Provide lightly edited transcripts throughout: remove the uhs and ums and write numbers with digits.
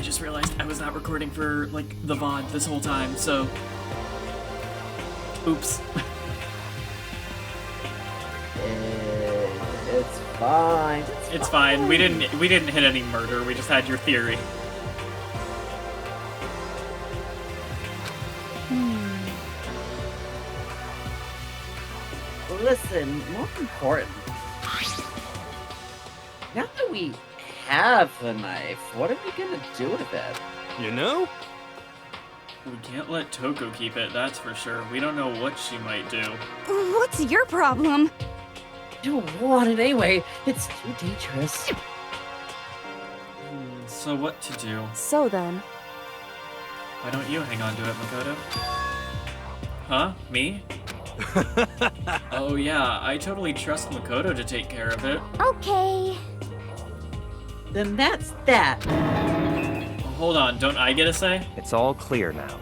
just realized I was not recording for, like, the VOD this whole time, so... Oops. It's fine. It's fine. We didn't hit any murder. We just had your theory. Listen, more important. Now that we have the knife, what are we gonna do with it? You know? We can't let Toko keep it, that's for sure. We don't know what she might do. What's your problem? I don't want it anyway. It's too dangerous. So what to do? So then. Why don't you hang on to it, Makoto? Huh? Me? Oh yeah, I totally trust Makoto to take care of it. Okay. Then that's that. Hold on, don't I get a say? It's all clear now.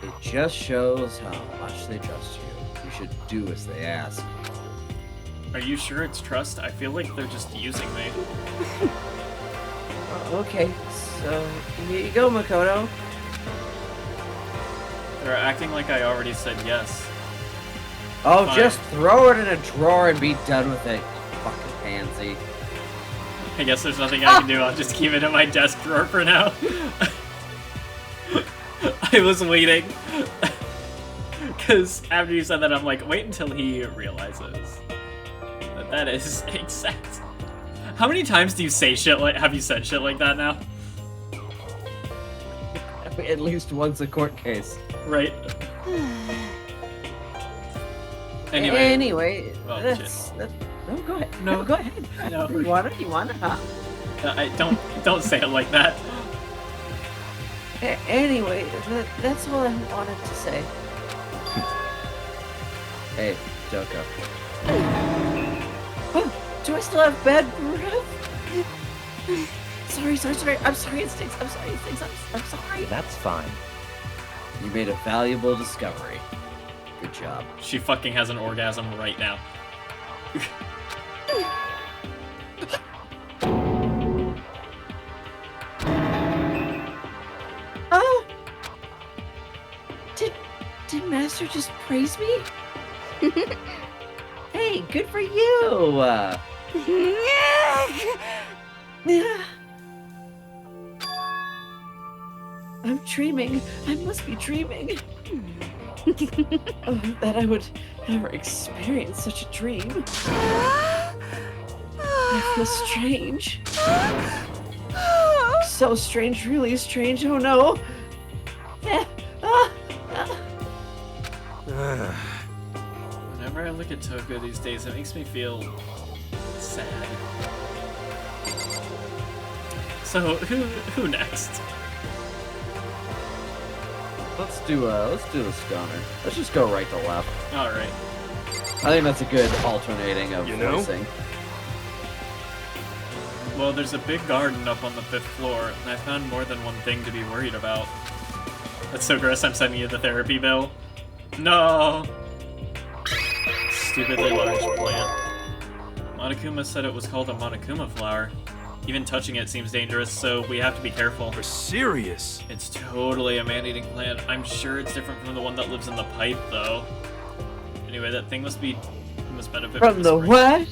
It just shows how much they trust you. You should do as they ask. Are you sure it's trust? I feel like they're just using me. Okay, so here you go, Makoto. They're acting like I already said yes. Oh, Fine. just throw it in a drawer and be done with it, you fucking pansy. I guess there's nothing I can do. I'll just keep it in my desk drawer for now. I was waiting. Because after you said that, I'm like, wait until he realizes that is exact. How many times do you say shit like, have you said shit like that now? At least once a court case. Right. Anyway. Oh, that's no, go ahead. No. Go ahead. No. You want it, huh? I don't say it like that. Anyway, that's all I wanted to say. Hey, Joko. Oh, do I still have bad breath? Sorry. I'm sorry, it stinks. I'm sorry. That's fine. You made a valuable discovery. Good job. She fucking has an orgasm right now. Oh! Did Master just praise me? Hey, good for you! I'm dreaming. I must be dreaming. That I would ever experience such a dream. I feel strange. So strange, really strange. Oh no. Whenever I look at Toko these days, it makes me feel sad. So who next? Let's do the stoner. Let's just go right to left. All right. I think that's a good alternating of You know? voicing. Well, there's a big garden up on the 5th floor, and I found more than one thing to be worried about. That's so gross, I'm sending you the therapy bill. No! Stupidly large plant. Monokuma said it was called a Monokuma flower. Even touching it seems dangerous, so we have to be careful. You're serious? It's totally a man-eating plant. I'm sure it's different from the one that lives in the pipe, though. Anyway, that thing must benefit From the spring. what?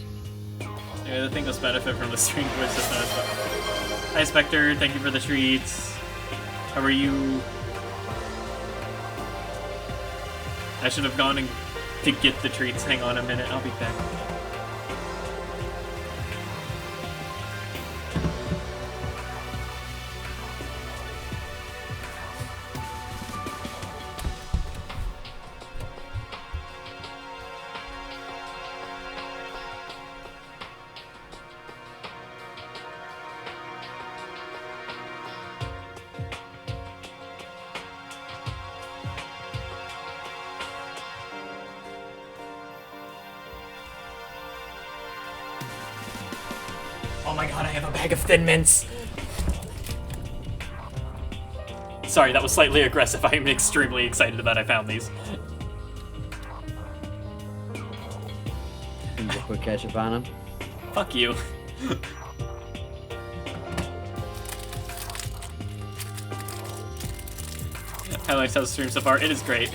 Anyway, the thing must benefit from the string quiz just now. Hi, Spectre. Thank you for the treats. How are you? I should have gone to get the treats. Hang on a minute. I'll be back. Oh my god, I have a bag of Thin Mints! Sorry, that was slightly aggressive. I am extremely excited that I found these. Can you get a quick ketchup on him? Fuck you. I liked how the stream so far. It is great.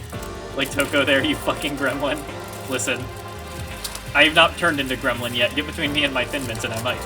Like Toko there, you fucking gremlin. Listen. I have not turned into gremlin yet. Get between me and my Thin Mints and I might.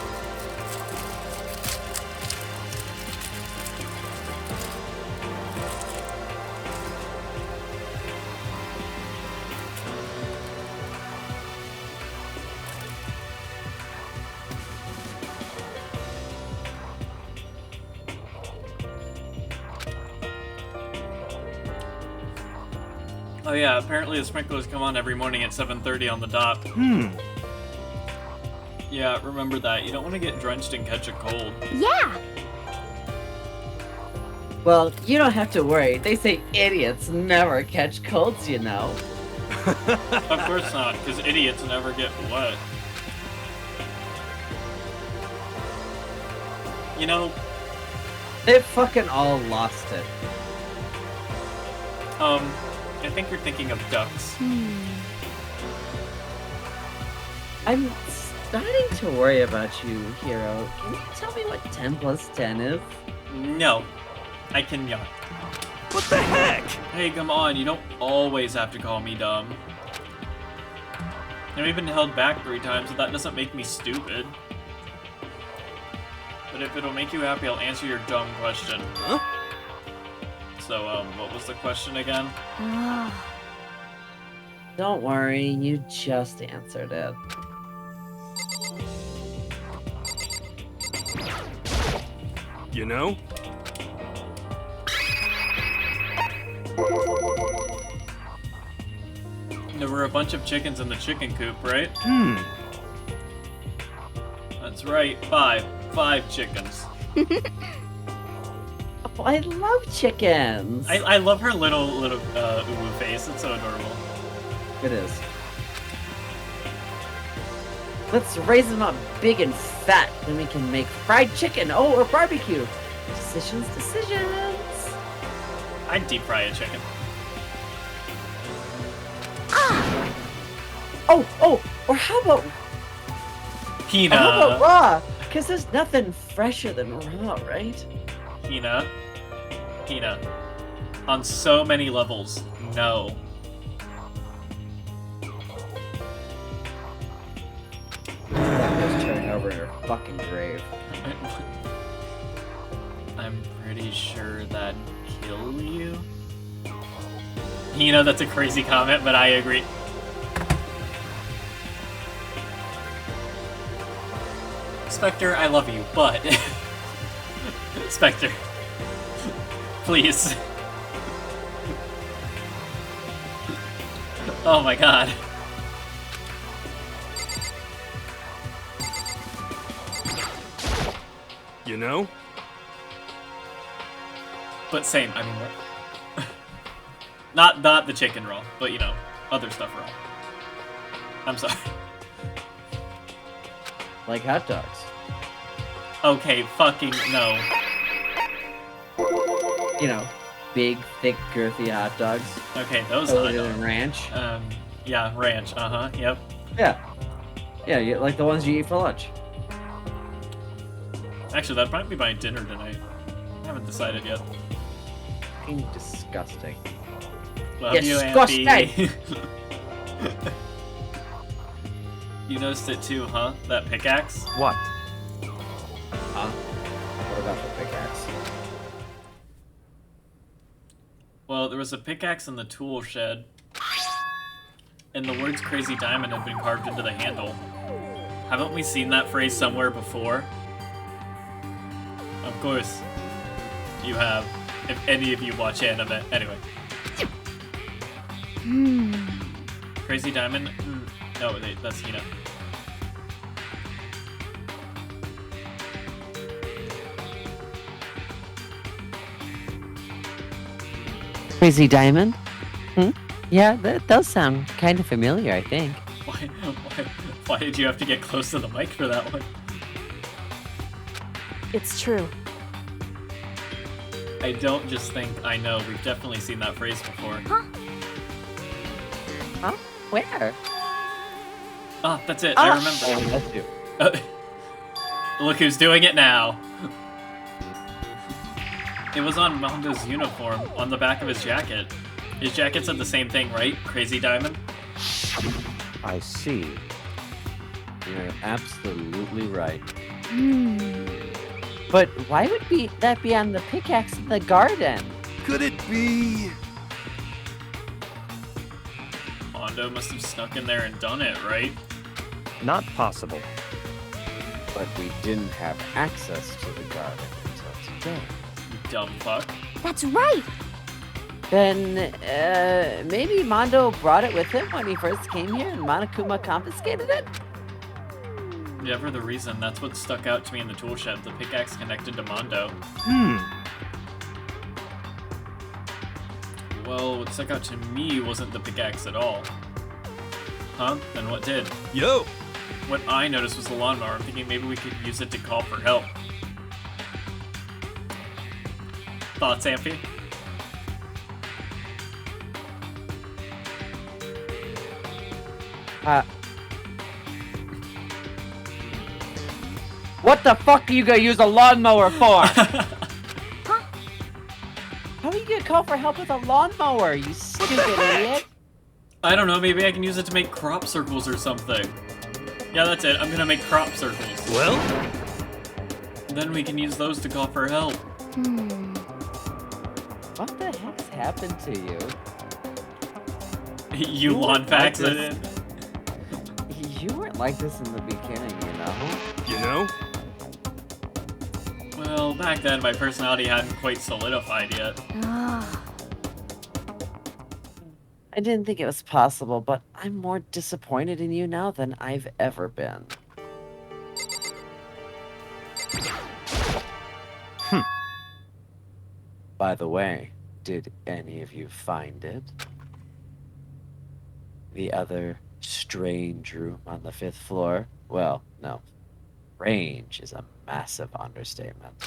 Oh yeah, apparently the sprinklers come on every morning at 7:30 on the dot. Yeah, remember that. You don't want to get drenched and catch a cold. Yeah. Well, you don't have to worry. They say idiots never catch colds, you know. Of course not, because idiots never get wet. You know, They fucking all lost it. I think you're thinking of ducks. I'm starting to worry about you, Hero. Can you tell me what 10 plus 10 is? No, I cannot. What the heck? Hey, come on, you don't always have to call me dumb. I've even held back 3 times, so that doesn't make me stupid. But if it'll make you happy, I'll answer your dumb question. Huh? So, what was the question again? Don't worry, you just answered it. You know? There were a bunch of chickens in the chicken coop, right? That's right, 5. 5 chickens. Oh, I love chickens. I love her little uwu face. It's so adorable. It is. Let's raise them up big and fat, then we can make fried chicken, or barbecue. Decisions. I'd deep fry a chicken. Or how about Hina. how about raw? Because there's nothing fresher than raw, right? Hina. On so many levels, no. That was turning over in her fucking grave. I'm pretty sure that'd kill you. That's a crazy comment, but I agree. Spectre, I love you, but... Spectre. Please. Oh my god. You know? But same, I mean, not the chicken roll, but you know, other stuff roll. I'm sorry. Like hot dogs. Okay, fucking no. You know, big, thick, girthy hot dogs. Okay, those Coated hot dogs. in ranch. Yeah, ranch, yep. Yeah, like the ones you eat for lunch. Actually, that might be my dinner tonight. I haven't decided yet. Fucking disgusting. Love you, Disgusting. Ampy. You noticed it too, huh? That pickaxe? What? Huh? What about the pickaxe? Well, there was a pickaxe in the tool shed, and the words Crazy Diamond had been carved into the handle. Haven't we seen that phrase somewhere before? Of course, you have. If any of you watch anime. Anyway. Crazy Diamond? No, that's Hina. Crazy Diamond? Yeah, that does sound kind of familiar, I think. Why did you have to get close to the mic for that one? It's true. I don't just think I know. We've definitely seen that phrase before. Huh? Where? Ah, that's it. I remember. Oh, that's you. Look who's doing it now. It was on Mondo's uniform, on the back of his jacket. His jacket said the same thing, right? Crazy Diamond? I see. You're absolutely right. Hmm. But why would that be on the pickaxe in the garden? Could it be? Mondo must have snuck in there and done it, right? Not possible. But we didn't have access to the garden until today. You dumb fuck. That's right. Then, maybe Mondo brought it with him when he first came here and Monokuma confiscated it? Whatever the reason, that's what stuck out to me in the tool shed. The pickaxe connected to Mondo. Well, what stuck out to me wasn't the pickaxe at all. Huh? Then what did? Yo! What I noticed was the lawnmower. I'm thinking maybe we could use it to call for help. Thoughts, Amphi? What the fuck are you gonna use a lawnmower for? How are you gonna call for help with a lawnmower, you stupid idiot? I don't know, maybe I can use it to make crop circles or something. Yeah, that's it. I'm gonna make crop circles. Well? Then we can use those to call for help. What the heck's happened to you? You You lawn look like facts it this. in. You weren't like this in the beginning, you know? You know? Well, back then my personality hadn't quite solidified yet. Ah. I didn't think it was possible, but I'm more disappointed in you now than I've ever been. By the way, did any of you find it? The other strange room on the 5th floor? Well, no. Range is a massive understatement.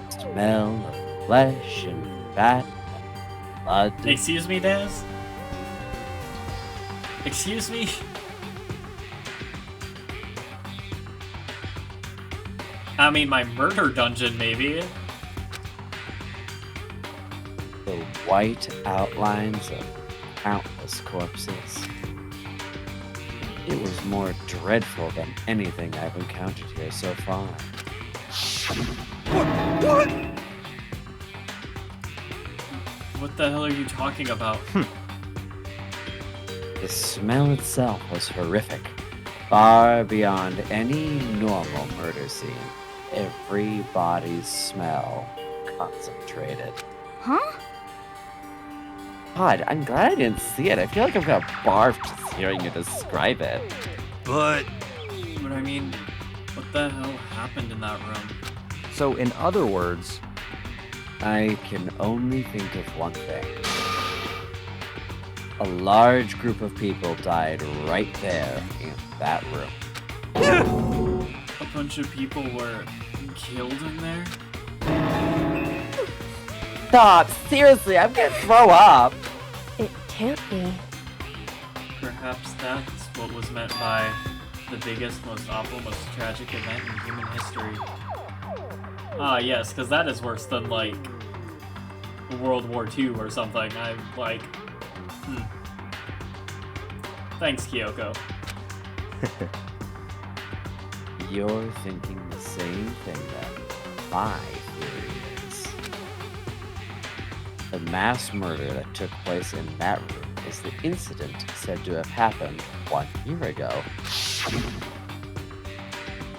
Smell of flesh and fat and blood. Excuse me, Daz? Excuse me? I mean, my murder dungeon, maybe. The white outlines of countless corpses. It was more dreadful than anything I've encountered here so far. What? What the hell are you talking about? The smell itself was horrific, far beyond any normal murder scene. Every body's smell concentrated. Huh? God, I'm glad I didn't see it. I feel like I'm gonna barf just hearing you describe it. But But I mean, what the hell happened in that room? So, in other words, I can only think of one thing. A large group of people died right there in that room. A bunch of people were killed in there? Stop! Seriously, I'm gonna throw up! It can't be. Perhaps that's what was meant by the biggest, most awful, most tragic event in human history. Ah, yes, because that is worse than, like, World War II or something. I'm like... Thanks, Kyoko. You're thinking the same thing then. My theory is... the mass murder that took place in that room is the incident said to have happened 1 year ago.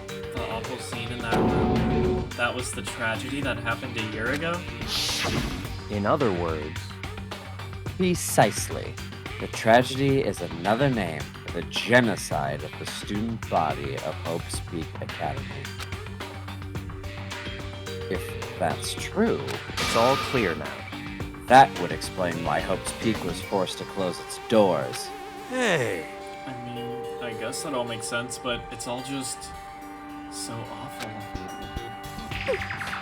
The awful scene in that room. That was the tragedy that happened a year ago? in other words, Precisely. The tragedy is another name for the genocide of the student body of Hope's Peak Academy. If that's true, it's all clear now. that would explain why Hope's Peak was forced to close its doors. hey, I mean, I guess that all makes sense, but it's all just so awful.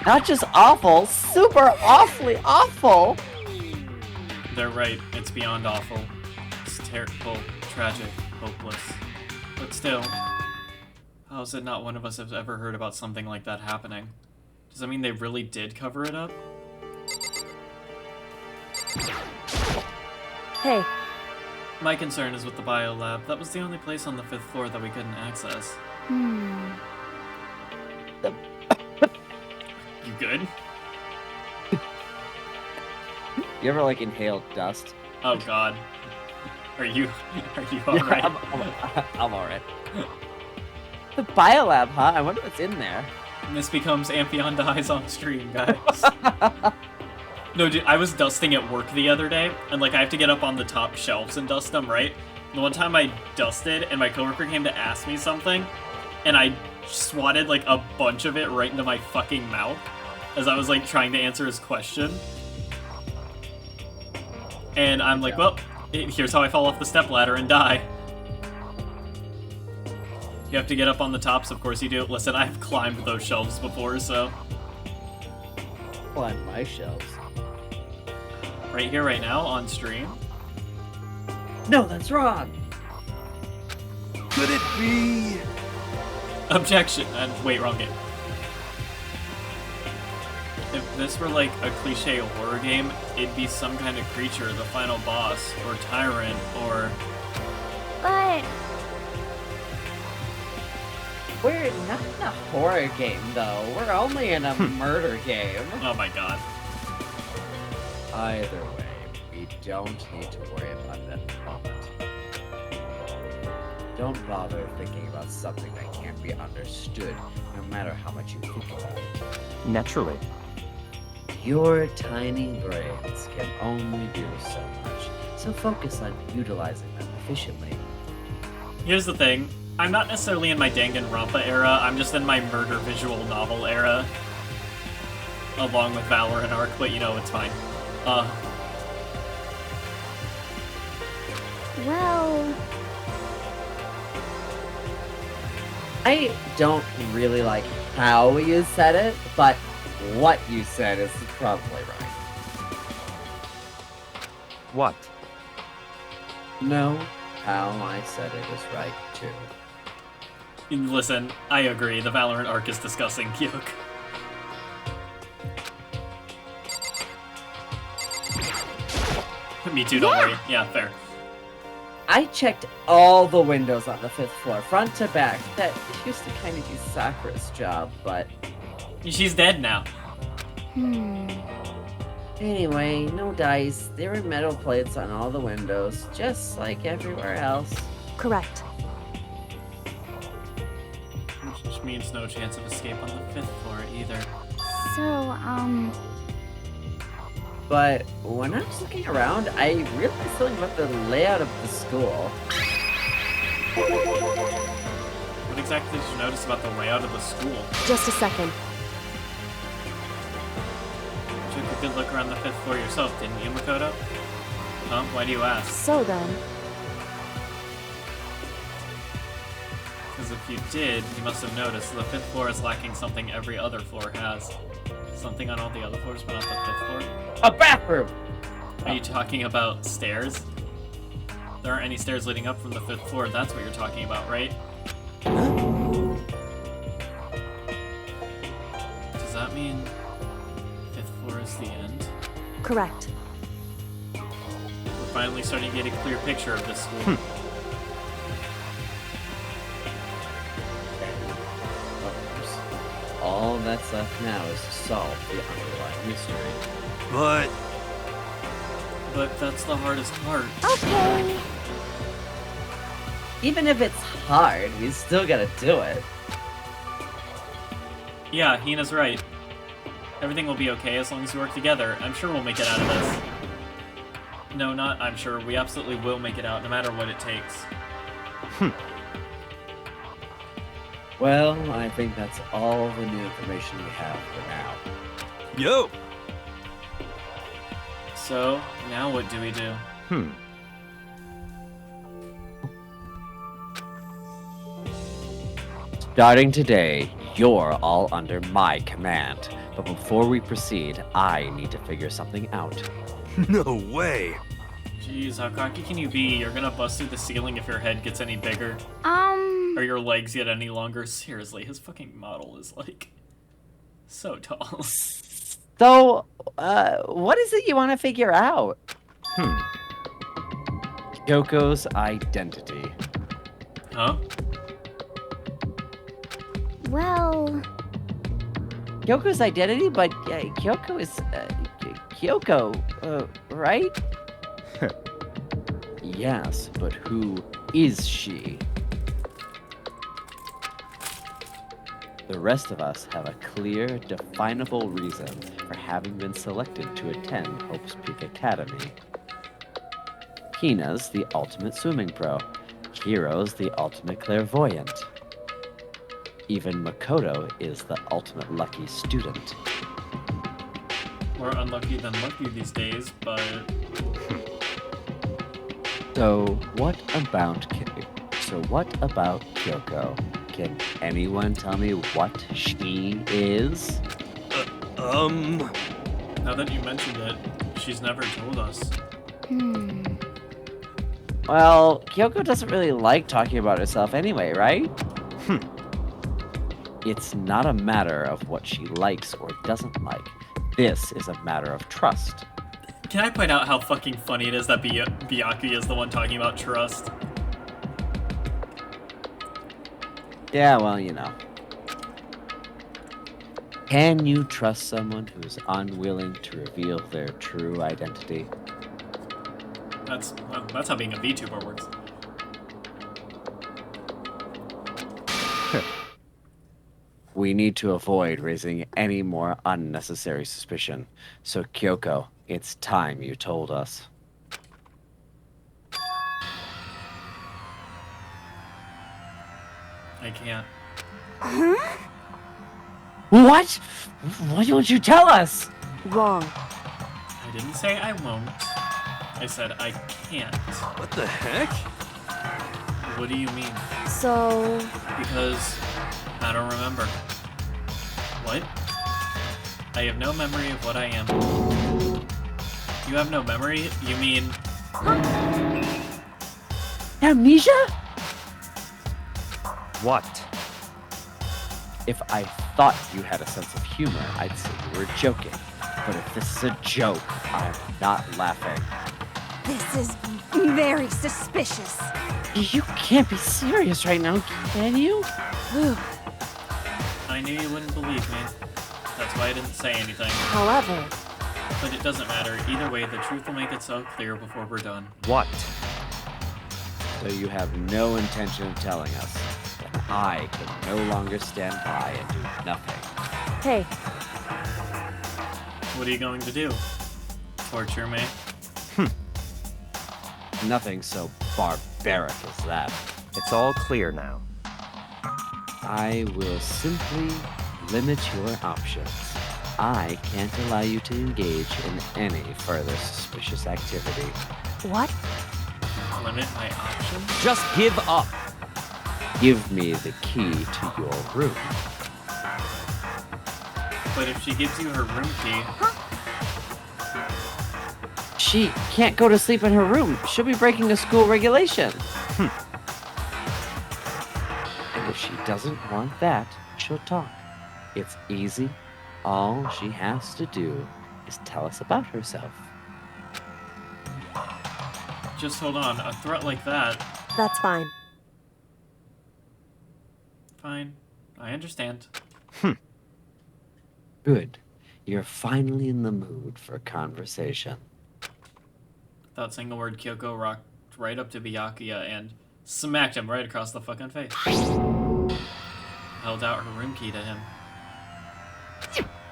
Not just awful, super awfully awful! They're right, it's beyond awful. It's terrible, tragic, hopeless. But still, how is it not one of us has ever heard about something like that happening? Does that mean they really did cover it up? Hey, My concern is with the biolab. That was the only place on the 5th floor that we couldn't access. You good? You ever like inhaled dust? Oh god. Are you alright? I'm alright. The biolab, huh? I wonder what's in there. And this becomes Amphion dies on stream, guys. No, dude, I was dusting at work the other day, and like I have to get up on the top shelves and dust them, right? The one time I dusted, and my coworker came to ask me something, and I swatted like a bunch of it right into my fucking mouth as I was like trying to answer his question. And I'm like, well, here's how I fall off the stepladder and die. You have to get up on the tops, of course you do. Listen, I've climbed those shelves before, so... Climb my shelves. Right here, right now, on stream. No, that's wrong! Could it be? Objection! Wait, wrong game. If this were like a cliche horror game, it'd be some kind of creature, the final boss, or tyrant, or... but We're not in a horror game, though. We're only in a murder game. Oh my god. Either way, we don't need to worry about it at the moment. Don't bother thinking about something that can't be understood, no matter how much you think about it. Naturally. Your tiny brains can only do so much, so focus on utilizing them efficiently. Here's the thing. I'm not necessarily in my Danganronpa era, I'm just in my murder visual novel era. Along with Valor and Arc, but you know, it's fine. well, I don't really like how you said it, but what you said is probably right. What? No, how I said it is right, too. Listen, I agree, the Valorant arc is disgusting, Kyuk. Me too, don't worry. Yeah, fair. I checked all the windows on the 5th floor, front to back. That used to kind of be Sakura's job, but... She's dead now. Anyway, no dice. There were metal plates on all the windows, just like everywhere else. correct. Which means no chance of escape on the 5th floor either. So, But when I was looking around, I realized something about the layout of the school. What exactly did you notice about the layout of the school? just a second. You took a good look around the 5th floor yourself, didn't you, Makoto? Huh? Why do you ask? So then, Because if you did, you must have noticed the 5th floor is lacking something every other floor has. Something on all the other floors, but not the 5th floor. A bathroom! Are you talking about stairs? There aren't any stairs leading up from the 5th floor, that's what you're talking about, right? Does that mean 5th floor is the end? correct. We're finally starting to get a clear picture of this school. All that's left now is to solve the underlying mystery. But But that's the hardest part. Okay. Even if it's hard, we still gotta do it. Yeah, Hina's right. Everything will be okay as long as we work together. I'm sure we'll make it out of this. No, not I'm sure. We absolutely will make it out, no matter what it takes. Well, I think that's all the new information we have for now. yo, So, now what do we do? Starting today, you're all under my command. But before we proceed, I need to figure something out. no way. Jeez, how cocky can you be? You're gonna bust through the ceiling if your head gets any bigger. Or your legs get any longer. Seriously, his fucking model is like... So tall. So, what is it you want to figure out? Kyoko's identity. Huh? Well, Kyoko's identity, but Kyoko is Kyoko, right? Yes, but who is she? The rest of us have a clear, definable reason for having been selected to attend Hope's Peak Academy. Hina's the ultimate swimming pro. Hiro's the ultimate clairvoyant. Even Makoto is the ultimate lucky student. More unlucky than lucky these days, but So what about Kyoko? Can anyone tell me what she is? now that you mentioned it, she's never told us. Well, Kyoko doesn't really like talking about herself anyway, right? It's not a matter of what she likes or doesn't like. This is a matter of trust. Can I point out how fucking funny it is that Byakuya is the one talking about trust? Yeah, well, you know. Can you trust someone who is unwilling to reveal their true identity? That's how being a VTuber works. We need to avoid raising any more unnecessary suspicion. So, Kyoko, it's time you told us. I can't. What? Why don't you tell us? wrong. I didn't say I won't. I said I can't. What the heck? What do you mean? So, Because I don't remember. What? I have no memory of what I am. You have no memory? You mean... Amnesia? What? If I thought you had a sense of humor, I'd say you were joking. But if this is a joke, I'm not laughing. this is very suspicious. You can't be serious right now, can you? I knew you wouldn't believe me. That's why I didn't say anything. However, But it doesn't matter. Either way, the truth will make itself clear before we're done. What? So you have no intention of telling us. Then I can no longer stand by and do nothing. hey, What are you going to do? Torture me? Nothing so barbaric as that. It's all clear now. I will simply limit your options. I can't allow you to engage in any further suspicious activity. what? Limit my options? Just give up. Give me the key to your room. But if she gives you her room key, She can't go to sleep in her room. She'll be breaking a school regulation. And if she doesn't want that, she'll talk. It's easy. All she has to do is tell us about herself. just hold on. A threat like that, That's fine. fine. I understand. Good. You're finally in the mood for conversation. Without saying a word, Kyoko rocked right up to Byakuya and smacked him right across the fucking face. Held out her room key to him.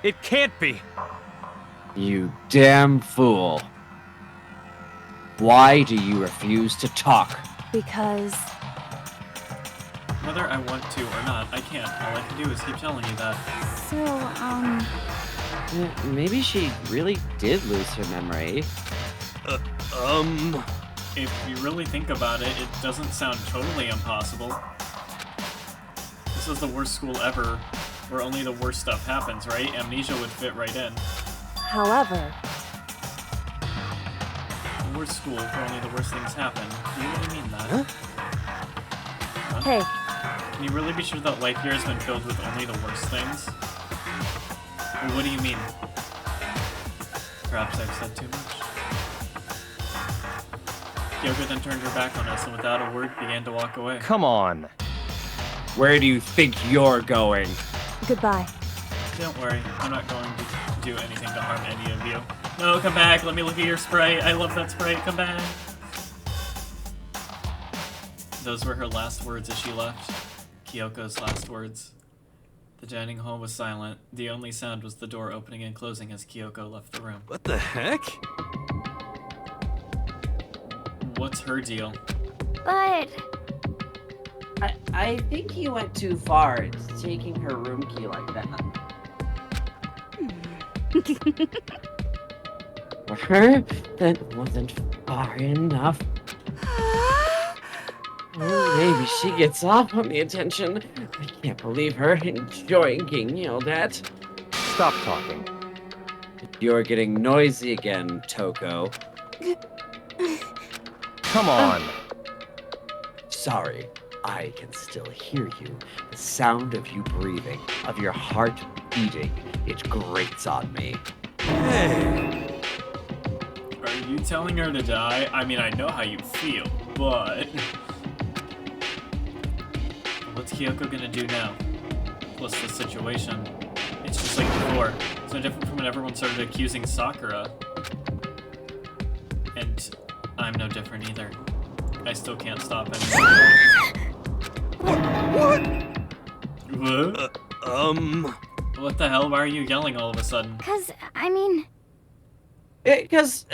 It can't be. You damn fool. Why do you refuse to talk? Because, Whether I want to or not, I can't. All I can do is keep telling you that. so, Maybe she really did lose her memory. If you really think about it, it doesn't sound totally impossible. This is the worst school ever, where only the worst stuff happens, right? Amnesia would fit right in. however, The worst school where only the worst things happen. Do you really mean that? hey, Can you really be sure that life here has been filled with only the worst things? What do you mean? Perhaps I've said too much. Kyoko then turned her back on us and without a word began to walk away. Come on. Where do you think you're going? Goodbye. Don't worry, I'm not going to do anything to harm any of you. No, come back, let me look at your sprite. I love that sprite, come back. Those were her last words as she left. Kyoko's last words. The dining hall was silent. The only sound was the door opening and closing as Kyoko left the room. What the heck? What's her deal? But I think he went too far. It's taking her room key like that. For her, that wasn't far enough. Maybe she gets off on the attention. I can't believe her enjoying being yelled at. Stop talking. You're getting noisy again, Toko. Come on. Sorry, I can still hear you. The sound of you breathing, of your heart beating, it grates on me. Hey! Are you telling her to die? I mean, I know how you feel, but... What's Kyoko gonna do now? What's the situation? It's just like before. It's no different from when everyone started accusing Sakura. And I'm no different either. I still can't stop anyone. What? What? What the hell? Why are you yelling all of a sudden? I mean, Because,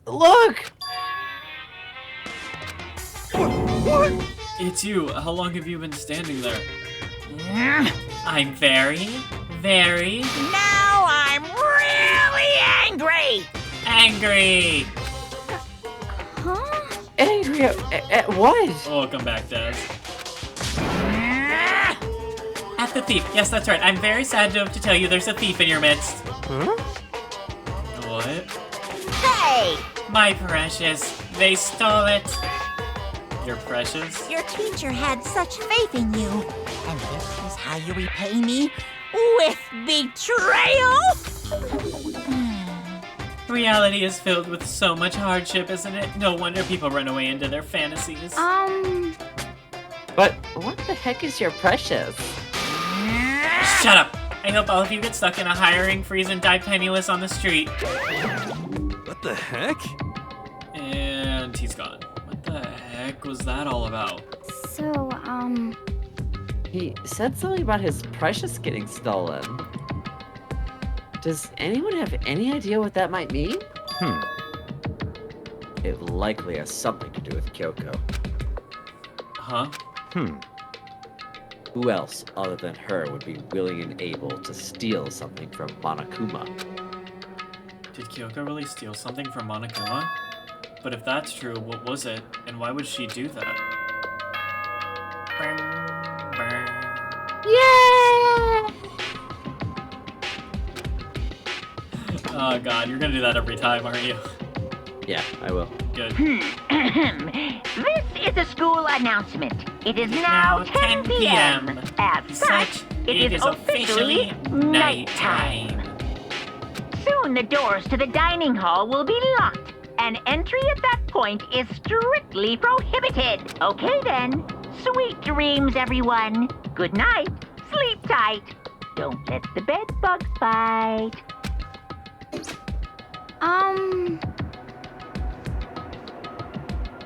look! What? It's you. How long have you been standing there? I'm very... Now I'm really angry! angry! huh? Angry at what? Welcome back, Daz. At the thief. Yes, that's right. I'm very sad to have to tell you there's a thief in your midst. Huh? What? Hey! My precious. They stole it. Your precious? Your teacher had such faith in you. And this is how you repay me? With betrayal? Reality is filled with so much hardship, isn't it? No wonder people run away into their fantasies. But what the heck is your precious? Shut up! I hope all of you get stuck in a hiring freeze and die penniless on the street. What the heck? And he's gone. What the heck was that all about? So, He said something about his precious getting stolen. Does anyone have any idea what that might mean? It likely has something to do with Kyoko. Huh? Who else other than her would be willing and able to steal something from Monokuma? Did Kyoko really steal something from Monokuma? But if that's true, what was it? And why would she do that? yeah! Oh god, you're gonna do that every time, aren't you? Yeah, I will. Good. This is a school announcement. It is now 10 p.m. As such, it is officially nighttime. Soon the doors to the dining hall will be locked, and entry at that point is strictly prohibited. Okay then. Sweet dreams, everyone. Good night. Sleep tight. Don't let the bed bugs bite.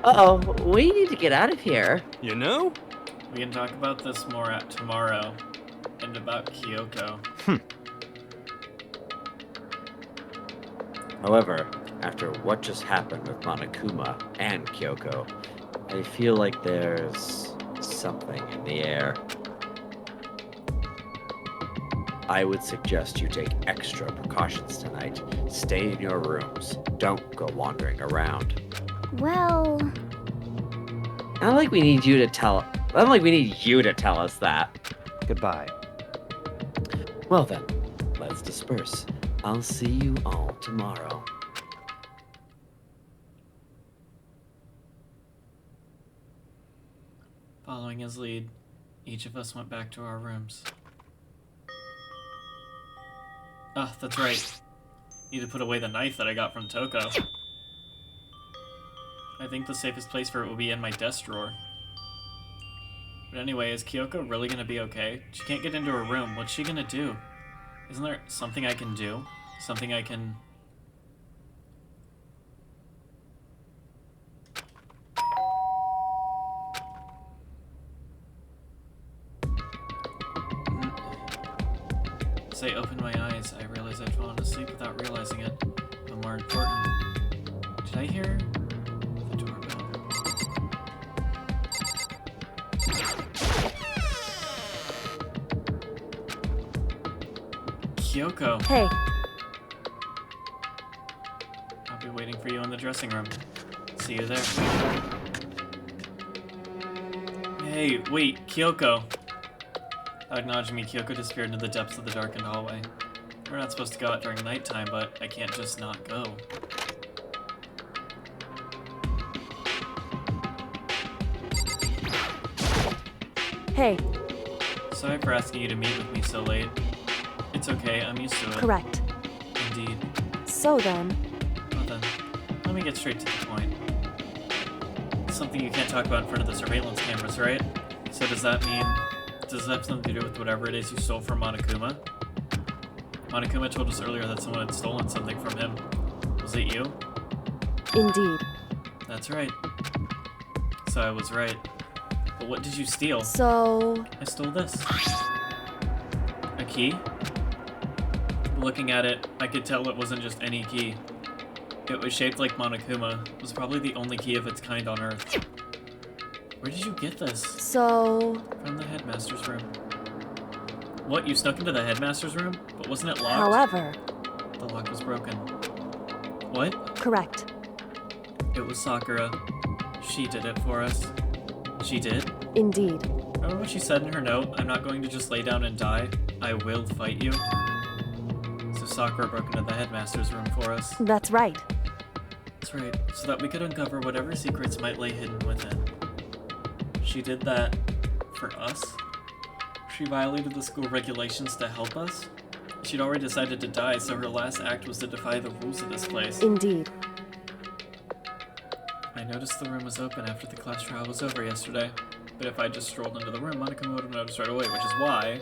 Uh-oh, we need to get out of here. You know? We can talk about this more at tomorrow. And about Kyoko. However, after what just happened with Monokuma and Kyoko, I feel like there's something in the air. I would suggest you take extra precautions tonight. Stay in your rooms. Don't go wandering around. Well, Not like we need you to tell us that. Goodbye. Well then, let's disperse. I'll see you all tomorrow. Following his lead, each of us went back to our rooms. Ah, that's right. Need to put away the knife that I got from Toko. I think the safest place for it will be in my desk drawer. But anyway, is Kyoko really gonna be okay? She can't get into her room. What's she gonna do? Isn't there something I can do? Something I can... As I opened my eyes, I realized I'd fallen asleep without realizing it. But more important, did I hear the doorbell? Kyoko, Hey, I'll be waiting for you in the dressing room. See you there. Hey, wait, Kyoko. Acknowledging me, Kyoko disappeared into the depths of the darkened hallway. We're not supposed to go out during nighttime, but I can't just not go. hey, Sorry for asking you to meet with me so late. It's okay, I'm used to it. correct. Indeed. So then, Well then, let me get straight to the point. Something you can't talk about in front of the surveillance cameras, right? So does that mean... Does that have something to do with whatever it is you stole from Monokuma? Monokuma told us earlier that someone had stolen something from him. Was it you? indeed. That's right. So I was right. But what did you steal? So, I stole this. A key? Looking at it, I could tell it wasn't just any key. It was shaped like Monokuma. It was probably the only key of its kind on Earth. Where did you get this? so, From the headmaster's room. What, you snuck into the headmaster's room? But wasn't it locked? however, The lock was broken. What? correct. It was Sakura. She did it for us. She did? Indeed. Remember what she said in her note? I'm not going to just lay down and die. I will fight you. So Sakura broke into the headmaster's room for us. That's right. That's right, so that we could uncover whatever secrets might lay hidden within. She did that for us? She violated the school regulations to help us? She'd already decided to die, so her last act was to defy the rules of this place. Indeed. I noticed the room was open after the class trial was over yesterday, but if I just strolled into the room, Monokuma would have noticed right away, which is why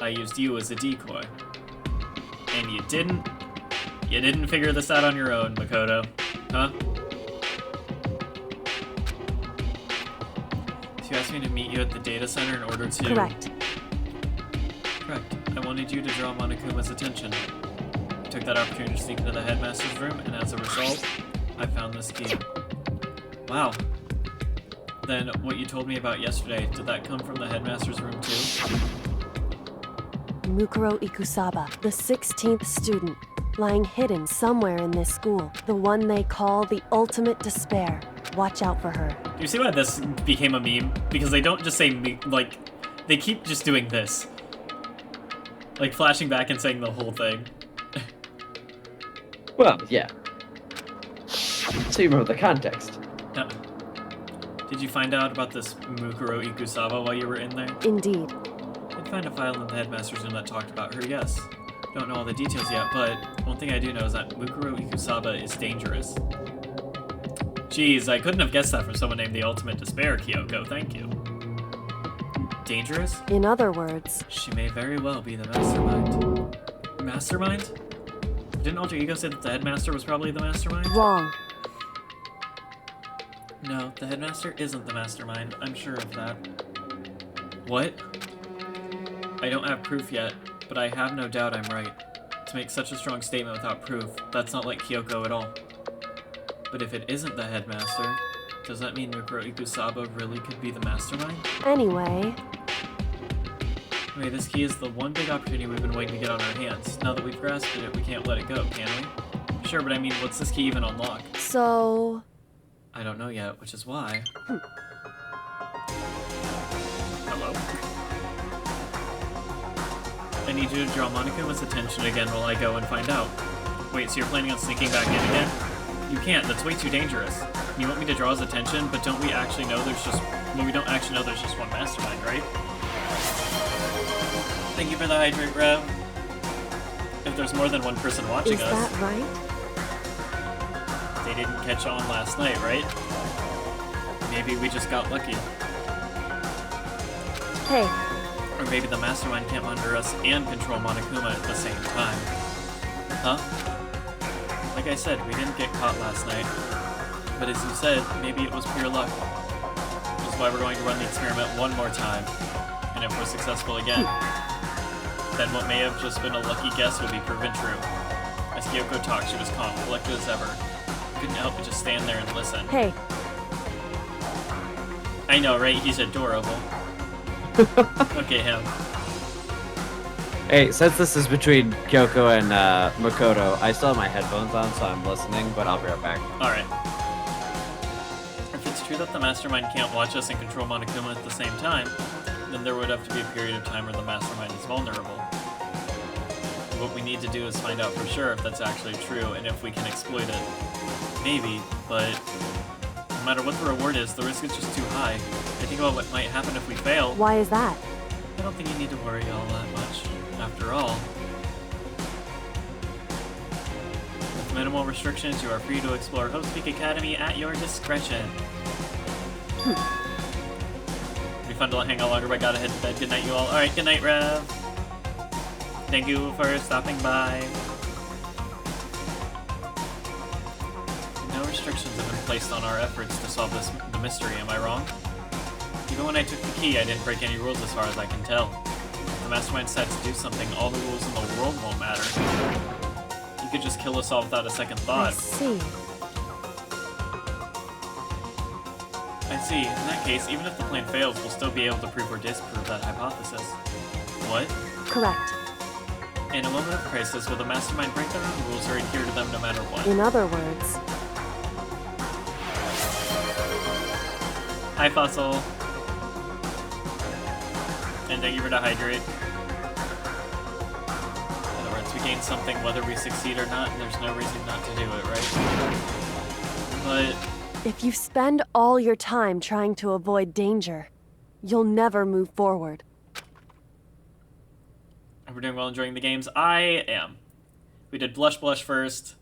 I used you as a decoy. And you didn't figure this out on your own, Makoto, huh? So you asked me to meet you at the data center in order to... Correct. Correct. I wanted you to draw Monokuma's attention. I took that opportunity to sneak into the headmaster's room, and as a result, I found this key. Wow. Then, what you told me about yesterday, did that come from the headmaster's room too? Mukuro Ikusaba, the 16th student, lying hidden somewhere in this school. The one they call the ultimate despair. Watch out for her. Do you see why this became a meme? Because they don't just say, like, they keep just doing this. Like, flashing back and saying the whole thing. Well, yeah. So you remember the context. No. Did you find out about this Mukuro Ikusaba while you were in there? Indeed. I'd find a file in the headmaster's room that talked about her, yes. Don't know all the details yet, but one thing I do know is that Mukuro Ikusaba is dangerous. Jeez, I couldn't have guessed that from someone named the Ultimate Despair, Kyoko, thank you. Dangerous? In other words, She may very well be the mastermind. Mastermind? Didn't Alter Ego say that the headmaster was probably the mastermind? wrong. No, the headmaster isn't the mastermind. I'm sure of that. What? I don't have proof yet, but I have no doubt I'm right. To make such a strong statement without proof, that's not like Kyoko at all. But if it isn't the headmaster, does that mean Mukuro Ikusaba really could be the mastermind? Anyway, Anyway, this key is the one big opportunity we've been waiting to get on our hands. Now that we've grasped it, we can't let it go, can we? Sure, but I mean, what's this key even unlock? so... I don't know yet, which is why... Hello? I need you to draw Monokuma's attention again while I go and find out. Wait, so you're planning on sneaking back in again? You can't, that's way too dangerous. You want me to draw his attention, but don't we actually know there's just... Well, we don't actually know there's just one mastermind, right? Thank you for the hydrate, bro. if there's more than one person watching Is us. that right? They didn't catch on last night, right? Maybe we just got lucky. Hey, Or maybe the mastermind can't monitor us and control Monokuma at the same time. Huh? Like I said, we didn't get caught last night. But as you said, maybe it was pure luck. Which is why we're going to run the experiment one more time. And if we're successful again, then what may have just been a lucky guess will be proven true. As Kyoko talked, she was calm, collected as ever. Couldn't help but just stand there and listen. hey, I know, right? He's adorable. Okay, him. Hey, since this is between Kyoko and Makoto, I still have my headphones on, so I'm listening, but I'll be right back. Alright. If it's true that the mastermind can't watch us and control Monokuma at the same time, then there would have to be a period of time where the mastermind is vulnerable. What we need to do is find out for sure if that's actually true and if we can exploit it. Maybe, but no matter what the reward is, the risk is just too high. I think about what might happen if we fail. why is that? I don't think you need to worry all that much. After all, with minimal restrictions, you are free to explore Hope Peak Academy at your discretion. It'd be fun to hang out longer, but I gotta head to bed. Good night, you all. Alright, good night, Rev. Thank you for stopping by. No restrictions have been placed on our efforts to solve the mystery, am I wrong? Even when I took the key, I didn't break any rules as far as I can tell. If the mastermind decides to do something, all the rules in the world won't matter. You could just kill us all without a second I thought. see. I see. In that case, even if the plan fails, we'll still be able to prove or disprove that hypothesis. What? Correct. In a moment of crisis, will the mastermind break their own rules or adhere to them no matter what? In other words, Hi, Fossil. And thank you for the hydrate. In other words, we gain something whether we succeed or not, and there's no reason not to do it, right? But if you spend all your time trying to avoid danger, you'll never move forward. we're doing well enjoying the games. I am. We did Blush Blush first,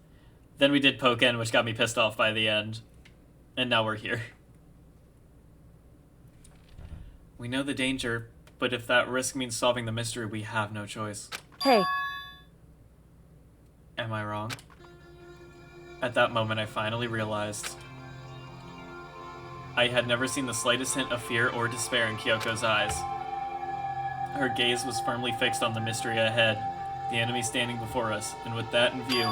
then we did Pokken, which got me pissed off by the end, and now we're here. We know the danger, but if that risk means solving the mystery, we have no choice. Hey, Am I wrong? At that moment, I finally realized I had never seen the slightest hint of fear or despair in Kyoko's eyes. Her gaze was firmly fixed on the mystery ahead, the enemy standing before us, and with that in view,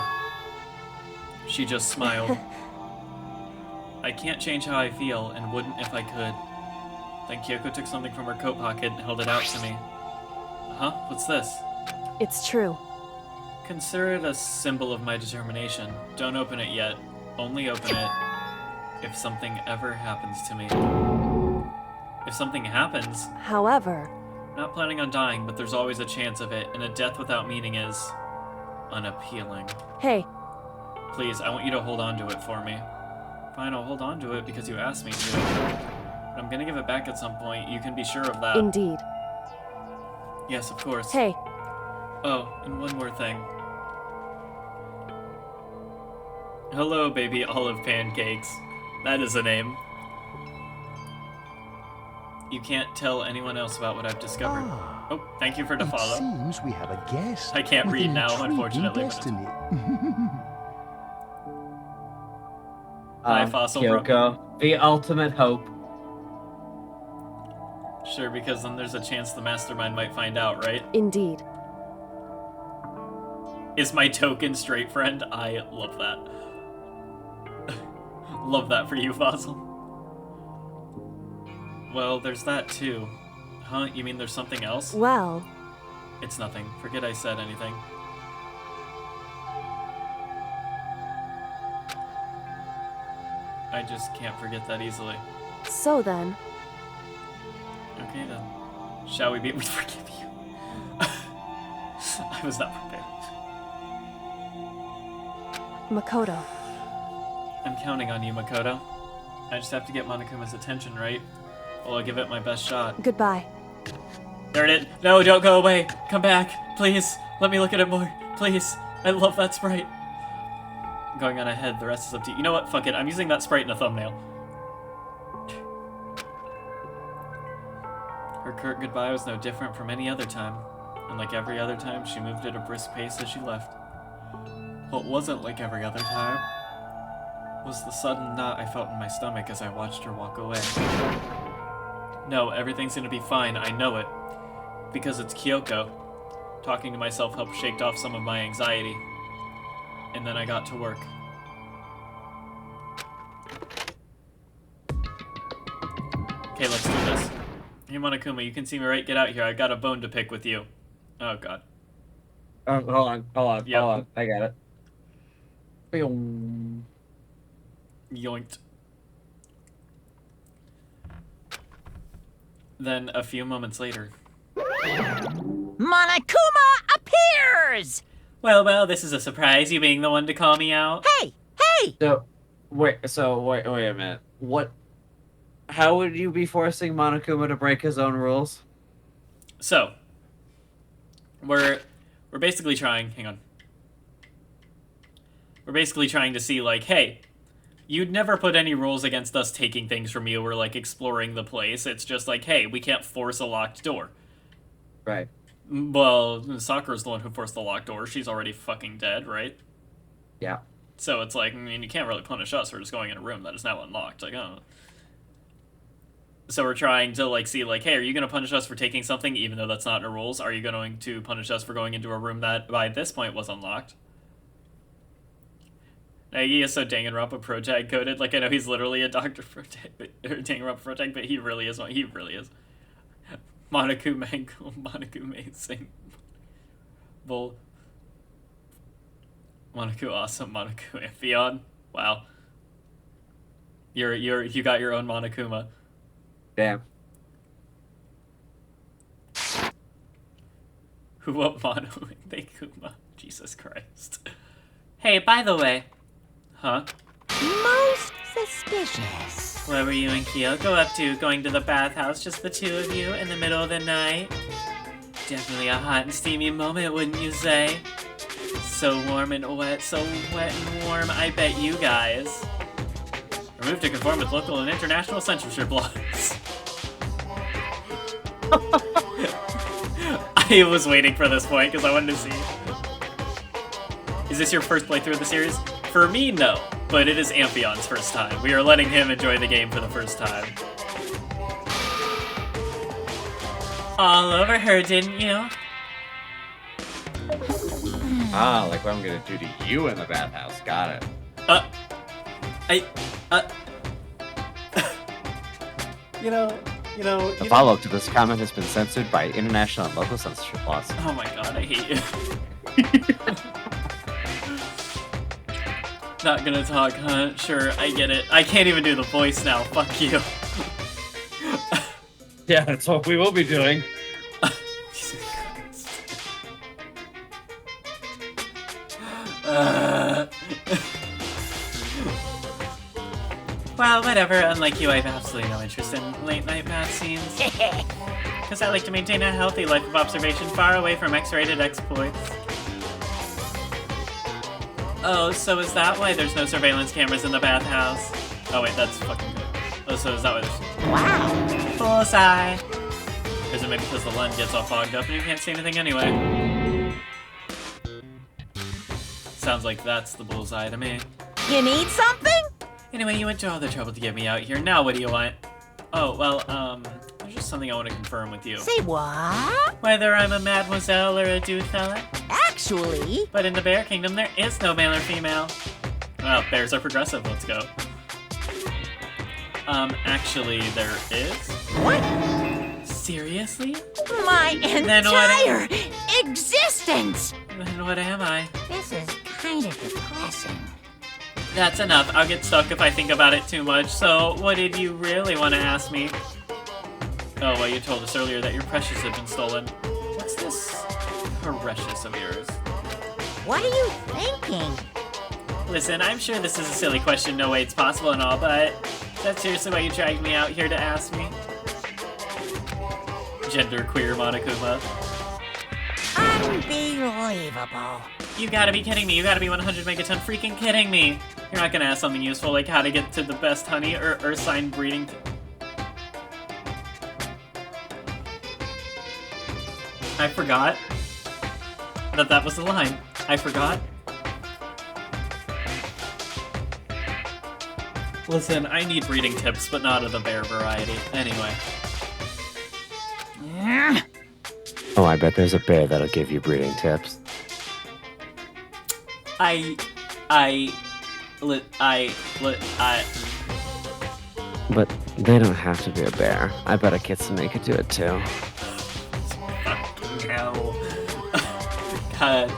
she just smiled. I can't change how I feel, and wouldn't if I could. Then Kyoko took something from her coat pocket and held it out to me. Huh? What's this? it's true. Consider it a symbol of my determination. Don't open it yet. Only open it if something ever happens to me. If something happens, However, not planning on dying, but there's always a chance of it, and a death without meaning is unappealing. hey, Please, I want you to hold on to it for me. Fine, I'll hold on to it because you asked me to. But I'm gonna give it back at some point. You can be sure of that. indeed. Yes, of course. Hey, Oh, and one more thing. Hello, baby olive pancakes. That is a name. You can't tell anyone else about what I've discovered. Ah, Oh, thank you for the it follow. seems we have a guest. I can't with read an now, intriguing unfortunately, but Destiny. Hi, Fossil Kyoko, the ultimate hope. Sure, because then there's a chance the mastermind might find out, right? indeed. Is my token straight friend? I love that. Love that for you, Fossil. Well, there's that too. Huh? You mean there's something else? Well, It's nothing. Forget I said anything. I just can't forget that easily. so then, Okay then. Shall we be able to forgive you? I was not prepared. Makoto, I'm counting on you, Makoto. I just have to get Monokuma's attention, right? Well, I'll give it my best shot. goodbye. There it is. No, don't go away. Come back. Please. Let me look at it more. Please, I love that sprite. Going on ahead, the rest is up to you. You know what? Fuck it. I'm using that sprite in a thumbnail. Her curt goodbye was no different from any other time. And like every other time, she moved at a brisk pace as she left. What wasn't like every other time was the sudden knot I felt in my stomach as I watched her walk away. No, everything's gonna be fine, I know it. Because it's Kyoko. Talking to myself helped shake off some of my anxiety. And then I got to work. Okay, let's do this. Hey, Monokuma, you can see me right? Get out here. I got a bone to pick with you. Oh, God. Hold on, hold Yep. on. I got it. Boom. Yoinked. Then, a few moments later... Monokuma appears! Well, this is a surprise, you being the one to call me out. Hey! So, wait a minute. What? How would you be forcing Monokuma to break his own rules? So, we're basically trying... Hang on. We're basically trying to see, like, hey, you'd never put any rules against us taking things from you or, like, exploring the place. It's just like, hey, we can't force a locked door. Right. Well, Sakura's the one who forced the locked door. She's already fucking dead, right? Yeah. So it's like, I mean, you can't really punish us for just going in a room that is now unlocked. Like, oh. So we're trying to, like, see, like, hey, are you going to punish us for taking something even though that's not in the rules? Are you going to punish us for going into a room that, by this point, was unlocked? Nagi is so Danganronpa project coded. Like, I know he's literally a Dr. Project, or Danganronpa project, but he really is. He really is. Monoku sing. Bull. Monoku awesome. Monoku Amphion. Wow. You got your own Monokuma. Damn. Who what Mono they Kuma? Jesus Christ. Hey, by the way. Huh? Most suspicious. What were you and Kyoko up to? Going to the bathhouse, just the two of you, in the middle of the night? Definitely a hot and steamy moment, wouldn't you say? So warm and wet, so wet and warm, I bet you guys. Removed to conform with local and international censorship laws. I was waiting for this point because I wanted to see. Is this your first playthrough of the series? For me, no. But it is Amphion's first time. We are letting him enjoy the game for the first time. All over her, didn't you? Ah, like what I'm gonna do to you in the bathhouse. Got it. You know. The follow-up to this comment has been censored by international and local censorship laws. Oh my god, I hate you. Not gonna talk, huh? Sure, I get it. I can't even do the voice now. Fuck you. Yeah, that's what we will be doing. Jesus Christ. Well, whatever. Unlike you, I have absolutely no interest in late-night bath scenes. Because I like to maintain a healthy life of observation far away from X-rated exploits. Oh, so is that why there's no surveillance cameras in the bathhouse? Oh wait, that's fucking good. Oh, so is that why there's... Wow. Bullseye! Is it maybe because the lens gets all fogged up and you can't see anything anyway? Sounds like that's the bullseye to me. You need something? Anyway, you went to all the trouble to get me out here. Now what do you want? Oh, well, there's just something I want to confirm with you. Say what? Whether I'm a mademoiselle or a dude fella. Actually... But in the Bear Kingdom, there is no male or female. Well, bears are progressive. Let's go. Actually, there is? What? Seriously? My Then what entire existence! Then what am I? This is kind of depressing. That's enough. I'll get stuck if I think about it too much. So, what did you really want to ask me? Oh, well, you told us earlier that your precious had been stolen. What's this precious of yours? What are you thinking? Listen, I'm sure this is a silly question, no way it's possible and all, but that's seriously why you dragged me out here to ask me? Genderqueer Monokuma. I'm Unbelievable. You gotta be kidding me. You gotta be 100 megaton freaking kidding me. You're not gonna ask something useful like how to get to the best honey or Ursine breeding. I forgot that was the line. I forgot. Listen, I need breeding tips, but not of the bear variety. Anyway. Oh, I bet there's a bear that'll give you breeding tips. But they don't have to be a bear. I bet a kitsune could do it too. Fucking hell. God,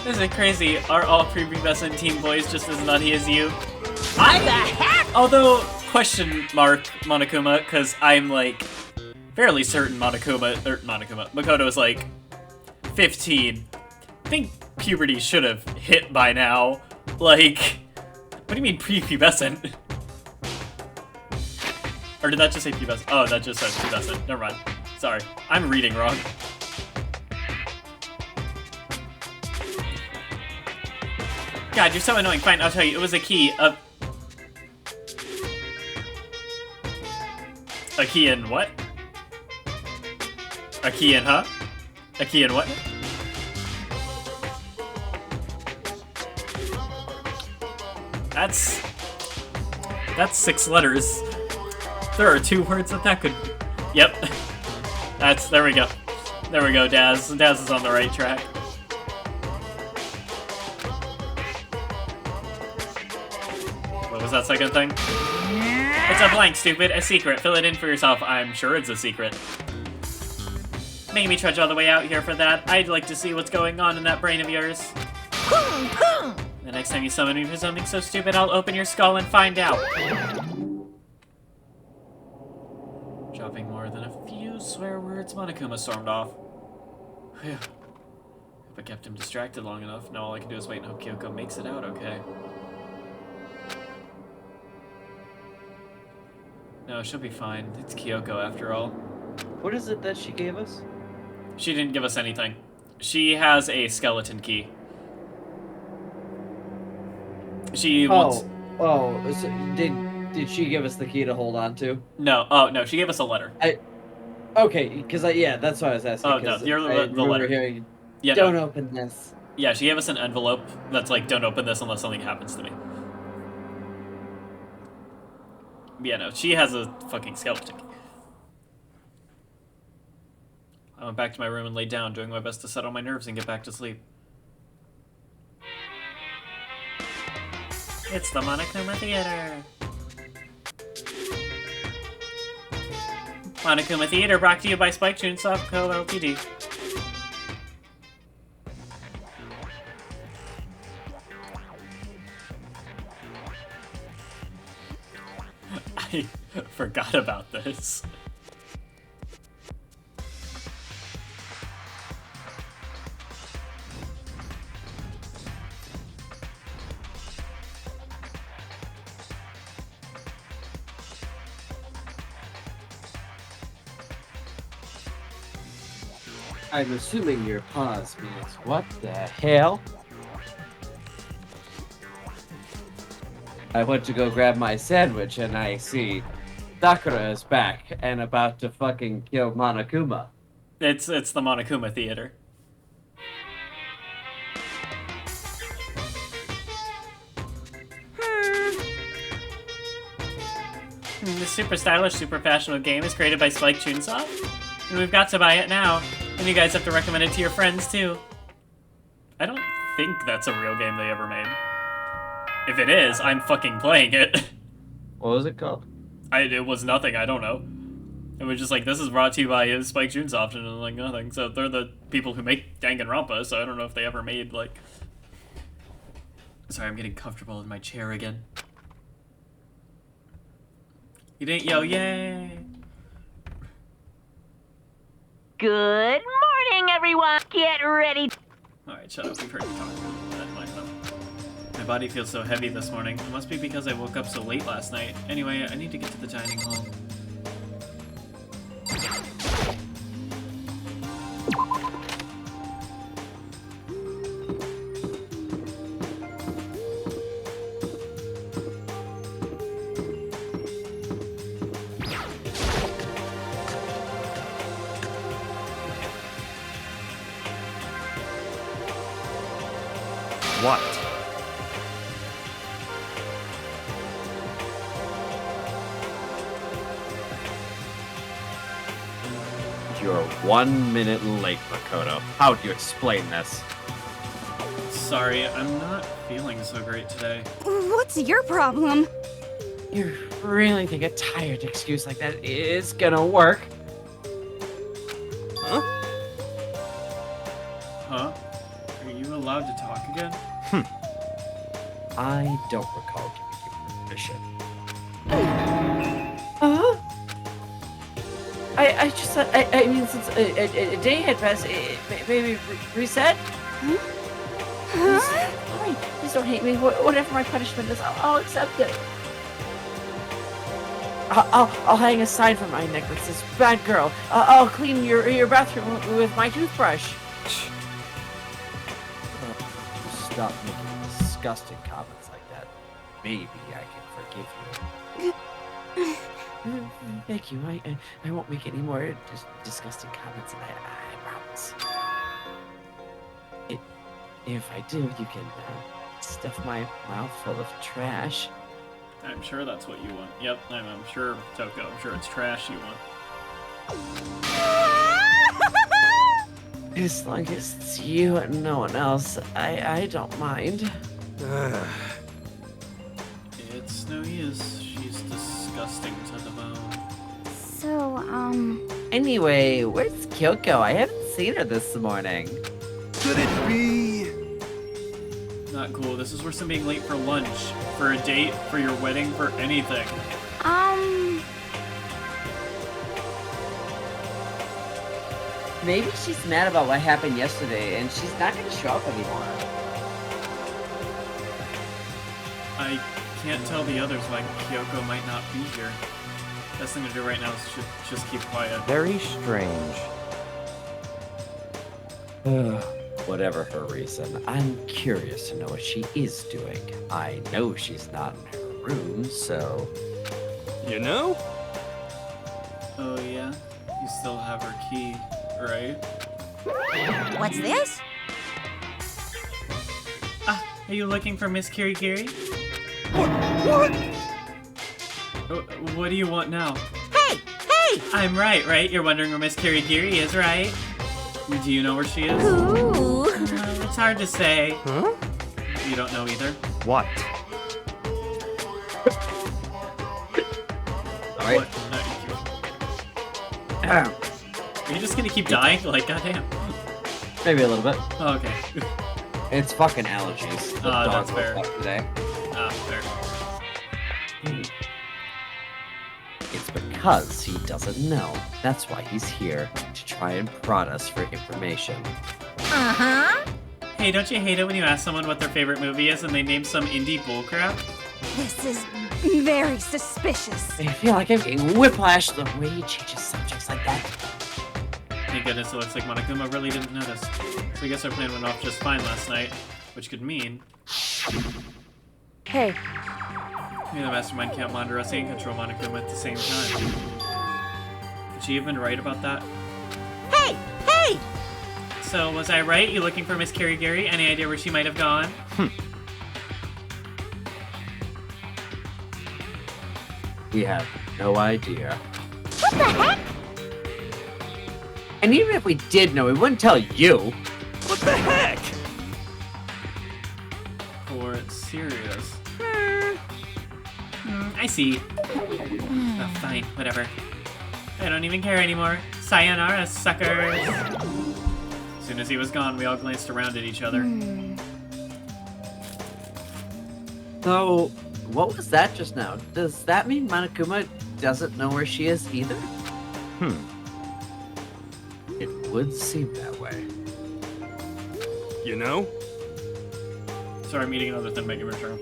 Isn't it crazy? Are all prepubescent teen boys just as nutty as you? Why the heck? Although, question mark, Monokuma, because I'm like fairly certain Makoto is like 15. I think puberty should have hit by now. Like, what do you mean prepubescent? Or did that just say pubescent? Oh, that just says pubescent. Never mind. Sorry. I'm reading wrong. God, you're so annoying. Fine, I'll tell you. It was a key. A key in what? A key in huh? A key in what? That's 6 letters. There are 2 words that could... Yep. There we go. There we go, Daz. Daz is on the right track. What was that second thing? It's a blank, stupid. A secret. Fill it in for yourself. I'm sure it's a secret. Making me trudge all the way out here for that. I'd like to see what's going on in that brain of yours. The next time you summon me for something so stupid, I'll open your skull and find out. Dropping more than a few swear words, Monokuma stormed off. Whew. Hope I kept him distracted long enough. Now all I can do is wait and hope Kyoko makes it out okay. No, she'll be fine. It's Kyoko after all. What is it that she gave us? She didn't give us anything. She has a skeleton key. She wants... Oh, so did she give us the key to hold on to? No, oh, no, she gave us a letter. Okay, because yeah, that's what I was asking. Oh, no, you're the letter. Hearing, Yeah, don't no. open this. Yeah, she gave us an envelope that's like, don't open this unless something happens to me. Yeah, no, she has a fucking skeleton key. I went back to my room and laid down, doing my best to settle my nerves and get back to sleep. It's the Monokuma Theater! Monokuma Theater brought to you by Spike Chunsoft Co. Ltd. I forgot about this. I'm assuming your pause means what the hell? I went to go grab my sandwich and I see Sakura is back and about to fucking kill Monokuma. It's the Monokuma Theater. This super stylish, super fashionable game is created by Spike Chunsoft, and we've got to buy it now. And you guys have to recommend it to your friends too. I don't think that's a real game they ever made. If it is, I'm fucking playing it. What was it called? It was nothing, I don't know. It was just like, this is brought to you by Spike Chunsoft, and like nothing. So they're the people who make Danganronpa, so I don't know if they ever made like... Sorry, I'm getting comfortable in my chair again. You didn't yell, yay! Good morning, everyone. Get ready. Alright, shut up. We've heard you talk. That's fine, though. My body feels so heavy this morning. It must be because I woke up so late last night. Anyway, I need to get to the dining hall. What? You're 1 minute late, Makoto. How do you explain this? Sorry, I'm not feeling so great today. What's your problem? You really think a tired excuse like that is gonna work? Huh? Huh? Are you allowed to talk again? I don't recall giving you permission. I just thought, I mean, since a day had passed, maybe reset? Fine, please don't hate me. Whatever my punishment is, I'll accept it. I'll hang a sign from my neck that says, "Bad girl." I'll clean your bathroom with my toothbrush. Stop making disgusting comments like that. Maybe I can forgive you. Thank you. I won't make any more disgusting comments, and I promise. If I do, you can stuff my mouth full of trash. I'm sure that's what you want. Yep, I'm sure, Toko. I'm sure it's trash you want. As long as it's you and no one else, I don't mind. It's no use. She's disgusting to the bone. So, Anyway, where's Kyoko? I haven't seen her this morning. Could it be? Not cool. This is worse than being late for lunch, for a date, for your wedding, for anything. Maybe she's mad about what happened yesterday, and she's not gonna show up anymore. I can't tell the others why Kyoko might not be here. Best thing to do right now is just keep quiet. Very strange. Whatever her reason, I'm curious to know what she is doing. I know she's not in her room, so... You know? Oh yeah? You still have her key, right? What's this? Ah, are you looking for Miss Kirigiri? What? What do you want now? Hey! Hey! I'm right? You're wondering where Miss Kirigiri is, right? Do you know where she is? Ooh! It's hard to say. Huh? You don't know either? What? Alright. What? Are you just gonna keep dying? Like, goddamn. Maybe a little bit. Oh, okay. It's fucking allergies. The Ah, dog that's woke fair. up today. Ah, fair. It's because he doesn't know. That's why he's here, to try and prod us for information. Uh-huh. Hey, don't you hate it when you ask someone what their favorite movie is and they name some indie bullcrap? this is very suspicious. I feel like I'm getting whiplash the way he changes subjects like that. Thank goodness it looks like Monokuma really didn't notice. So I guess our plan went off just fine last night, which could mean Hey, maybe the mastermind can't monitor us and control Monokuma at the same time. Could she even write about that? Hey! Hey! So, was I right? You looking for Miss Kirigiri? Any idea where she might have gone? We have no idea. What the heck? And even if we did know, we wouldn't tell you. What the heck? For serious? I see. Oh, fine, whatever. I don't even care anymore. Sayonara, suckers! As soon as he was gone, we all glanced around at each other. So, what was that just now? Does that mean Monokuma doesn't know where she is either? It would seem that way. You know? Sorry, I'm eating another Thin Making Return.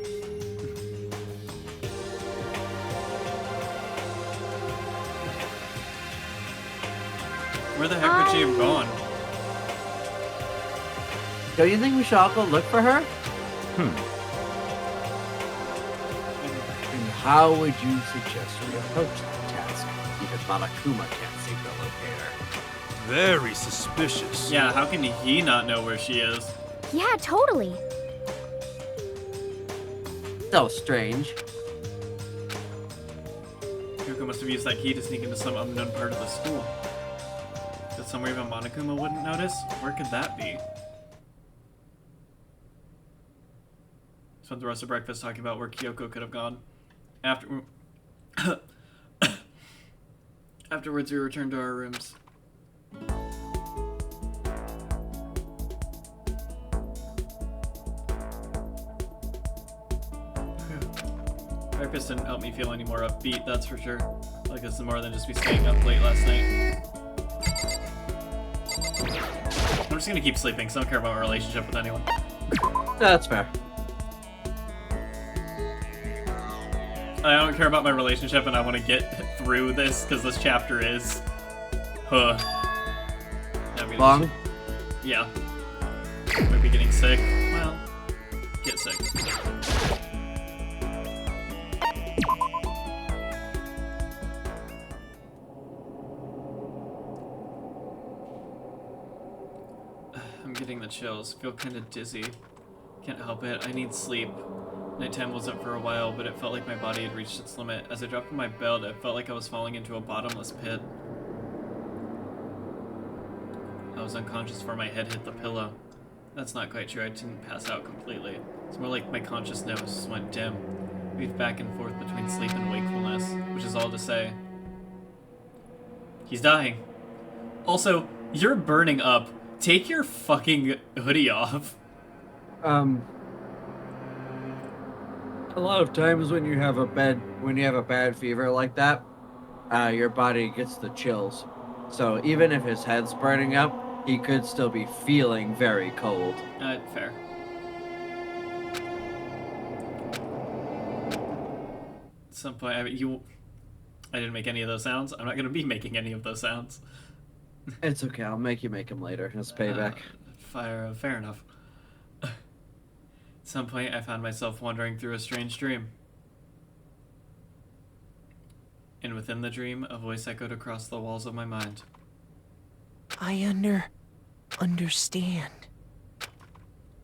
Where the heck would she have gone? Don't you think we should all go look for her? And how would you suggest we approach that task? Even Monokuma can't seem to locate her. Very suspicious. Yeah, how can he not know where she is? Yeah, totally. So strange. Kyoko must have used that key to sneak into some unknown part of the school. Is it somewhere even Monokuma wouldn't notice? Where could that be? Spent the rest of breakfast talking about where Kyoko could have gone. Afterwards, we returned to our rooms. Breakfast didn't help me feel any more upbeat, that's for sure. Like this is more than just me staying up late last night. I'm just gonna keep sleeping because I don't care about my relationship with anyone. That's fair. I don't care about my relationship and I want to get through this because this chapter is... Long? Yeah. Maybe getting sick. Well, get sick. I'm getting the chills. Feel kind of dizzy. Can't help it. I need sleep. Nighttime wasn't for a while, but it felt like my body had reached its limit. As I dropped in my bed, I felt like I was falling into a bottomless pit. I was unconscious before my head hit the pillow. That's not quite true. I didn't pass out completely. It's more like my consciousness went dim. Weaved back and forth between sleep and wakefulness, which is all to say, he's dying. Also, you're burning up. Take your fucking hoodie off. A lot of times when you have a bad fever like that, your body gets the chills. So even if his head's burning up, he could still be feeling very cold. Fair. At some point, I didn't make any of those sounds. I'm not gonna be making any of those sounds. It's okay. I'll make you make him later. It's payback. Fair enough. At some point, I found myself wandering through a strange dream. And within the dream, a voice echoed across the walls of my mind. I understand.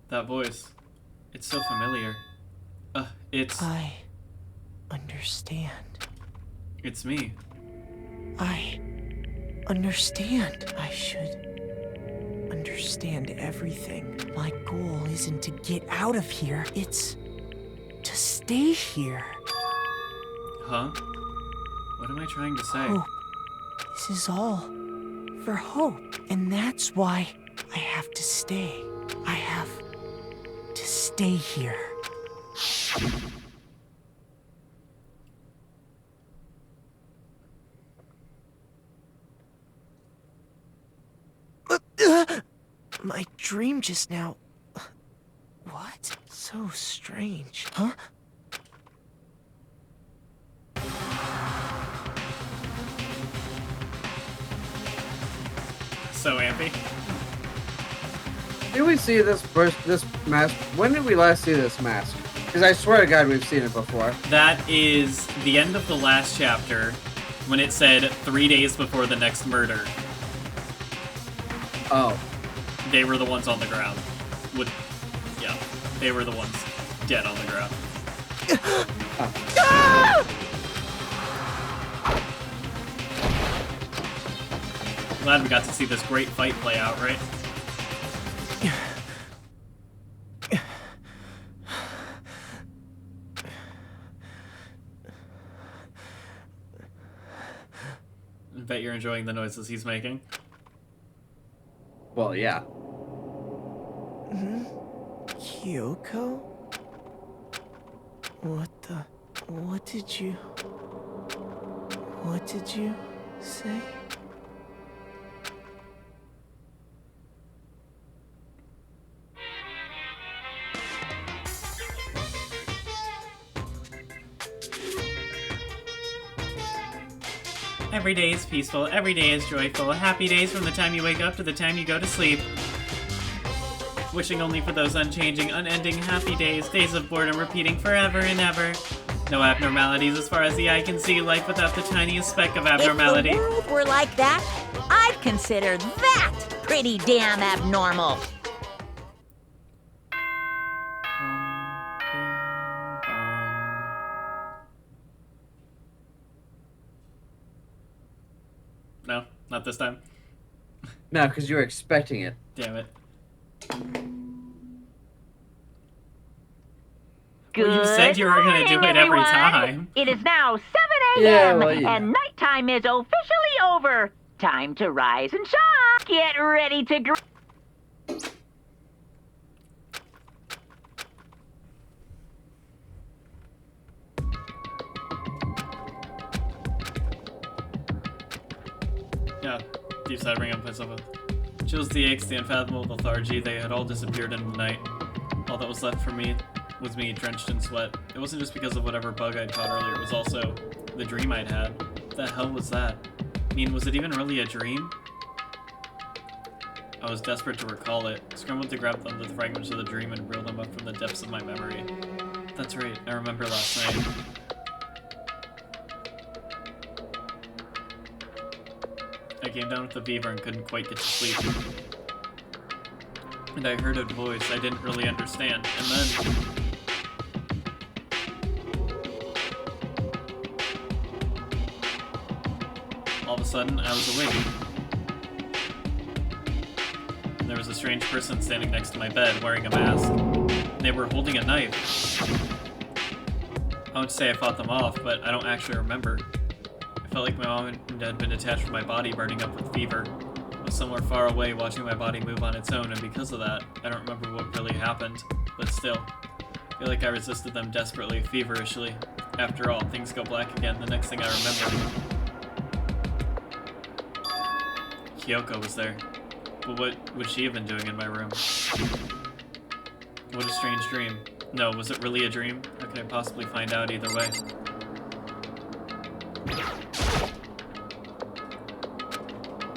That voice. It's so familiar. It's... I understand. It's me. I understand. I should understand everything. My goal isn't to get out of here. It's to stay here. Huh? What am I trying to say? Hope. This is all for hope. And that's why I have to stay. I have to stay here. My dream just now... What? So strange. Huh? So ampy. Did we see this mask? When did we last see this mask? Because I swear to God we've seen it before. That is the end of the last chapter, when it said 3 days before the next murder. Oh. They were the ones on the ground. Yeah, they were the ones dead on the ground. Glad we got to see this great fight play out, right? I bet you're enjoying the noises he's making. Well, yeah. Kyoko? What did you say? Every day is peaceful, every day is joyful. Happy days from the time you wake up to the time you go to sleep. Wishing only for those unchanging, unending happy days. Days of boredom repeating forever and ever. No abnormalities as far as the eye can see. Life without the tiniest speck of abnormality. If the world were like that, I'd consider that pretty damn abnormal. No, not this time. No, because you were expecting it. Damn it. Good Well, you said you were gonna do morning, it every everyone. time. It is now 7 a.m. Yeah, well, you and know. nighttime is officially over. Time to rise and shine. Get ready to Yeah, deep side ring up myself up. Chills, the aches, the unfathomable lethargy, they had all disappeared in the night. All that was left for me was me drenched in sweat. It wasn't just because of whatever bug I'd caught earlier, it was also the dream I'd had. What the hell was that? I mean, was it even really a dream? I was desperate to recall it, scrambled to grab the fragments of the dream and reel them up from the depths of my memory. That's right, I remember last night. I came down with a fever and couldn't quite get to sleep. And I heard a voice I didn't really understand, and then... all of a sudden, I was awake. And there was a strange person standing next to my bed, wearing a mask. And they were holding a knife. I won't say I fought them off, but I don't actually remember. I felt like my mind had been detached from my body, burning up with fever. I was somewhere far away, watching my body move on its own, and because of that, I don't remember what really happened. But still, I feel like I resisted them desperately, feverishly. After all, things go black again. The next thing I remember... Kyoko was there. But what would she have been doing in my room? What a strange dream. No, was it really a dream? How could I possibly find out either way?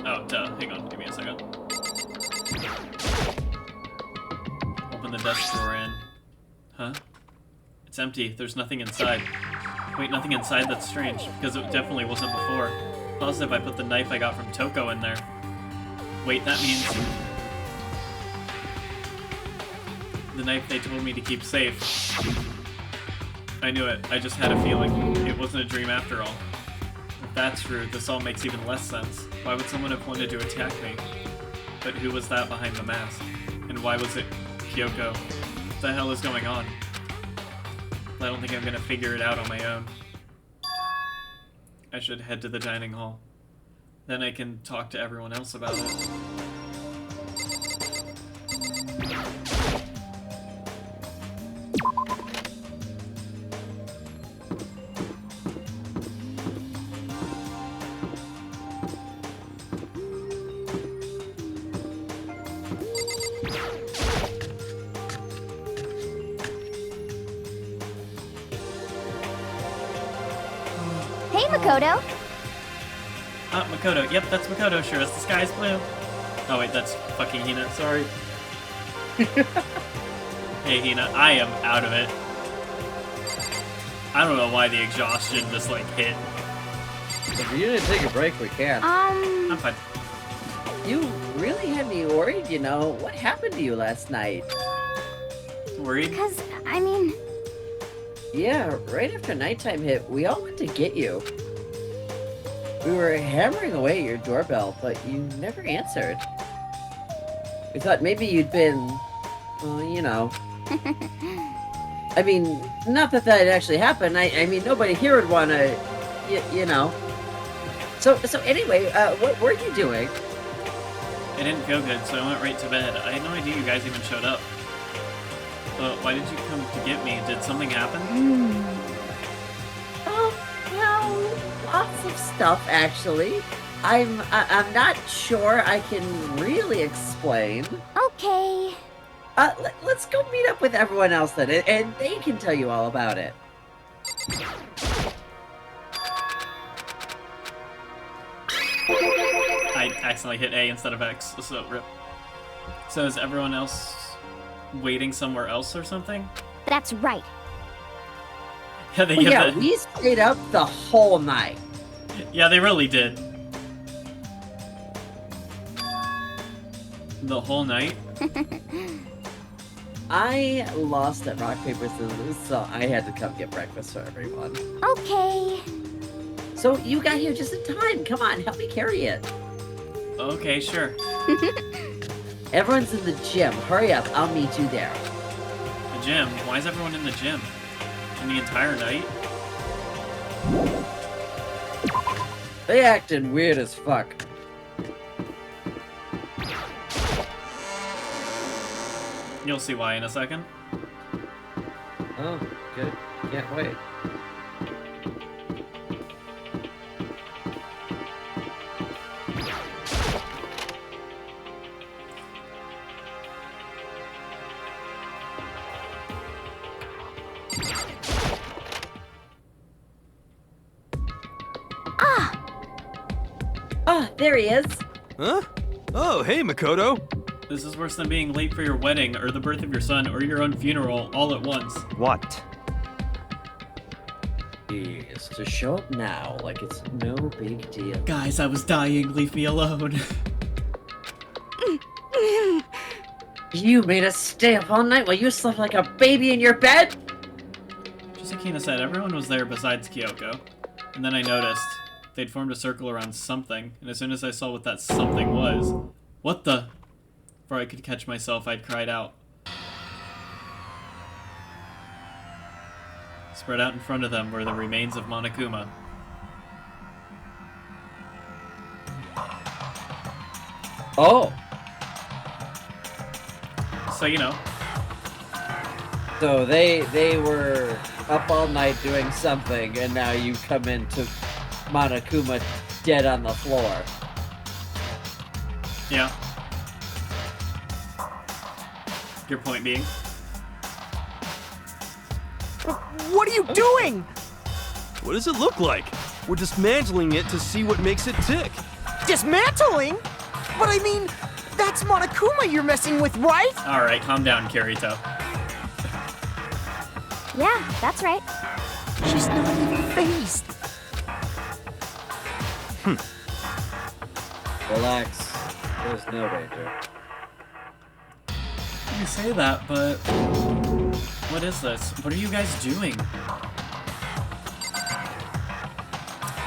Oh, duh. Hang on. Give me a second. Open the desk drawer in. Huh? It's empty. There's nothing inside. Wait, nothing inside? That's strange, because it definitely wasn't before. Positive I put the knife I got from Toko in there. Wait, that means... the knife they told me to keep safe. I knew it. I just had a feeling. It wasn't a dream after all. If that's true, this all makes even less sense. Why would someone have wanted to attack me? But who was that behind the mask? And why was it Kyoko? What the hell is going on? I don't think I'm gonna figure it out on my own. I should head to the dining hall. Then I can talk to everyone else about it. Hey, Makoto. Makoto. Yep, that's Makoto. Sure as the sky's blue. Oh wait, that's fucking Hina. Sorry. Hey Hina, I am out of it. I don't know why the exhaustion just like hit. If you need to take a break, we can. I'm fine. You really had me worried, you know. What happened to you last night? Worried? Because, I mean... Yeah, right after nighttime hit, we all went to get you. We were hammering away at your doorbell, but you never answered. We thought maybe you'd been, well, you know. I mean, not that that actually happened. I mean, nobody here would want to, you know. So anyway, what were you doing? I didn't feel good, so I went right to bed. I had no idea you guys even showed up. But why did you come to get me? Did something happen? Oh, well, lots of stuff actually. I'm not sure I can really explain. Okay. Let's go meet up with everyone else then, and they can tell you all about it. I accidentally hit A instead of X, so rip. So is everyone else waiting somewhere else or something? That's right. Yeah, they Well, give yeah, the... we stayed up the whole night. Yeah, they really did. The whole night? I lost at rock, paper, scissors, so I had to come get breakfast for everyone. Okay. So you got here just in time. Come on, help me carry it. Okay, sure. Everyone's in the gym. Hurry up, I'll meet you there. The gym? Why is everyone in the gym? In the entire night? They acting weird as fuck. You'll see why in a second. Oh, good. Can't wait. Ah, there he is. Huh? Oh, hey, Makoto. This is worse than being late for your wedding, or the birth of your son, or your own funeral, all at once. What? Jeez, to show up now like it's no big deal. Guys, I was dying, leave me alone. You made us stay up all night while you slept like a baby in your bed? Just like Hina said, everyone was there besides Kyoko. And then I noticed they'd formed a circle around something, and as soon as I saw what that something was, what the? Before I could catch myself, I'd cried out. Spread out in front of them were the remains of Monokuma. Oh, So, you know, so they were up all night doing something, and now you come into Monokuma dead on the floor. yeah. Your point being? What are you doing? What does it look like? We're dismantling it to see what makes it tick. Dismantling? But I mean, that's Monokuma you're messing with, right? Alright, calm down, Kirito. Yeah, that's right. She's not even phased. Relax. There's no danger. You say that, but... What is this? What are you guys doing?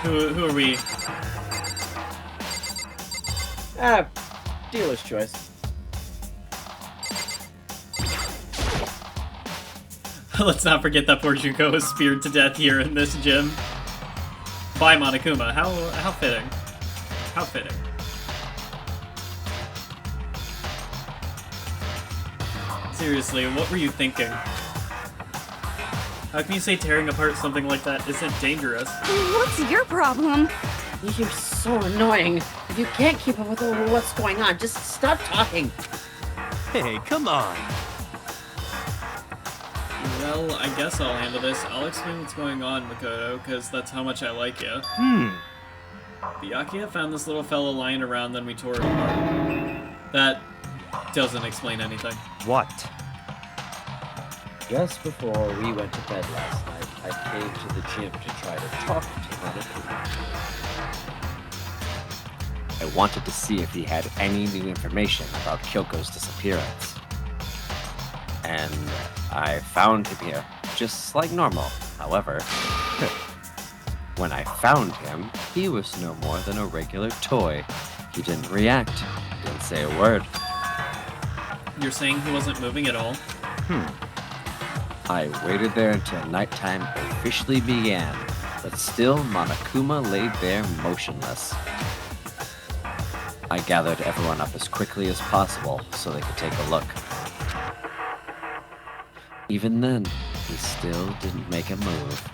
Who are we? Ah, dealer's choice. Let's not forget that poor Junko was speared to death here in this gym. By Monokuma. How fitting. How fitting. Seriously, what were you thinking? How can you say tearing apart something like that isn't dangerous? What's your problem? You're so annoying. If you can't keep up with what's going on, just stop talking. Hey, come on. Well, I guess I'll handle this. I'll explain what's going on, Makoto, because that's how much I like you. Byakuya found this little fella lying around, then we tore it apart. That doesn't explain anything. What? Just before we went to bed last night, I came to the gym to try to talk to Monokuma. I wanted to see if he had any new information about Kyoko's disappearance. And I found him here, just like normal. However, when I found him, he was no more than a regular toy. He didn't react, didn't say a word. You're saying he wasn't moving at all? I waited there until nighttime officially began, but still Monokuma lay there motionless. I gathered everyone up as quickly as possible so they could take a look. Even then, he still didn't make a move.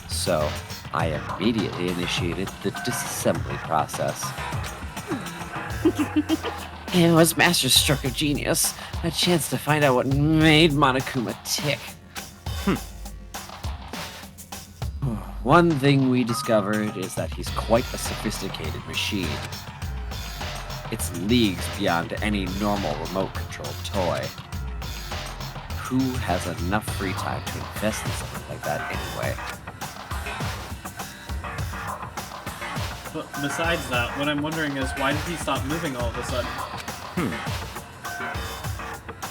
So, I immediately initiated the disassembly process. It was Master's stroke of genius. A chance to find out what made Monokuma tick. One thing we discovered is that he's quite a sophisticated machine. It's leagues beyond any normal remote-controlled toy. Who has enough free time to invest in something like that anyway? But besides that, what I'm wondering is why did he stop moving all of a sudden?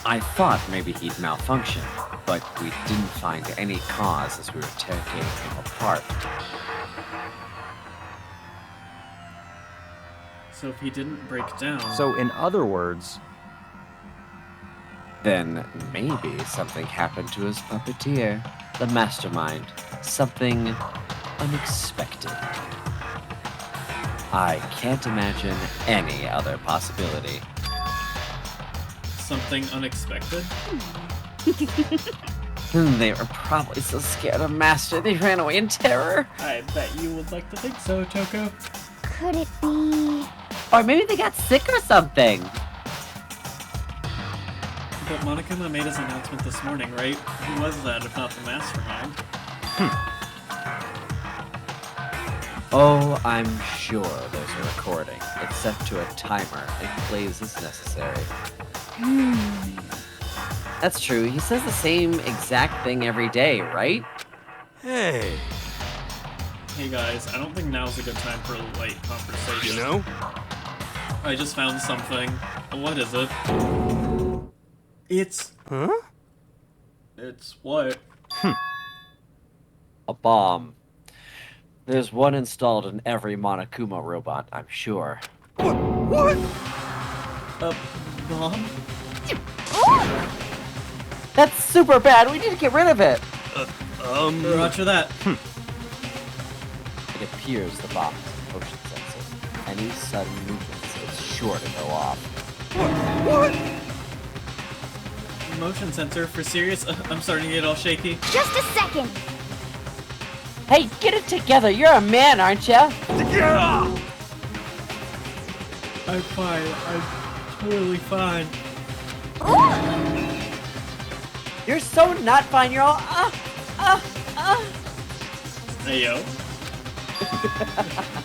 I thought maybe he'd malfunction, but we didn't find any cause as we were taking him apart. So if he didn't break down... So, in other words, Then maybe something happened to his puppeteer, the mastermind. Something unexpected. I can't imagine any other possibility. Something unexpected? They were probably so scared of Master they ran away in terror. I bet you would like to think so, Toko. Could it be... Or maybe they got sick or something. But Monokuma made his announcement this morning, right? Who was that if not the mastermind? Oh, I'm sure there's a recording. It's set to a timer and plays as necessary. That's true. He says the same exact thing every day, right? Hey, Hey guys, I don't think now's a good time for a light conversation. you know? I just found something. What is it? It's... Huh? It's what? A bomb. There's one installed in every Monokuma robot, I'm sure. What? A bomb? That's super bad. We need to get rid of it. Roger that. It appears the bomb is a motion sensor. Any sudden movements is sure to go off. What? Motion sensor for serious? I'm starting to get all shaky. Just a second. Hey, get it together. You're a man, aren't ya? I'm fine. I'm totally fine. You're so not fine. You're all Hey yo.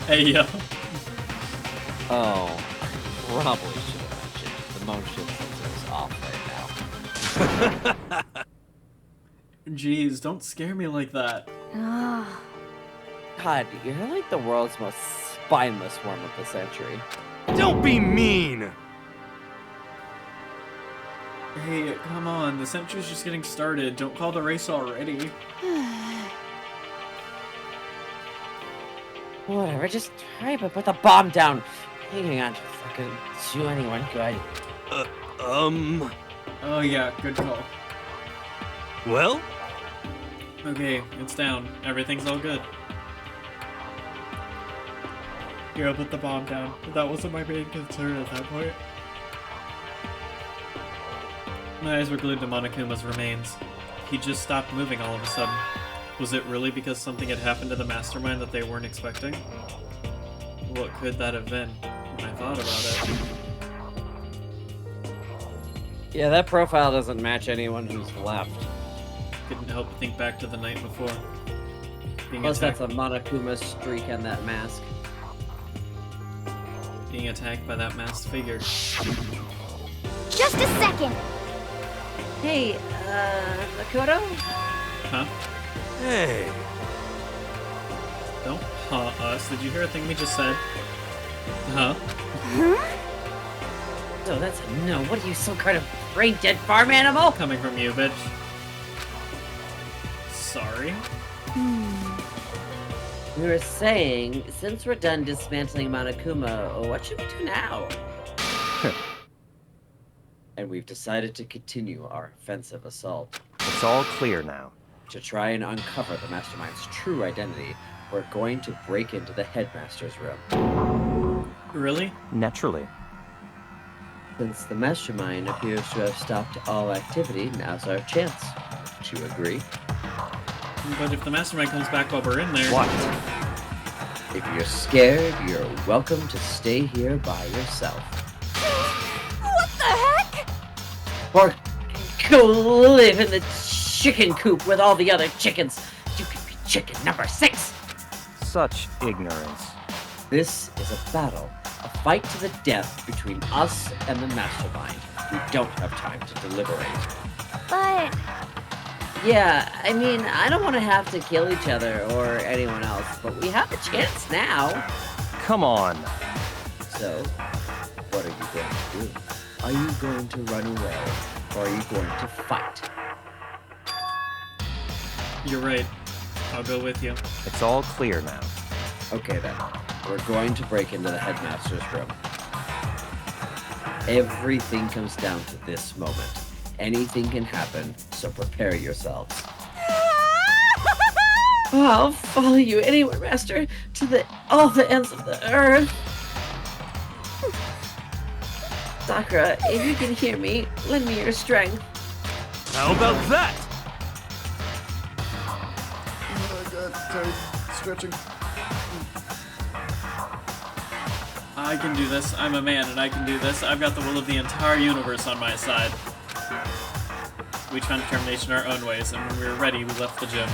Hey yo. Oh, probably should have mentioned the motion sensor is off right now. Jeez, don't scare me like that. God, you're like the world's most spineless worm of the century. Don't be mean. Hey, come on. The century's just getting started. Don't call the race already. Whatever, just hurry up and put the bomb down. Hang on, if I could do anyone good. Oh yeah, good call. Well? Okay, it's down. Everything's all good. Here, I'll put the bomb down. That wasn't my main concern at that point. My eyes were glued to Monokuma's remains. He just stopped moving all of a sudden. Was it really because something had happened to the mastermind that they weren't expecting? What could that have been when I thought about it? Yeah, that profile doesn't match anyone who's left. Couldn't help but think back to the night before. Being Plus, attacked, that's a Monokuma streak on that mask. being attacked by that masked figure. Just a second. Hey, Makoto? Huh? Hey. Don't us. Did you hear a thing we just said? Huh? No, that's a no. What are you, some kind of brain-dead farm animal? Coming from you, bitch. Sorry? We were saying, since we're done dismantling Monokuma, what should we do now? And we've decided to continue our offensive assault. it's all clear now. To try and uncover the Mastermind's true identity, we're going to break into the Headmaster's room. Really? Naturally. Since the Mastermind appears to have stopped all activity, now's our chance. Do you agree? But if the mastermind comes back while we're in there... What? If you're scared, you're welcome to stay here by yourself. What the heck? Or go live in the chicken coop with all the other chickens. You could be chicken number 6. Such ignorance. This is a battle, a fight to the death between us and the mastermind. We don't have time to deliberate. But Yeah, I mean, I don't want to have to kill each other or anyone else, but we have a chance now. Come on. So, what are you going to do? Are you going to run away, or are you going to fight? You're right. I'll go with you. It's all clear now. Okay then, we're going to break into the headmaster's room. Everything comes down to this moment. Anything can happen, so prepare yourselves. I'll follow you anywhere, Master, to all the ends of the earth. Sakura, if you can hear me, lend me your strength. How about that? Oh my god, sorry, stretching. I can do this. I'm a man and I can do this. I've got the will of the entire universe on my side. We each found determination our own ways, and when we were ready, we left the gym.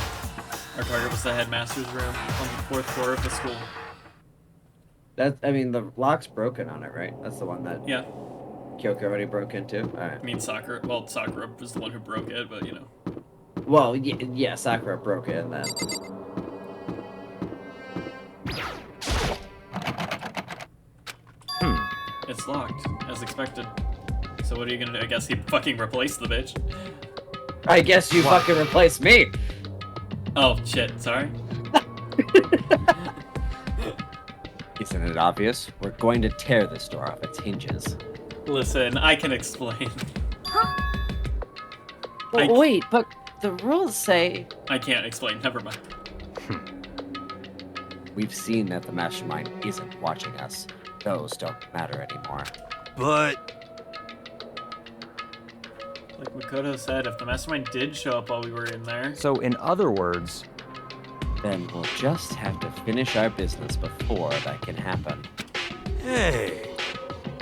Our target was the headmaster's room on the 4th floor of the school. I mean, the lock's broken on it, right? That's the one that Yeah. Kyoko already broke into? Alright. I mean, Sakura was the one who broke it, but you know. Well, yeah, Sakura broke it and then... It's locked, as expected. So what are you gonna do? I guess he fucking replaced the bitch. I guess you fucking replaced me! Oh, shit, sorry. Isn't it obvious? We're going to tear this door off its hinges. Listen, I can explain. But wait, but the rules say... I can't explain, never mind. We've seen that the mastermind isn't watching us. Those don't matter anymore. But... Like Makoto said, if the mastermind did show up while we were in there... So, in other words... Then we'll just have to finish our business before that can happen. Hey...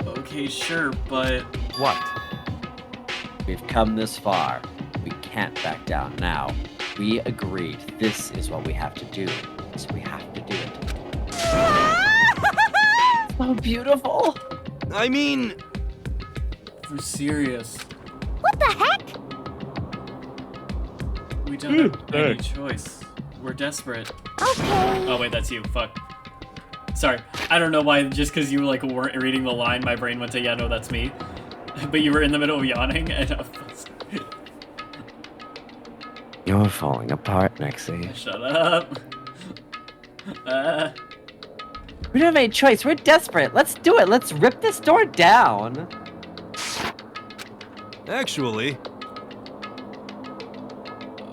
Okay, sure, but... What? We've come this far. We can't back down now. We agreed this is what we have to do, so we have to do it. So beautiful! I mean... We're serious. what the heck? We don't have any choice. We're desperate. Okay. Oh wait, that's you. Fuck. Sorry. I don't know why, just because you like weren't reading the line, my brain went to, yeah, no, that's me. But you were in the middle of yawning, and You're falling apart, Nexie. shut up. We don't have any choice, we're desperate! Let's do it! Let's rip this door down! Actually...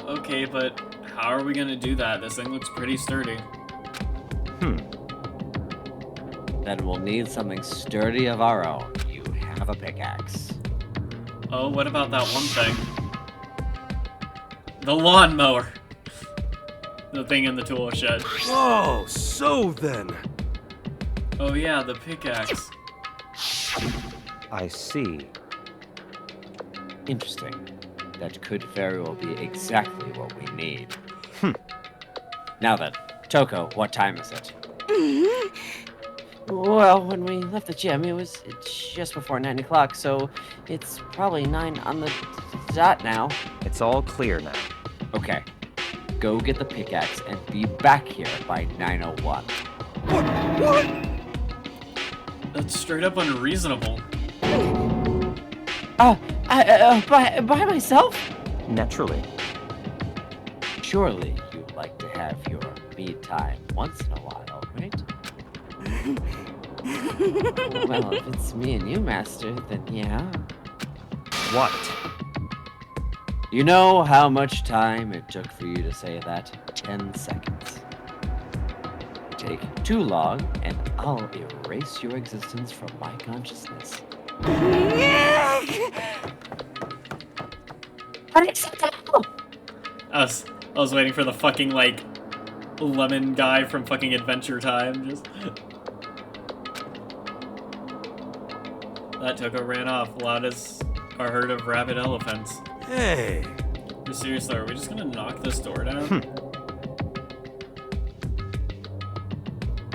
Okay, but how are we gonna do that? This thing looks pretty sturdy. Then we'll need something sturdy of our own. You have a pickaxe. Oh, what about that one thing? The lawnmower. The thing in the tool shed. Oh, so then... Oh yeah, the pickaxe. I see. Interesting. That could very well be exactly what we need. Now then, Toko, what time is it? Well, when we left the gym, it was just before 9 o'clock, so it's probably 9 on the dot now. It's all clear now. Okay. Go get the pickaxe and be back here by 9:01. What? That's straight up unreasonable. By myself? Naturally. Surely you'd like to have your me time once in a while, right? Well, if it's me and you, Master, then yeah. What? You know how much time it took for you to say that? 10 seconds. Take too long, and I'll erase your existence from my consciousness. Unacceptable! I was waiting for the fucking like lemon guy from fucking Adventure Time. Just that Toko ran off loud as a herd of rabid elephants. Hey... Seriously, are we just gonna knock this door down?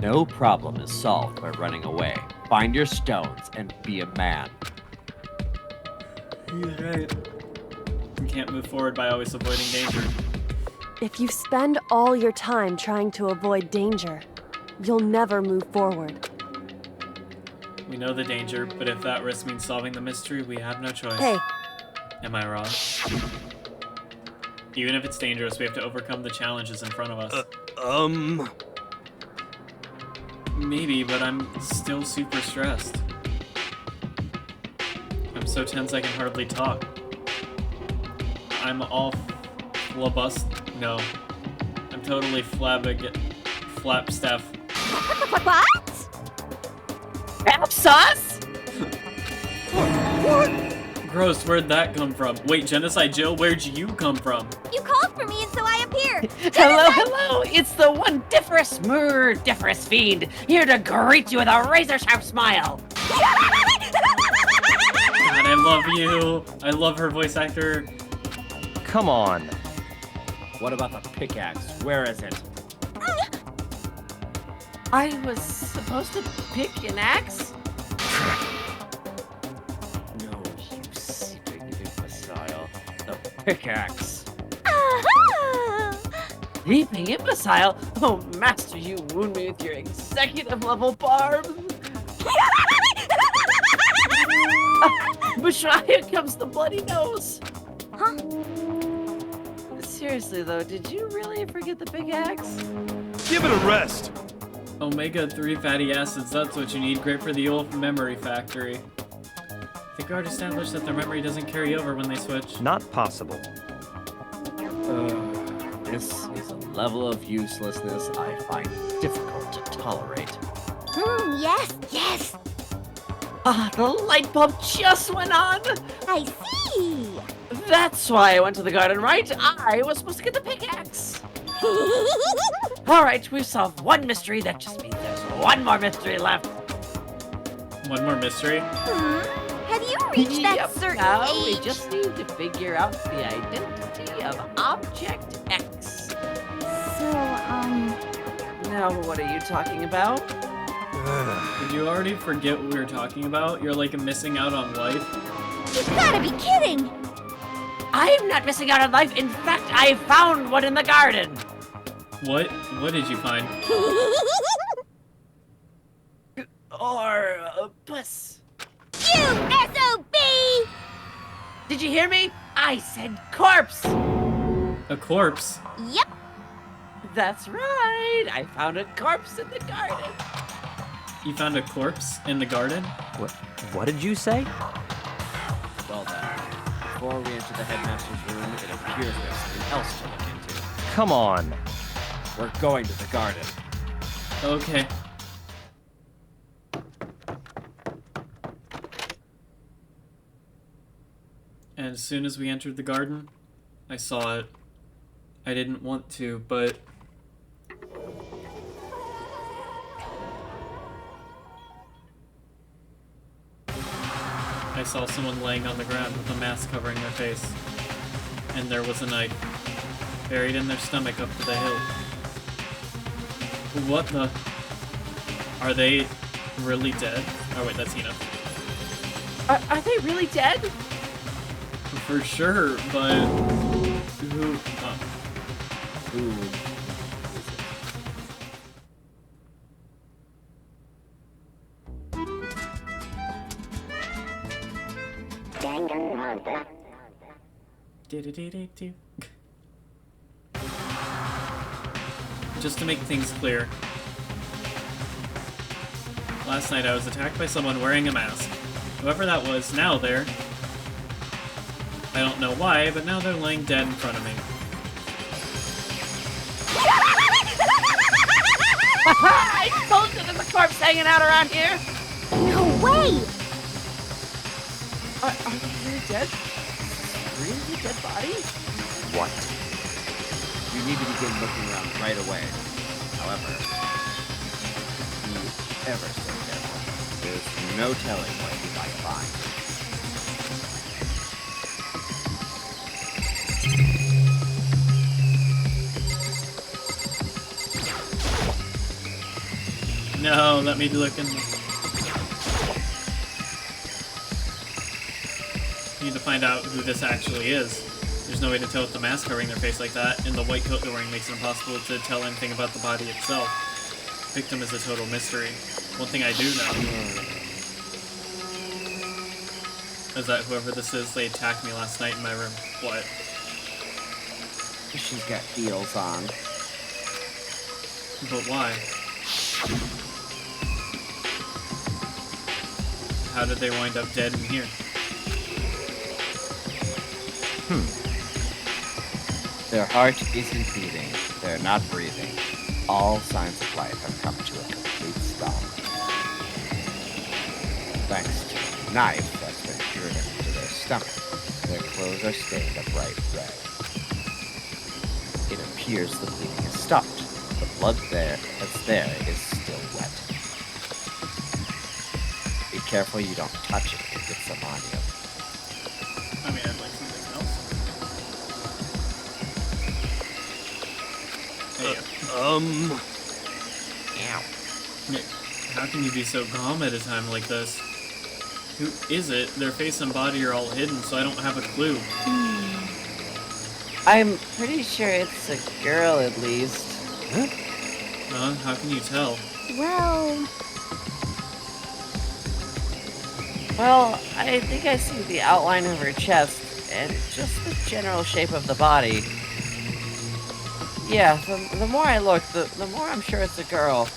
No problem is solved by running away. Find your stones and be a man. He's right. You can't move forward by always avoiding danger. If you spend all your time trying to avoid danger, you'll never move forward. We know the danger, but if that risk means solving the mystery, we have no choice. Hey, Am I wrong? Even if it's dangerous, we have to overcome the challenges in front of us. Maybe, but I'm still super stressed. I'm so tense I can hardly talk. I'm all No. I'm totally flapstaff. What? Crab sauce? What? Gross, where'd that come from? Wait, Genocide Jill, where'd you come from? You called for me and so I appeared. Hello, it's the one differous fiend, here to greet you with a razor-sharp smile. God, I love you. I love her voice actor. Come on. What about the pickaxe? Where is it? I was supposed to pick an axe? No, you secret imbecile. The pickaxe. Leaping imbecile? Oh, master, you wound me with your executive level barb. Bushra, here comes the bloody nose. Huh? Seriously though, did you really forget the pickaxe? Give it a rest. Omega-3 fatty acids, that's what you need. Great for the old memory factory. The guard established that their memory doesn't carry over when they switch. Not possible. This is a level of uselessness I find difficult to tolerate. Yes. Ah, the light bulb just went on. I see. That's why I went to the garden, right? I was supposed to get the pickaxe. All right, we've solved one mystery. That just means there's one more mystery left. One more mystery? Have you reached that certain now age? we just need to figure out the identity of Object X. So, Now, what are you talking about? Did you already forget what we were talking about? You're like missing out on life? you gotta be kidding. I'm not missing out on life. In fact, I found one in the garden. What? What did you find? Or a puss. You SOB! Did you hear me? I said corpse. A corpse? Yep. That's right. I found a corpse in the garden. You found a corpse in the garden? What did you say? Well then, before we enter the headmaster's room, it appears there's something else to look into. Come on. We're going to the garden. Okay. And as soon as we entered the garden, I saw it. I didn't want to, but... I saw someone laying on the ground with a mask covering their face. And there was a knife, buried in their stomach up to the hilt. What the... Are they really dead? Oh wait, that's Hina. Are they really dead? For sure, but... Who... Oh. Who? Danganronpa. Do-do-do-do-do. Just to make things clear. Last night I was attacked by someone wearing a mask. Whoever that was, now they're... I don't know why, but now they're laying dead in front of me. I told you there's a corpse hanging out around here. No way. Are they really dead? Really dead body? What? You need to begin looking around right away. However, be ever so careful. There's no telling what you might find. No, let me look in the... Need to find out who this actually is. There's no way to tell with the mask covering their face like that, and the white coat they're wearing makes it impossible to tell anything about the body itself. Victim is a total mystery. One thing I do know is that whoever this is, they attacked me last night in my room. What? She's got heels on. But why? How did they wind up dead in here? Their heart isn't beating. They're not breathing. All signs of life have come to a complete stop. Thanks to a knife that's been driven into their stomach, their clothes are stained a bright red. It appears the bleeding has stopped. The blood that's there is still wet. Be careful you don't touch it if it gets some on you. I mean, I'd like something else. Hey, Ow. Nick, how can you be so calm at a time like this? Who is it? Their face and body are all hidden, so I don't have a clue. I'm pretty sure it's a girl, at least. Huh? How can you tell? Well, I think I see the outline of her chest and just the general shape of the body. Yeah, the more I look, the more I'm sure it's a girl.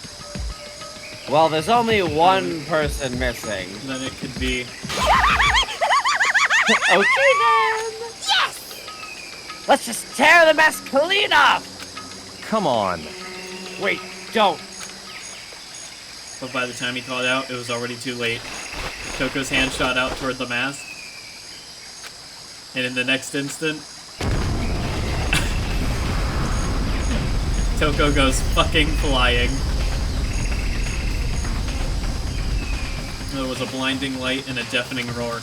Well, there's only one person missing. Then it could be... Okay then! Yes! Let's just tear the mask clean off! Come on. Wait, don't. But by the time he called out, it was already too late. Coco's hand shot out toward the mask. And in the next instant... Toko goes fucking flying. There was a blinding light and a deafening roar.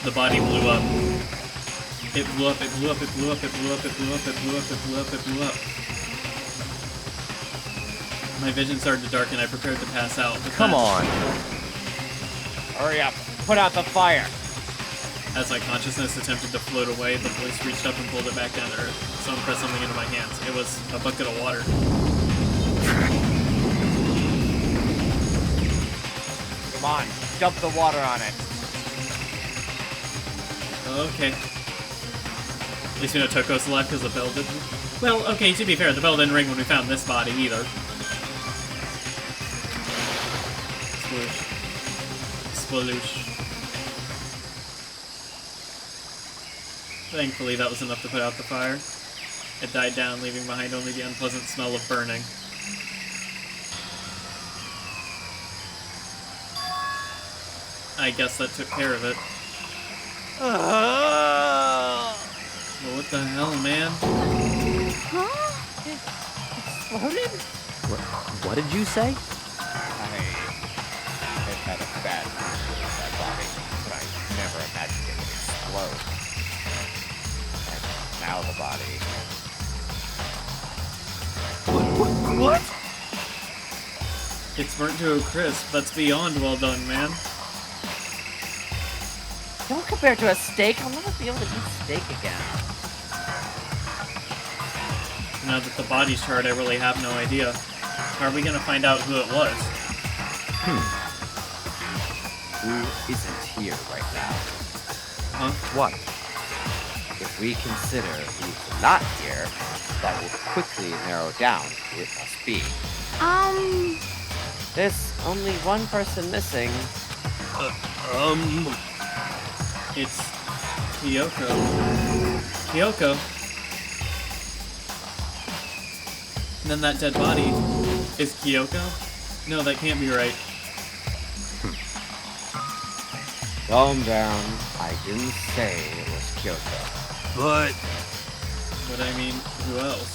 The body blew up. It blew up, it blew up, it blew up, it blew up, it blew up, it blew up, it blew up, it blew up. My vision started to darken, I prepared to pass out. Come on. Hurry up. Put out the fire. As my consciousness attempted to float away, the voice reached up and pulled it back down to earth. Someone pressed something into my hands. It was a bucket of water. Come on, dump the water on it. Okay. At least we know Toko's alive because the bell didn't. Well, okay, to be fair, the bell didn't ring when we found this body either. Sploosh. Sploosh. Thankfully, that was enough to put out the fire. It died down, leaving behind only the unpleasant smell of burning. I guess that took care of it. Well, what the hell, man? Exploded? What did you say? I've had a bad time with that body, but I never imagined it would explode. And now the body. What? It's burnt to a crisp. That's beyond well done, man. Don't compare it to a steak. I'll never be able to eat steak again. Now that the body's charred, I really have no idea. How are we gonna find out who it was? Who isn't here right now? Huh? What? If we consider who's not here, that will quickly narrow down who it must be. There's only one person missing. It's Kyoko. Kyoko? And then that dead body is Kyoko? No, that can't be right. Calm down. I didn't say it was Kyoko. But But I mean, who else?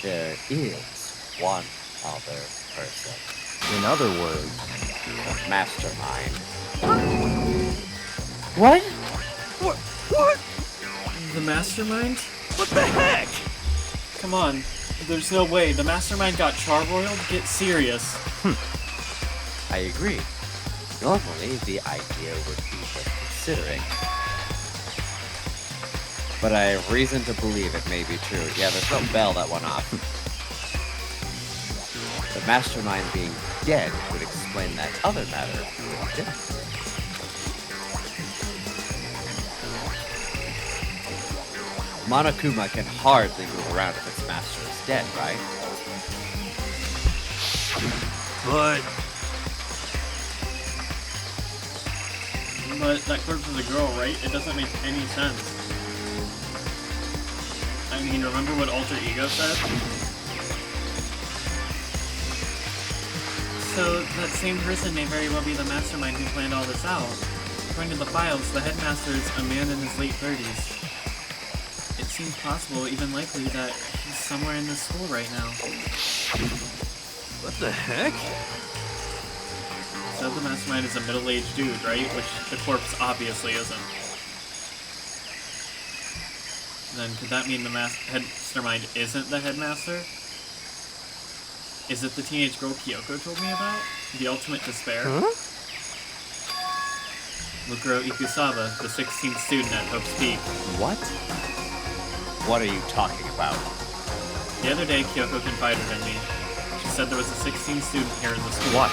There is one other person. In other words, The mastermind. What? what? The mastermind? What the heck? Come on. There's no way. The mastermind got charbroiled? Get serious. I agree. Normally, the idea would be worth considering. But I have reason to believe it may be true. Yeah, there's no bell that went off. The mastermind being dead would explain that other matter, wouldn't it? Monokuma can hardly move around if its master is dead, right? But that corpse is a girl, right? It doesn't make any sense. I mean, remember what Alter Ego said? So, that same person may very well be the mastermind who planned all this out. According to the files, the headmaster is a man in his late 30s. It seems possible, even likely, that he's somewhere in this school right now. What the heck? So the mastermind is a middle-aged dude, right? Which the corpse obviously isn't. Then could that mean the mastermind isn't the headmaster? Is it the teenage girl Kyoko told me about? The ultimate despair? Huh? Mukuro Ikusaba, the 16th student at Hope's Peak. What? What are you talking about? The other day, Kyoko confided in me. She said there was a 16th student here in the school. What?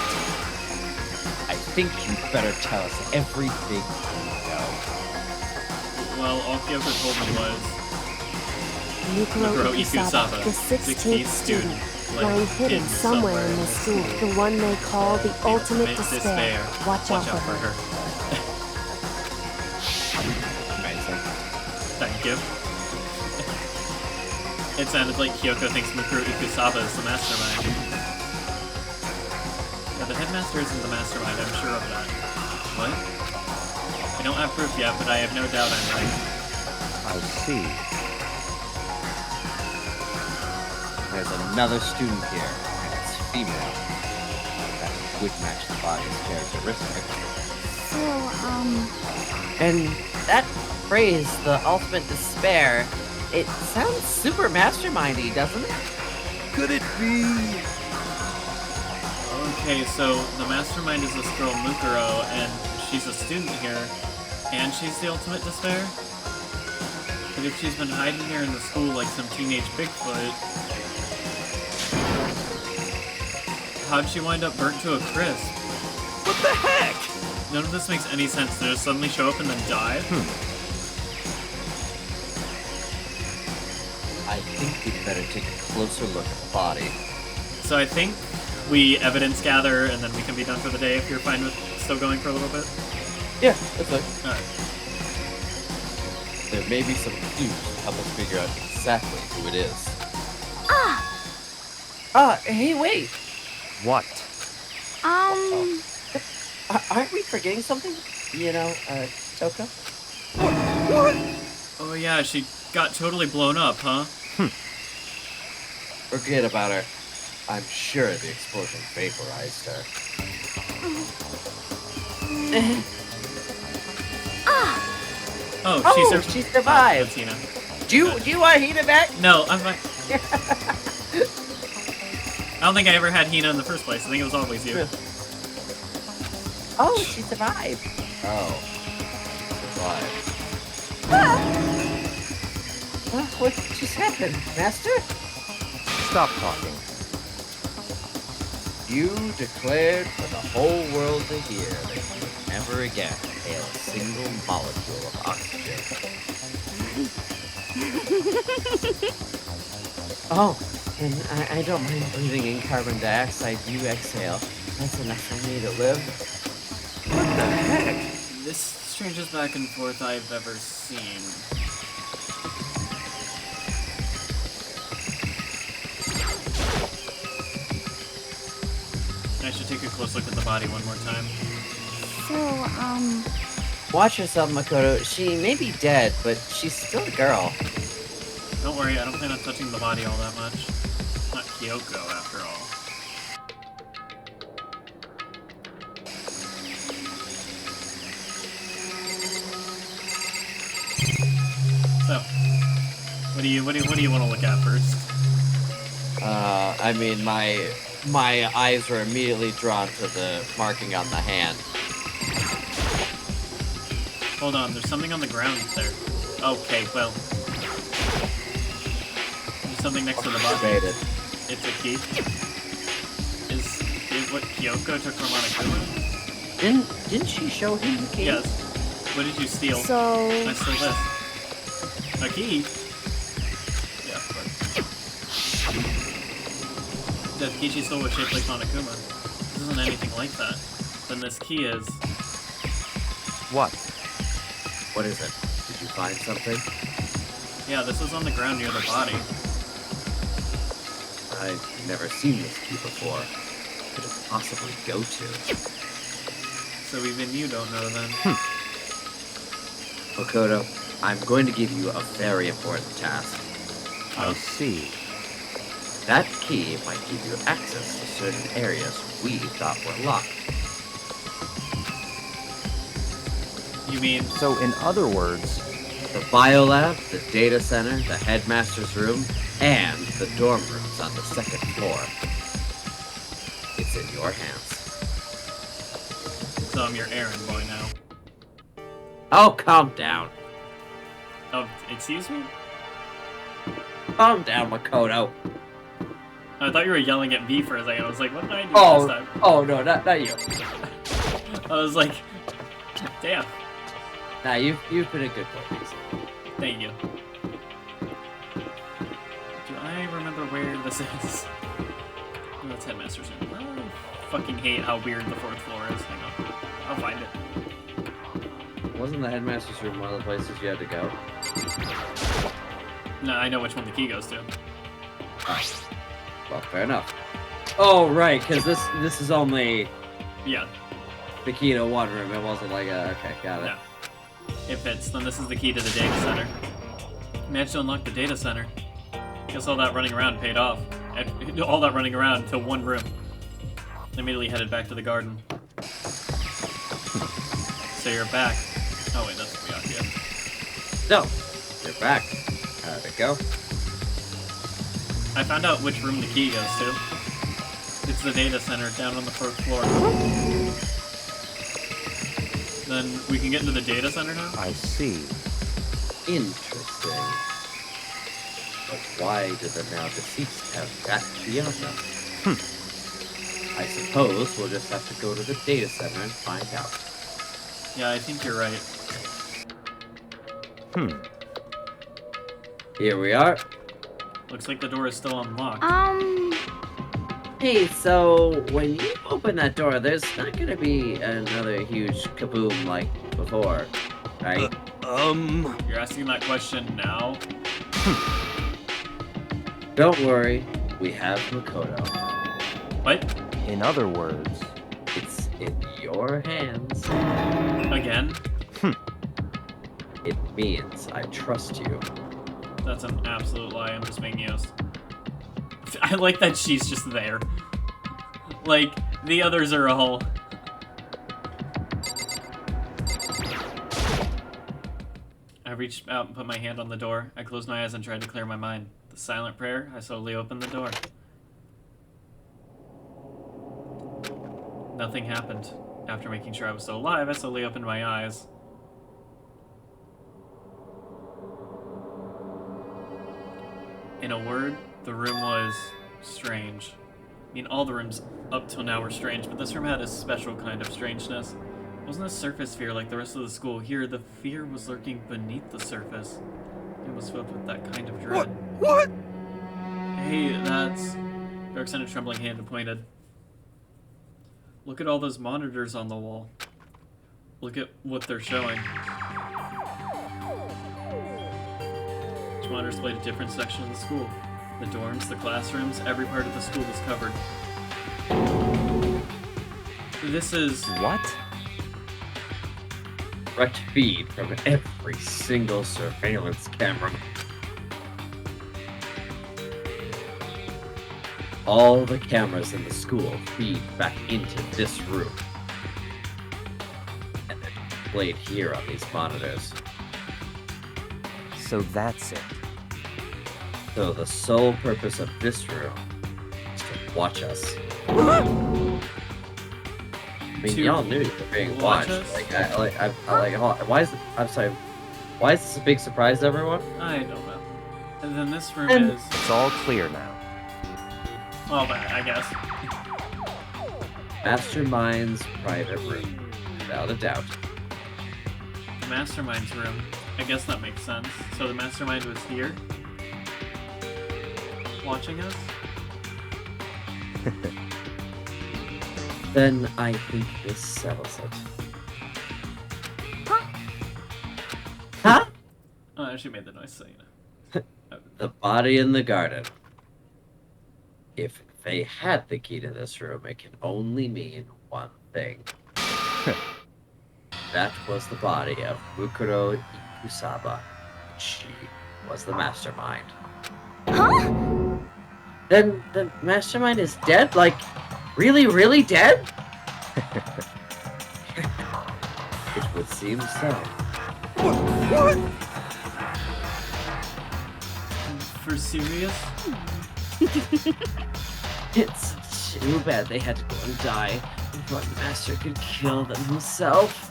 I think you better tell us everything you know. Well, all Kyoko told me was Mukuro Ikusaba, the 16th student, lying hidden somewhere in this school. The one they call the ultimate despair. Watch out for her. Amazing. Thank you. It sounded like Kyoko thinks Mukuro Ikusaba is the mastermind. Yeah, the headmaster isn't the mastermind, I'm sure of that. What? I don't have proof yet, but I have no doubt I'm right. I see. There's another student here, and it's female. That would match the body's characteristics. So, And that phrase, the ultimate despair, it sounds super mastermindy, doesn't it? Could it be? Okay, so the mastermind is this girl Mukuro, and she's a student here, and she's the ultimate despair? But if she's been hiding here in the school like some teenage Bigfoot, how'd she wind up burnt to a crisp? What the heck? None of this makes any sense. Did it suddenly show up and then die? I think we'd better take a closer look at the body. So I think we evidence gather and then we can be done for the day if you're fine with still going for a little bit. Yeah, that's fine. Alright. There may be some clues to help us figure out exactly who it is. Hey, wait. What? Aren't we forgetting something? You know, Toko? What? Oh yeah, she got totally blown up, huh? Forget about her. I'm sure the explosion vaporized her. Oh, She survived. That's Hina. Do you want Hina back? No, I'm fine. I don't think I ever had Hina in the first place. I think it was always you. Oh, she survived. Oh. Survived. What just happened, Master? Stop talking. You declared for the whole world to hear that you would never again inhale a single molecule of oxygen. Oh, and I don't mind breathing in carbon dioxide you exhale. That's enough for me to live. What the heck? This strangest back and forth I've ever seen. I should take a close look at the body one more time. so, Watch yourself, Makoto. She may be dead, but she's still a girl. Don't worry, I don't plan on touching the body all that much. Not Kyoko, after all. So, what do you want to look at first? I mean, my eyes were immediately drawn to the marking on the hand. Hold on, there's something on the ground there. Okay, well. There's something next to the body. Debated. It's a key. Is what Kyoko took from Monokuma? Didn't she show him the key? Yes. What did you steal? So... I stole this. A key? Yeah, but... The key she stole was shaped like Monokuma. This isn't anything like that. Then this key is... What? What is it? Did you find something? Yeah, this was on the ground near the body. I've never seen this key before. What could it possibly go to? So even you don't know then. Makoto, I'm going to give you a very important task. I see. That key might give you access to certain areas we thought were locked. You mean... So in other words... The biolab, the data center, the headmaster's room, and the dorm rooms on the second floor. It's in your hands. So I'm your errand boy now. Oh, calm down. Oh, excuse me? Calm down, Makoto. I thought you were yelling at me for a second. I was like, what did I do last time? Oh no, not you. I was like, damn. Nah, you've been a good boy. Thank you. Do I remember where this is? Oh, that's Headmaster's room. I fucking hate how weird the fourth floor is. Hang on. I'll find it. Wasn't the headmaster's room one of the places you had to go? No, I know which one the key goes to. Oh. Well, fair enough. Oh, right, because this is only... Yeah. The key to one room. It wasn't like a... Okay, got it. Yeah. It fits. Then this is the key to the data center. Managed to unlock the data center. Guess all that running around paid off. And all that running around to one room. Immediately headed back to the garden. So you're back. Oh wait, that's Miyake. So, you're back. How'd it go? I found out which room the key goes to. It's the data center down on the fourth floor. Then we can get into the data center now? I see. Interesting. But why did the now deceased have that key on them? I suppose we'll just have to go to the data center and find out. Yeah, I think you're right. Here we are. Looks like the door is still unlocked. Hey, so when you open that door, there's not gonna be another huge kaboom like before, right? You're asking that question now? Don't worry, we have Makoto. What? In other words... It's in your hands. Again? It means I trust you. That's an absolute lie. I'm just making use. I like that she's just there. Like, the others are all... I reached out and put my hand on the door. I closed my eyes and tried to clear my mind. The silent prayer, I slowly opened the door. Nothing happened. After making sure I was still alive, I slowly opened my eyes. In a word, the room was strange. I mean, all the rooms up till now were strange, but this room had a special kind of strangeness. It wasn't a surface fear like the rest of the school. Here, the fear was lurking beneath the surface. It was filled with that kind of dread. What? Hey, that's... Dark sent a trembling hand and pointed. Look at all those monitors on the wall. Look at what they're showing. Each monitor displayed a different section of the school. The dorms, the classrooms, every part of the school was covered. This is... What? Direct feed from every single surveillance camera. All the cameras in the school feed back into this room. And they're displayed here on these monitors. So that's it. So the sole purpose of this room watch us. I mean, To y'all knew you were being watch watched. us? Why is I'm sorry. Why is this a big surprise to everyone? I don't know. And then this room And- is... It's all clear now. Well, I guess. Mastermind's private room, without a doubt. The Mastermind's room. I guess that makes sense. So the Mastermind was here? Watching us? Then I think this settles it. Huh? Oh, she made the noise, so you know. The body in the garden. If they had the key to this room, it can only mean one thing. That was the body of Mukuro Ikusaba. She was the mastermind. Huh? Then the mastermind is dead? Like, really, really dead? It would seem so. What? For serious? It's too bad they had to go and die before the master could kill them himself.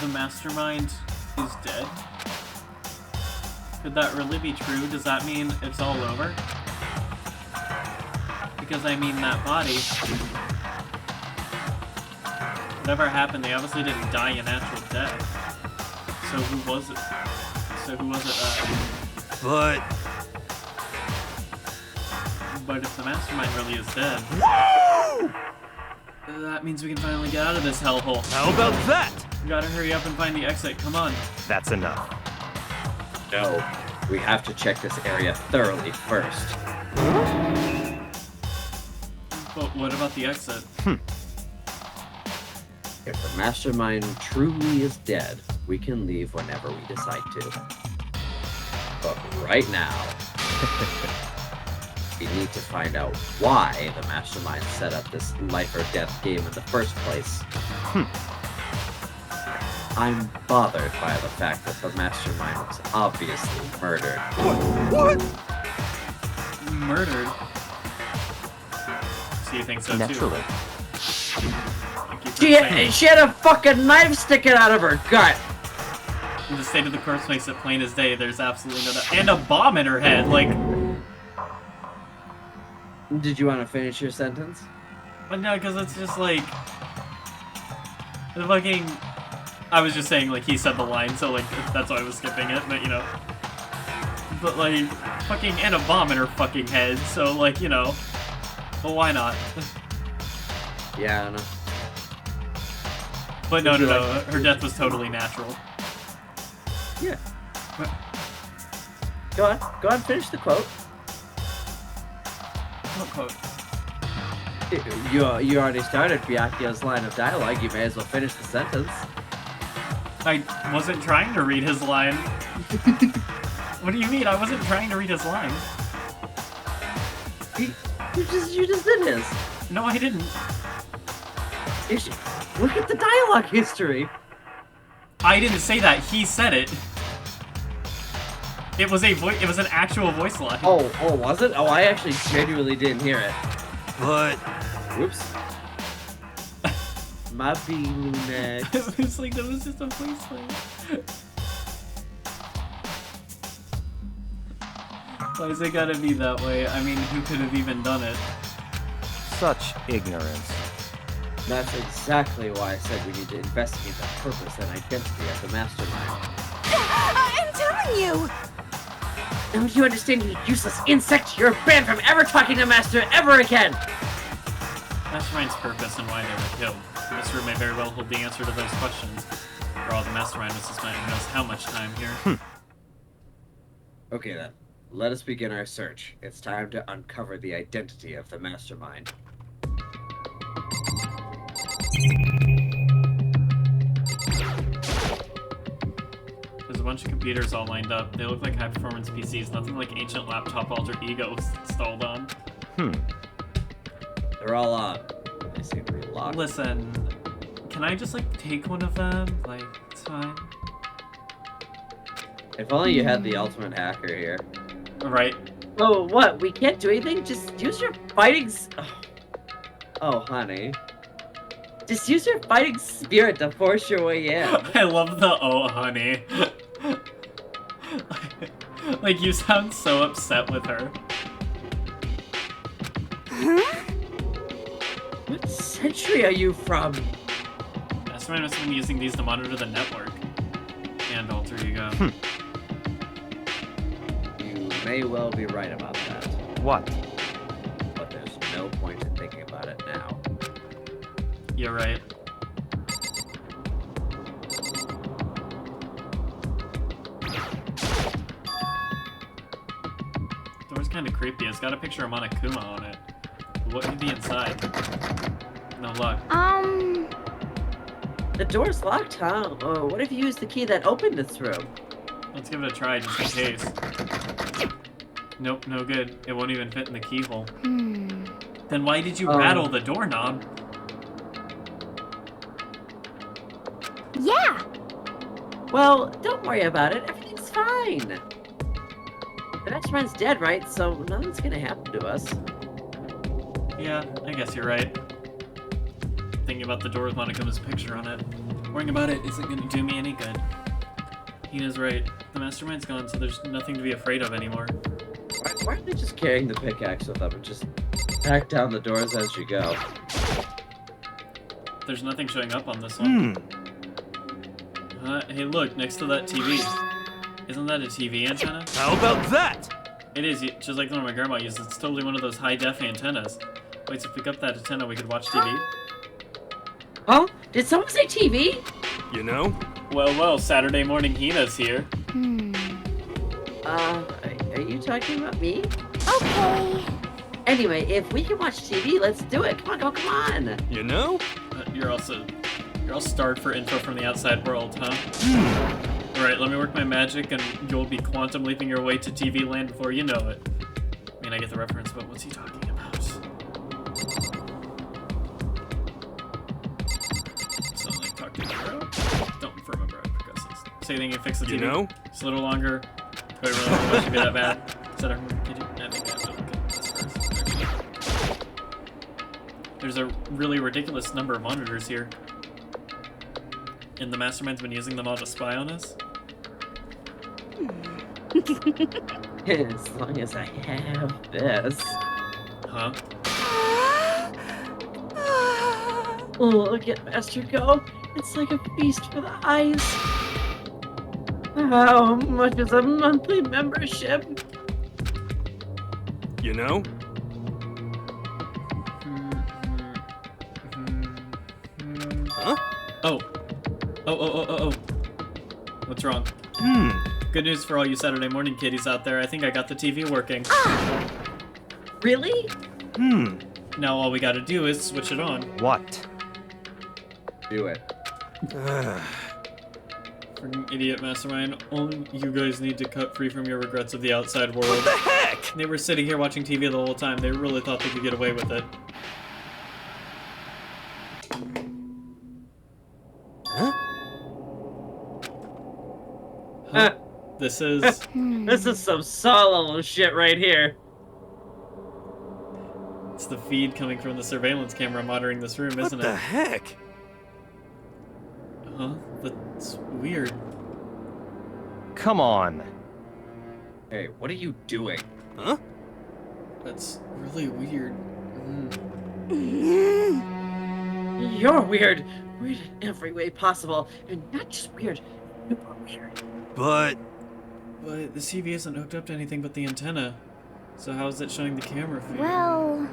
The Mastermind is dead? Could that really be true? Does that mean it's all over? Because I mean that body... Whatever happened, they obviously didn't die a natural death. So who was it? But if the Mastermind really is dead... That means we can finally get out of this hellhole. How about that? We gotta hurry up and find the exit, come on. That's enough. No, we have to check this area thoroughly first. But what about the exit? If the mastermind truly is dead, we can leave whenever we decide to. But right now, we need to find out why the mastermind set up this life or death game in the first place. I'm bothered by the fact that the mastermind was obviously murdered. What? Murdered? So you think so Naturally. too? Thank you for saying. She had a fucking knife sticking out of her gut! The state of the corpse makes it plain as day. There's absolutely no doubt. And a bomb in her head, like... Did you want to finish your sentence? But no, because it's just like... The fucking... I was just saying, like, he said the line, so, like, that's why I was skipping it, but, you know. But, like, fucking... And a bomb in her fucking head, so, like, you know. Well, why not? Yeah, I know. But no, her death was totally natural. Yeah. Go on, finish the quote. What quote? You already started Byakuya's line of dialogue, you may as well finish the sentence. I wasn't trying to read his line. What do you mean? I wasn't trying to read his line. You just did his. No, I didn't. Look at the dialogue history. I didn't say that. He said it. It was a It was an actual voice line. Oh, was it? Oh, I actually genuinely didn't hear it. But... Whoops. My neck. It was like that was just a voice line. Why is it gotta be that way? I mean, who could have even done it? Such ignorance. That's exactly why I said we need to investigate the purpose and identity of the mastermind. I'm telling you! Now do you understand, you useless insect? You're banned from ever talking to Master ever again! Mastermind's purpose and why they were killed. This room may very well hold the answer to those questions. For all the Mastermind was spent who knows how much time here. Okay then, let us begin our search. It's time to uncover the identity of the mastermind. There's a bunch of computers all lined up. They look like high-performance PCs, nothing like ancient laptop alter ego installed on. They're all on. They seem to be locked. Listen, can I just, like, take one of them? Like, it's fine. If only you had the ultimate hacker here. Right. Oh, what? We can't do anything? Just use your fighting Oh, honey. Just use your fighting spirit to force your way in. I love the "oh, honey." Like, you sound so upset with her. What century are you from? Mastermind must have been using these to monitor the network. And alter ego. You may well be right about that. What? But there's no point in thinking about it now. You're right. Door's kind of creepy. It's got a picture of Monokuma on it. What could be inside? No luck. The door's locked, huh? Oh, what if you used the key that opened this room? Let's give it a try, just in case. Nope, no good. It won't even fit in the keyhole. Then why did you rattle the doorknob? Yeah. Well, don't worry about it. Everything's fine. The mastermind's dead, right? So nothing's gonna happen to us. Yeah, I guess you're right. Thinking about the door with Monokuma's picture on it. Worrying about it isn't gonna do me any good. Hina's right. The mastermind's gone, so there's nothing to be afraid of anymore. Why aren't they just carrying the pickaxe with them and just hack down the doors as you go? There's nothing showing up on this one. Hey look, next to that TV. Isn't that a TV antenna? How about that? It is, just like the one my grandma used. It's totally one of those high-def antennas. Wait, so if we pick up that antenna, we could watch TV? Oh? Did someone say TV? You know? Well, Saturday morning Hina's here. Are you talking about me? Okay. Anyway, if we can watch TV, let's do it. Come on, come on. You know? You're all starved for info from the outside world, huh? Alright, let me work my magic and you'll be quantum leaping your way to TV land before you know it. I mean, I get the reference, but what's he talking about? Sounds like talk to the bro. Don't remember how it progresses. So you think you fix the TV? You know? Just a little longer. Do I really want it to be that bad? Is that I think I will. There's a really ridiculous number of monitors here. And the mastermind's been using them all to spy on us? As long as I have this. Huh? Look at Master go. It's like a feast for the eyes. How much is a monthly membership? You know? Huh? Oh. What's wrong? Good news for all you Saturday morning kiddies out there. I think I got the TV working. Really? Now all we gotta do is switch it on. What? Do it. Freaking idiot mastermind. Only you guys need to cut free from your regrets of the outside world. What the heck? They were sitting here watching TV the whole time. They really thought they could get away with it. Huh? This is... This is some solo shit right here. It's the feed coming from the surveillance camera monitoring this room, isn't it? What the heck? Huh? That's weird. Come on. Hey, what are you doing? Huh? That's really weird. You're weird. Weird in every way possible. And not just weird, super weird. But But the TV isn't hooked up to anything but the antenna. So how is it showing the camera feed? Well...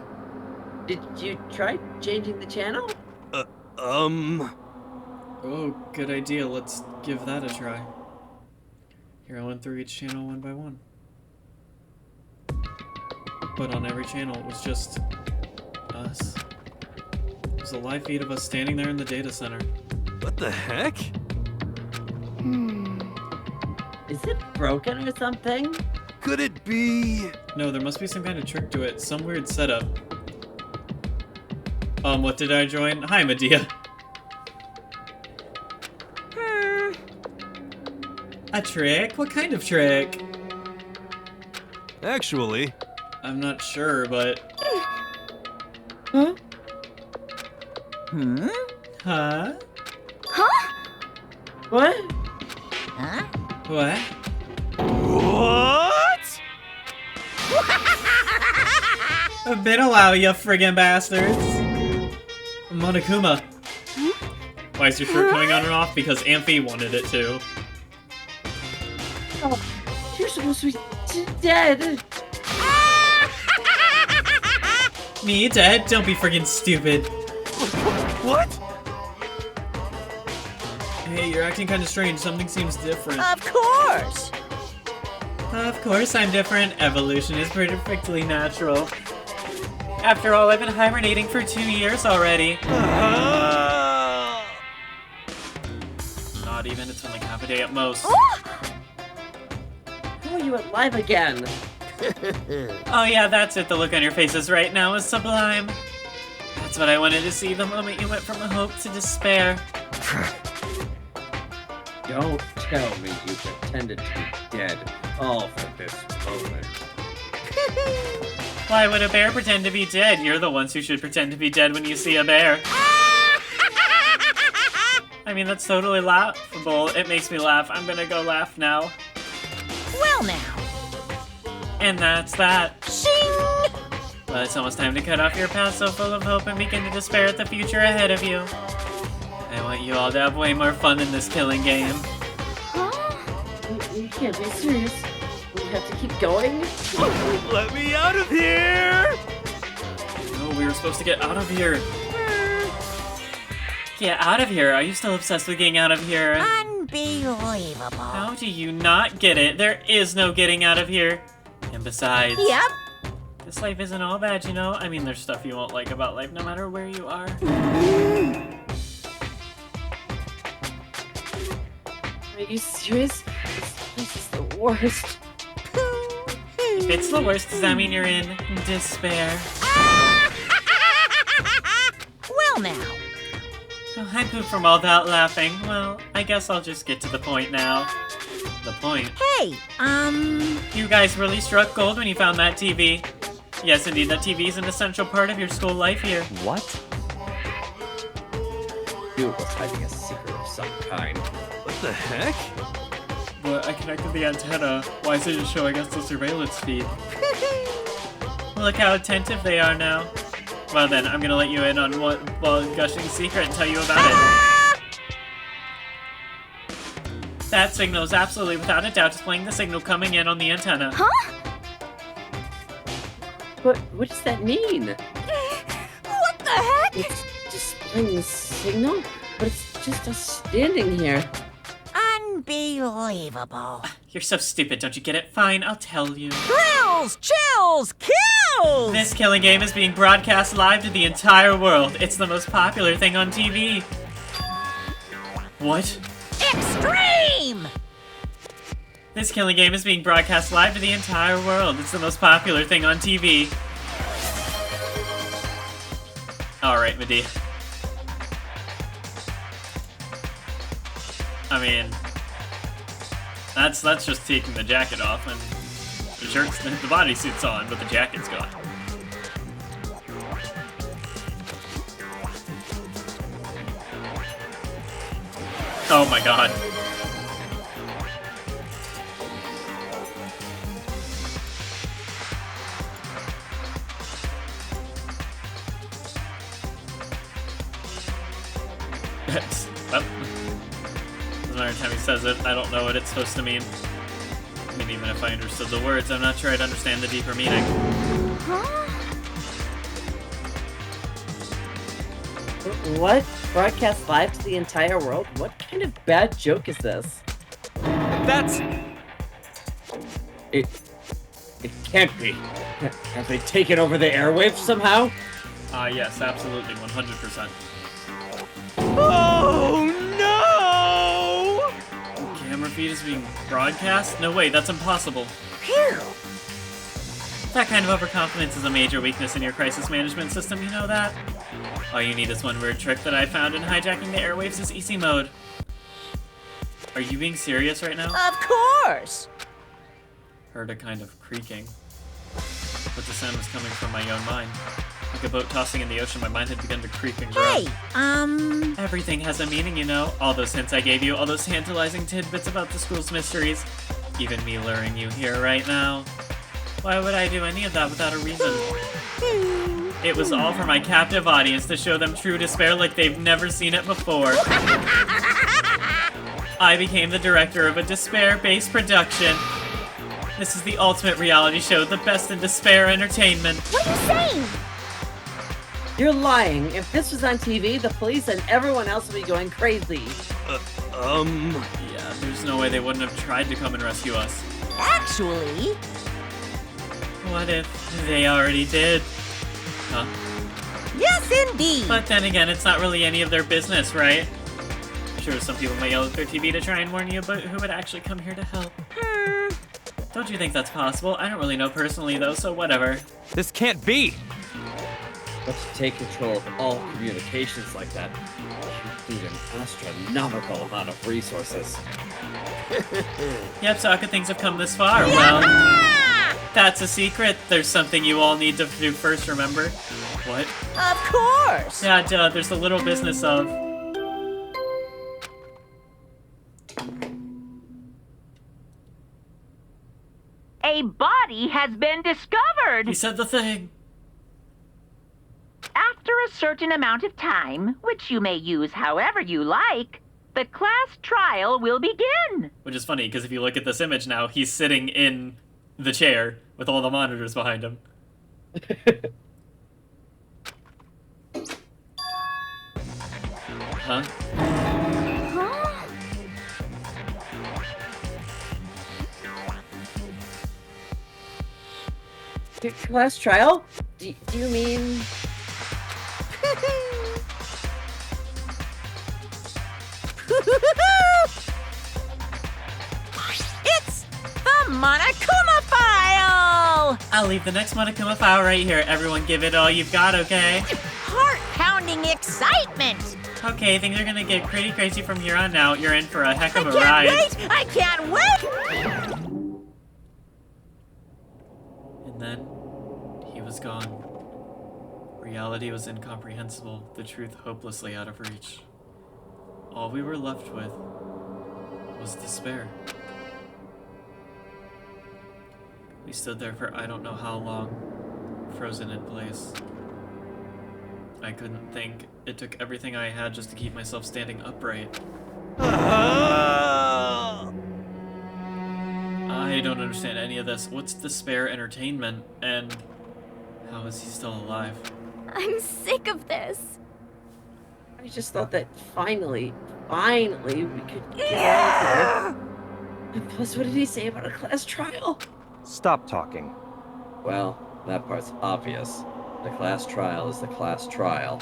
Did you try changing the channel? Oh, good idea. Let's give that a try. Here, I went through each channel one by one. But on every channel, it was just us. It was a live feed of us standing there in the data center. what the heck? Is it broken or something? Could it be? No, there must be some kind of trick to it. Some weird setup. What did I join? Hi, Medea. A trick? What kind of trick? Actually, I'm not sure, but... Huh? Hmm? Huh? Huh? What? Huh? What? what? Been a while, you friggin' bastards. Monokuma. Why is your shirt coming on and off? Because Amphi wanted it to. Oh, you're supposed to be dead. Me dead? Don't be friggin' stupid. What? Hey, you're acting kinda strange. Something seems different. Of course! Of course I'm different. Evolution is perfectly natural. After all, I've been hibernating for 2 years already. Not even, it's been like half a day at most. How are you alive again? Oh yeah, that's it. The look on your faces right now is sublime. That's what I wanted to see the moment you went from hope to despair. Don't tell me you pretended to be dead all for this moment. Why would a bear pretend to be dead? You're the ones who should pretend to be dead when you see a bear. I mean, that's totally laughable. It makes me laugh. I'm gonna go laugh now. Well now. And that's that. Shing! Well, it's almost time to cut off your path so full of hope and begin to despair at the future ahead of you. I want you all to have way more fun in this killing game. You can't be serious. We have to keep going? Let me out of here! No, we were supposed to get out of here. Get out of here? Are you still obsessed with getting out of here? Unbelievable. How do you not get it? There is no getting out of here. And besides... Yep. This life isn't all bad, you know? I mean, there's stuff you won't like about life no matter where you are. Are you serious? This place is the worst. If it's the worst, does that mean you're in despair? Well now. Oh, I pooped from all that laughing. Well, I guess I'll just get to the point now. The point? Hey, You guys really struck gold when you found that TV. Yes, indeed, that TV is an essential part of your school life here. What? You was hiding a secret of some kind. What the heck? But I connected the antenna. Why is it just showing us the surveillance feed? Look how attentive they are now. Well then, I'm gonna let you in on one gushing secret and tell you about it. That signal is absolutely without a doubt displaying the signal coming in on the antenna. huh? What does that mean? What the heck? It's displaying the signal, but it's just us standing here. Unbelievable. You're so stupid, don't you get it? Fine, I'll tell you. Thrills, chills, kills! This killing game is being broadcast live to the entire world. It's the most popular thing on TV. What? Extreme! This killing game is being broadcast live to the entire world. It's the most popular thing on TV. Alright, Medea. I mean, that's just taking the jacket off and the shirt's, the bodysuit's on, but the jacket's gone. Oh my god. Well, doesn't matter every time he says it, I don't know what it's supposed to mean. I mean, even if I understood the words, I'm not sure I'd understand the deeper meaning. What? Broadcast live to the entire world? What kind of bad joke is this? That's... It can't be. Have they taken over the airwaves somehow? Yes, absolutely, 100%. Oh no! Camera feed is being broadcast? No way, that's impossible. Phew! That kind of overconfidence is a major weakness in your crisis management system, you know that? All you need is one weird trick that I found in hijacking the airwaves is easy mode. Are you being serious right now? Of course! Heard a kind of creaking. but the sound was coming from my own mind. Like a boat tossing in the ocean, my mind had begun to creak and grow. Hey, Everything has a meaning, you know. All those hints I gave you, all those tantalizing tidbits about the school's mysteries. Even me luring you here right now. Why would I do any of that without a reason? It was all for my captive audience to show them true despair like they've never seen it before. I became the director of a despair-based production. This is the ultimate reality show, the best in despair entertainment. what are you saying? You're lying. If this was on TV, the police and everyone else would be going crazy. Yeah, there's no way they wouldn't have tried to come and rescue us. Actually, What if they already did? Huh? yes, indeed. But then again, it's not really any of their business, right? Sure, some people may yell at their TV to try and warn you, but who would actually come here to help? Don't you think that's possible? I don't really know personally, though, so whatever. This can't be! But to take control of all communications like that, you need an astronomical amount of resources. Yep, so how could things have come this far? Well, that's a secret. There's something you all need to do first, remember? What? Of course. Yeah, duh, there's the little business of... A body has been discovered. He said the thing. After a certain amount of time, which you may use however you like, the class trial will begin. Which is funny, because if you look at this image now, he's sitting in the chair with all the monitors behind him. Huh? Class trial? Do you mean... It's the Monokuma file! I'll leave the next Monokuma file right here. Everyone give it all you've got, okay? Heart-pounding excitement! Okay, things are gonna get pretty crazy from here on out. You're in for a heck of a I ride. can't wait! I can't wait! And then, he was gone. Reality was incomprehensible, the truth hopelessly out of reach. All we were left with was despair. We stood there for I don't know how long, frozen in place. I couldn't think. It took everything I had just to keep myself standing upright. I don't understand any of this. What's despair entertainment, and how is he still alive? I'm sick of this. I just thought that finally we could get out of here. And plus, what did he say about a class trial? Stop talking. Well, that part's obvious. The class trial is the class trial.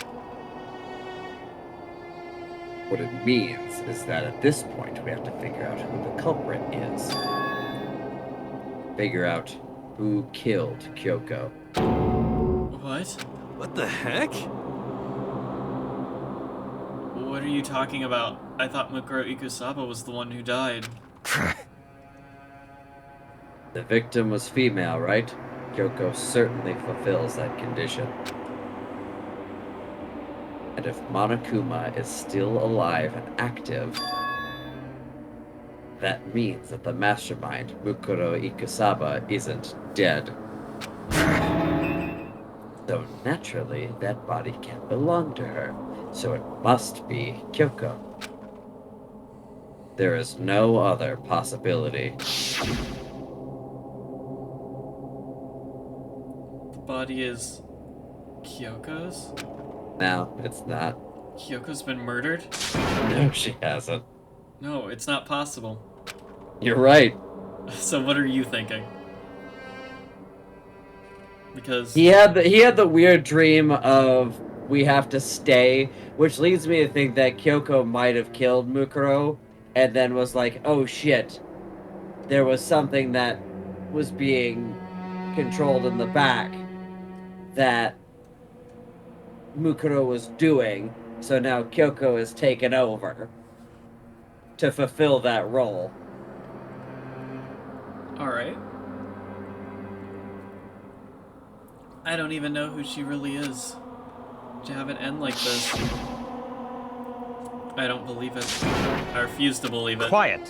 What it means is that at this point we have to figure out who the culprit is. Figure out who killed Kyoko. What? What the heck? What are you talking about? I thought Mukuro Ikusaba was the one who died. The victim was female, right? Kyoko certainly fulfills that condition. And if Monokuma is still alive and active, that means that the mastermind, Mukuro Ikusaba, isn't dead. So naturally, that body can't belong to her, so it must be Kyoko. There is no other possibility. The body is Kyoko's? No, it's not. Kyoko's been murdered? No, she hasn't. No, it's not possible. You're right. So what are you thinking? Because He had the weird dream of we have to stay, which leads me to think that Kyoko might have killed Mukuro, and then was like, oh shit, there was something that was being controlled in the back that Mukuro was doing, so now Kyoko is taken over to fulfill that role. Alright. I don't even know who she really is. To have it end like this. I don't believe it. I refuse to believe it. Quiet.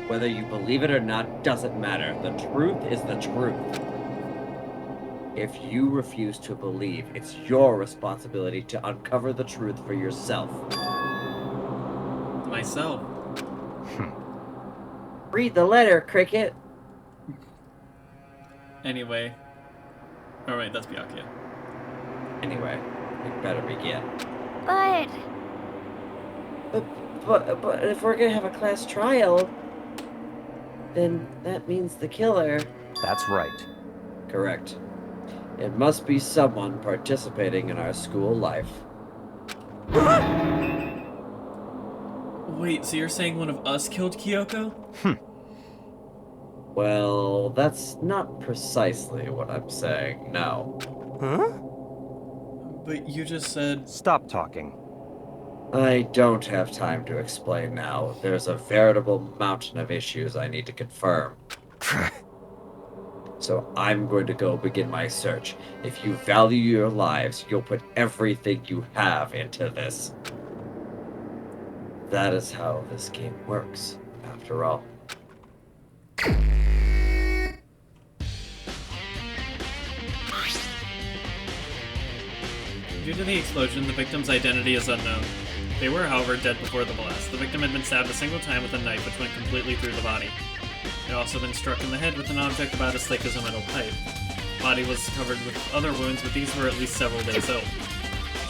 Whether you believe it or not doesn't matter. The truth is the truth. If you refuse to believe, it's your responsibility to uncover the truth for yourself. Myself. Read the letter, Cricket. Anyway. Alright, that's Byakuya. Anyway, we better begin. But But if we're gonna have a class trial, then that means the killer. That's right. Correct. It must be someone participating in our school life. Wait, so you're saying one of us killed Kyoko? Well, that's not precisely what I'm saying, no. Huh? But you just said... Stop talking. I don't have time to explain now. There's a veritable mountain of issues I need to confirm. So I'm going to go begin my search. If you value your lives, you'll put everything you have into this. That is how this game works, after all. Due to the explosion, the victim's identity is unknown. They were, however, dead before the blast. The victim had been stabbed a single time with a knife which went completely through the body. It had also been struck in the head with an object about as thick as a metal pipe. The body was covered with other wounds, but these were at least several days old.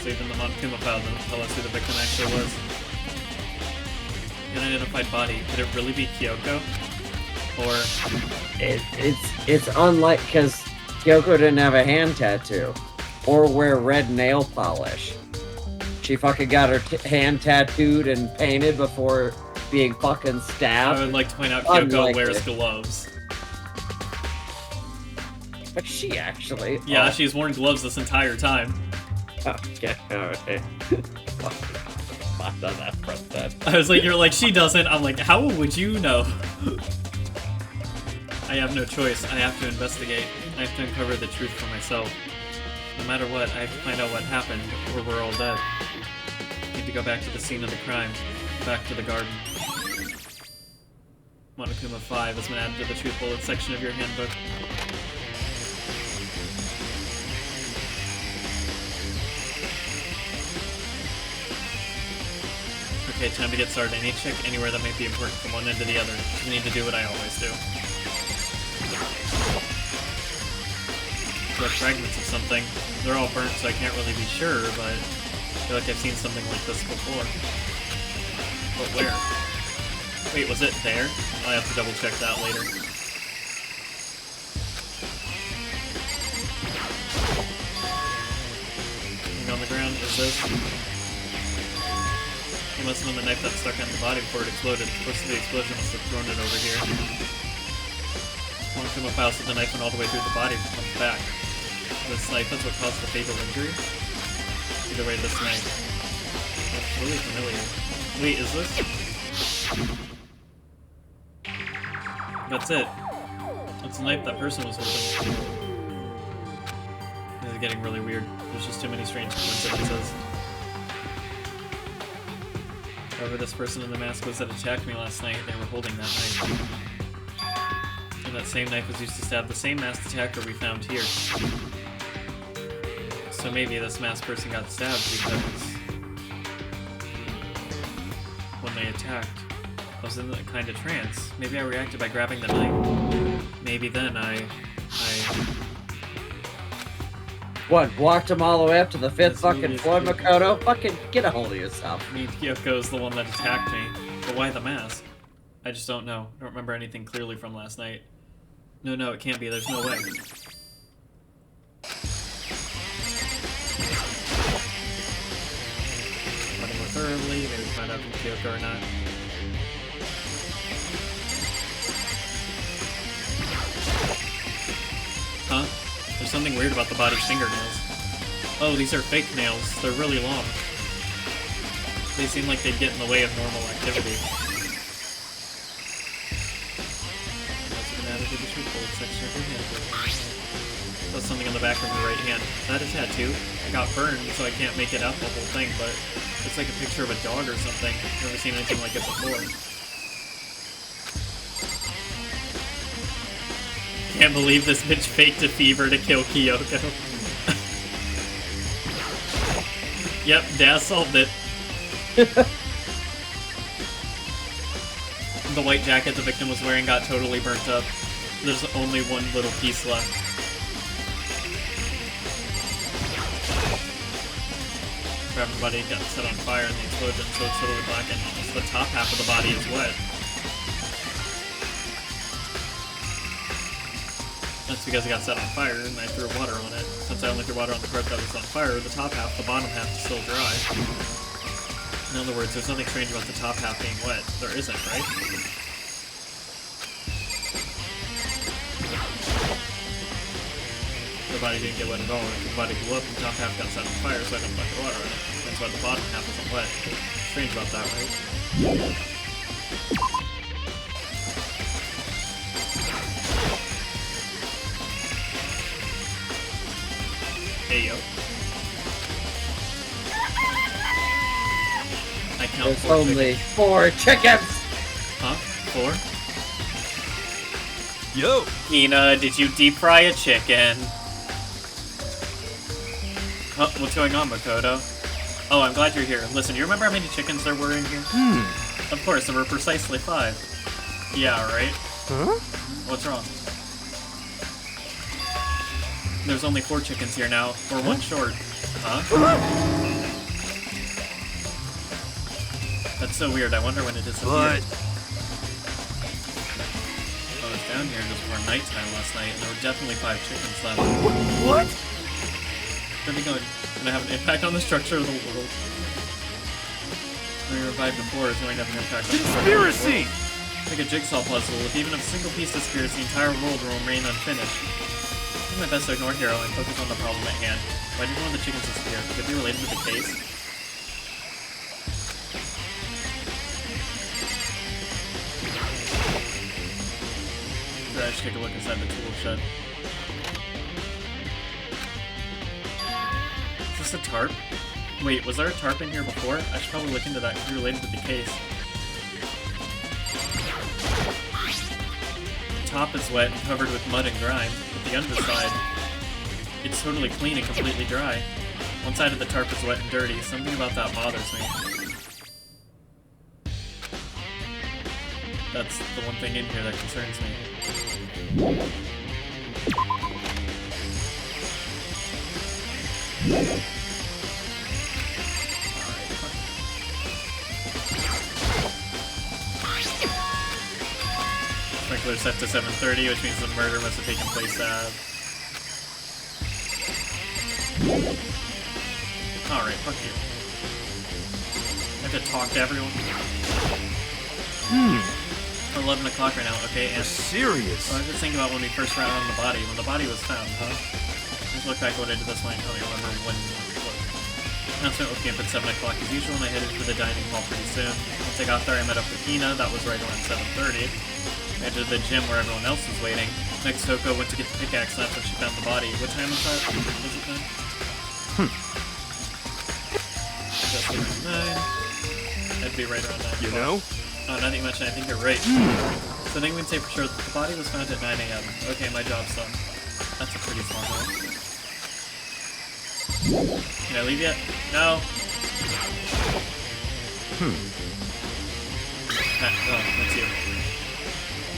So even the Monokuma file didn't tell us who the victim actually was. An unidentified body. Could it really be Kyoko? Or... It's unlike, because Kyoko didn't have a hand tattoo. Or wear red nail polish. She fucking got her hand tattooed and painted before being fucking stabbed. I would like to point out Kyoko wears gloves. But she actually... Yeah, she's worn gloves this entire time. Okay, alright. I was like, you're like, she doesn't. I'm like, how would you know? I have no choice. I have to investigate. I have to uncover the truth for myself. No matter what, I have to find out what happened, or we're all dead. I need to go back to the scene of the crime. Back to the garden. Monokuma 5 has been added to the Truth Bullet section of your handbook. Okay, time to get started. I need to check anywhere that might be important from one end to the other. I need to do what I always do. Got fragments of something. They're all burnt, so I can't really be sure, but I feel like I've seen something like this before. But where? Wait, was it there? I'll have to double check that later. Something on the ground, is this? It must have been the knife that stuck on the body before it exploded. The force of the explosion must have thrown it over here. Monokuma file said the knife went all the way through the body and comes back. This knife is what caused the fatal injury? Either way, this knife. That's really familiar. Wait, is this? That's it. That's the knife that person was holding. This is getting really weird. There's just too many strange coincidences. However, this person in the mask was that attacked me last night. They were holding that knife. And that same knife was used to stab the same masked attacker we found here. So maybe this masked person got stabbed because when they attacked, I was in a kind of trance. Maybe I reacted by grabbing the knife. Maybe then I What, walked him all the way up to the 5th fucking floor, Makoto? Fucking get a hold of yourself. I mean, Kyoko's the one that attacked me. But why the mask? I just don't know. I don't remember anything clearly from last night. No, it can't be. There's no way. Looking more thoroughly, maybe find out if it's Kyoko or not. Huh? There's something weird about the body's fingernails. Oh, these are fake nails. They're really long. They seem like they'd get in the way of normal activity. Also been added to the Truth Bullet section of your handbook. There's something on the back of your right hand. Is that a tattoo? I got burned, so I can't make it out the whole thing, but it's like a picture of a dog or something. Never seen anything like it before. Can't believe this bitch faked a fever to kill Kyoko. Yep, Daz solved it. The white jacket the victim was wearing got totally burnt up. There's only one little piece left. Everybody got set on fire in the explosion, so it's totally black, and the top half of the body is wet. That's because it got set on fire, and I threw water on it. Since I only threw water on the part that was on fire, the top half, the bottom half is still dry. In other words, there's nothing strange about the top half being wet. There isn't, right? The body didn't get wet at all. If the body blew up, the top half got set on fire, so I dumped a bucket of water on it. That's why the bottom half isn't wet. Strange about that, right? Hey, yo. I count There's 4 only chickens. 4 chickens! Huh? 4? Yo! Hina, did you deep fry a chicken? Huh? What's going on, Makoto? Oh, I'm glad you're here. Listen, you remember how many chickens there were in here? Of course, there were precisely 5. Yeah, right? Huh? What's wrong? There's only 4 chickens here now, or 1 short. Huh? That's so weird. I wonder when it disappeared. I was down here just before nighttime last night, and there were definitely 5 chickens left. What? Gonna have an impact on the structure of the world. When we revived before, it's going to have an impact on the structure of the Conspiracy! world. Like a jigsaw puzzle. If even a single piece disappears, the entire world will remain unfinished. I do my best to ignore Hero and focus on the problem at hand. Why did one of the chickens disappear? Could it be related to the case? I should take a look inside the tool shed. Is this a tarp? Wait, was there a tarp in here before? I should probably look into that. Could be related to the case. The top is wet and covered with mud and grime, but the underside, it's totally clean and completely dry. One side of the tarp is wet and dirty. Something about that bothers me. That's the one thing in here that concerns me. Sprinkler set to 7:30, which means the murder must have taken place at... Alright, fuck you. I have to talk to everyone. 11 o'clock right now, okay, and... Serious? I was just thinking about when we first ran on the body, when the body was found, huh? Just look back at what I did this morning, tell me remember when what. Announcement woke me up at 7 o'clock as usual, and I headed for the dining hall pretty soon. Once I got there, I met up with Hina, that was right around 7:30. I headed to the gym where everyone else was waiting. Next, Hoko went to get the pickaxe, and that's when she found the body. What time was that? Was it then? Just around 9. That'd be right around 9 o'clock. You know? Oh, now that you mention it, I think you're right. So I think we can say for sure that the body was found at 9 a.m. Okay, my job's done. That's a pretty small note. Can I leave yet? No. Oh, that's you.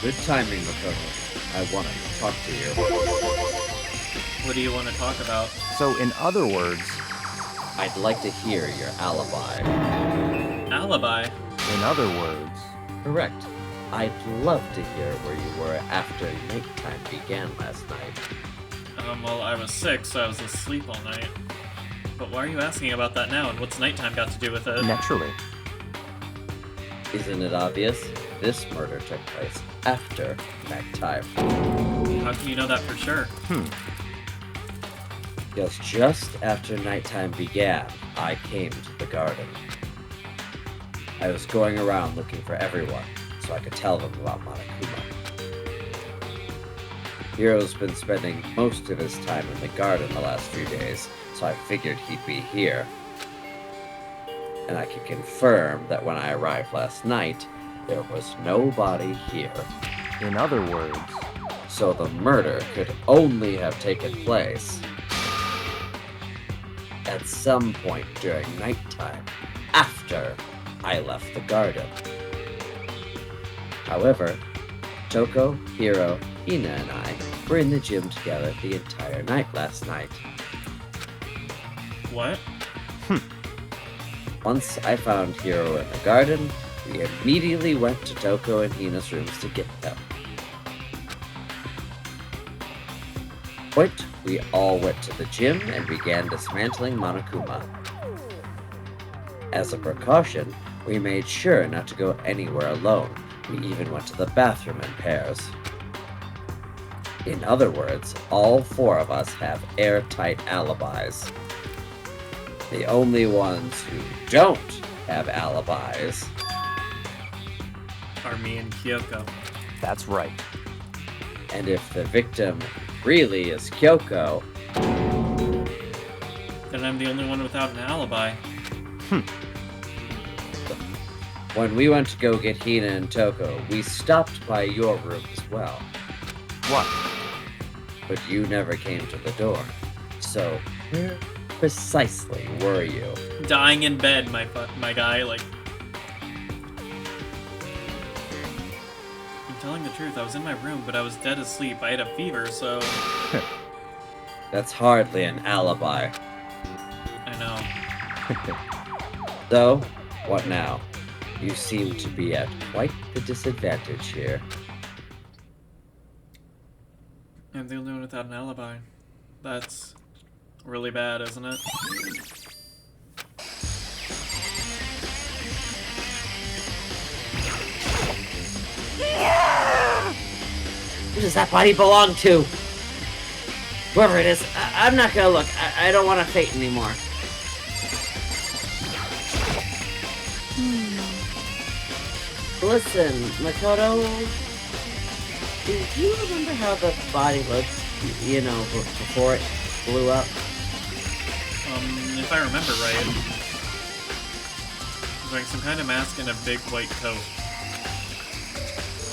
Good timing, Makoto. I wanted to talk to you. What do you want to talk about? So, in other words, I'd like to hear your alibi. Alibi? in other words, Correct. I'd love to hear where you were after nighttime began last night. Well, I was sick, so I was asleep all night. But why are you asking about that now, and what's nighttime got to do with it? naturally. Isn't it obvious? This murder took place after nighttime. How can you know that for sure? Because just after nighttime began, I came to the garden. I was going around looking for everyone, so I could tell them about Monokuma. Hero's been spending most of his time in the garden the last few days, so I figured he'd be here. And I can confirm that when I arrived last night, there was nobody here. In other words, So the murder could only have taken place at some point during nighttime, after I left the garden. However, Toko, Hiro, Hina, and I were in the gym together the entire night last night. What? Once I found Hiro in the garden, we immediately went to Toko and Hina's rooms to get them. Point, we all went to the gym and began dismantling Monokuma. As a precaution, we made sure not to go anywhere alone. We even went to the bathroom in pairs. In other words, all four of us have airtight alibis. The only ones who don't have alibis Are me and Kyoko. that's right. and if the victim really is Kyoko, Then I'm the only one without an alibi. when we went to go get Hina and Toko, we stopped by your room as well. What? But you never came to the door. So, where precisely were you? Dying in bed, my guy, like... I'm telling the truth, I was in my room, but I was dead asleep. I had a fever, so... That's hardly an alibi. I know. So, what now? You seem to be at quite the disadvantage here. I'm the only one without an alibi. That's really bad, isn't it? Who does that body belong to? Whoever it is, I'm not gonna look. I don't want to fate anymore. Listen, Makoto, do you remember how the body looked, you know, before it blew up? If I remember right, it was wearing some kind of mask and a big white coat.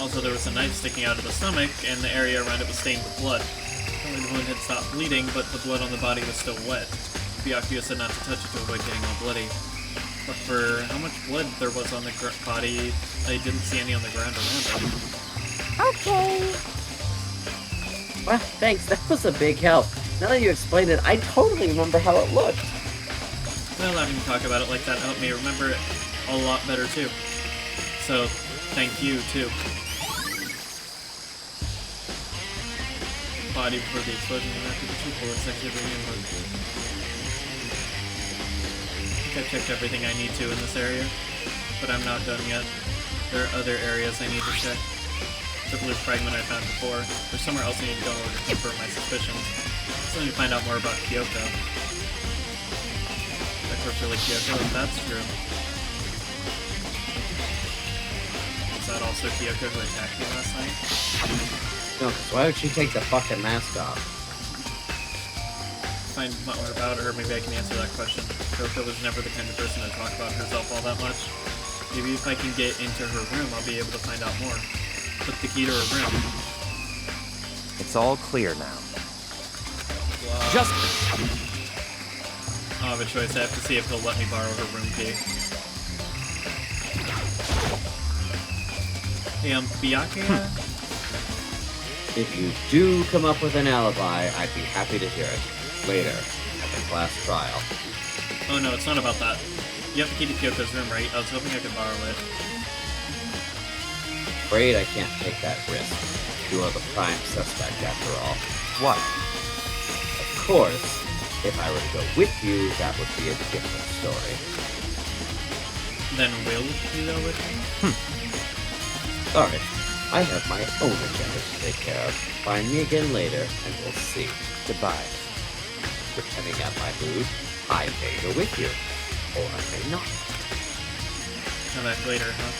Also, there was a knife sticking out of the stomach, and the area around it was stained with blood. Apparently the wound had stopped bleeding, but the blood on the body was still wet. Byakuya said not to touch it to avoid getting all bloody. But for how much blood there was on the body, I didn't see any on the ground around it. Okay. Well, thanks, that was a big help. Now that you explained it, I totally remember how it looked. Well, having to talk about it like that helped me remember it a lot better too. So, thank you too. Body before the explosion and after the 2 bullets activity inward. I think I've checked everything I need to in this area, but I'm not done yet. There are other areas I need to check. The blue fragment I found before. There's somewhere else I need to go in order to confirm my suspicions. I still need to find out more about Kyoko. Of course, really Kyoko, if that's true. Is that also Kyoko who attacked me last night? No, because why would she take the fucking mask off? Find out more about her, maybe I can answer that question. Kyoko was never the kind of person to talk about herself all that much. Maybe if I can get into her room, I'll be able to find out more. Put the key to her room. It's all clear now. Wow. Just... I'll have a choice. I have to see if he'll let me borrow her room key. Hey, Byakuya? If you do come up with an alibi, I'd be happy to hear it. Later, at the class trial. Oh no, it's not about that. You have the key to Kyoko's room, right? I was hoping I could borrow it. Afraid I can't take that risk. You are the prime suspect after all. What? Of course, if I were to go with you, that would be a different story. Then will you go with me? Sorry, I have my own agenda to take care of. Find me again later, and we'll see. Goodbye. Depending on my mood, I may go with you, or I may not. Come back later, huh?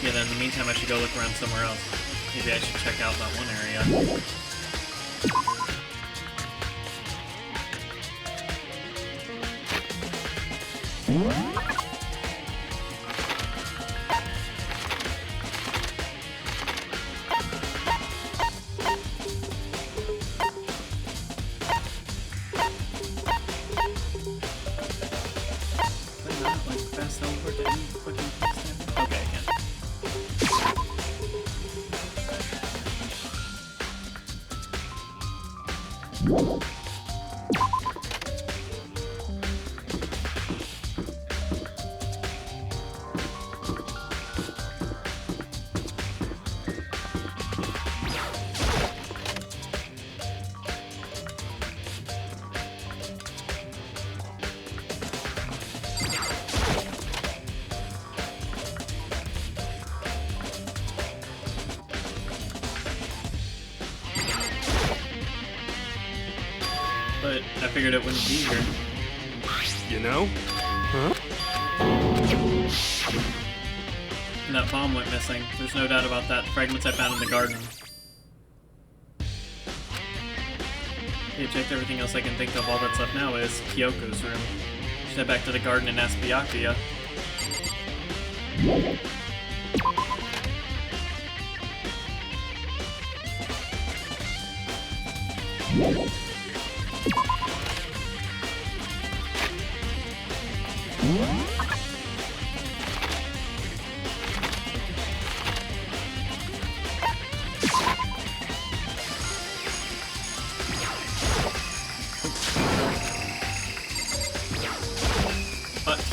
Yeah, then in the meantime I should go look around somewhere else. Maybe I should check out that one area. not like fast teleport to any fucking place? Okay, I can. But I figured it wouldn't be here. You know? Huh? And that bomb went missing. There's no doubt about that. Fragments I found in the garden. Okay, checked everything else I can think of. All that's left now is Kyoko's room. Should head back to the garden and ask Byakuya.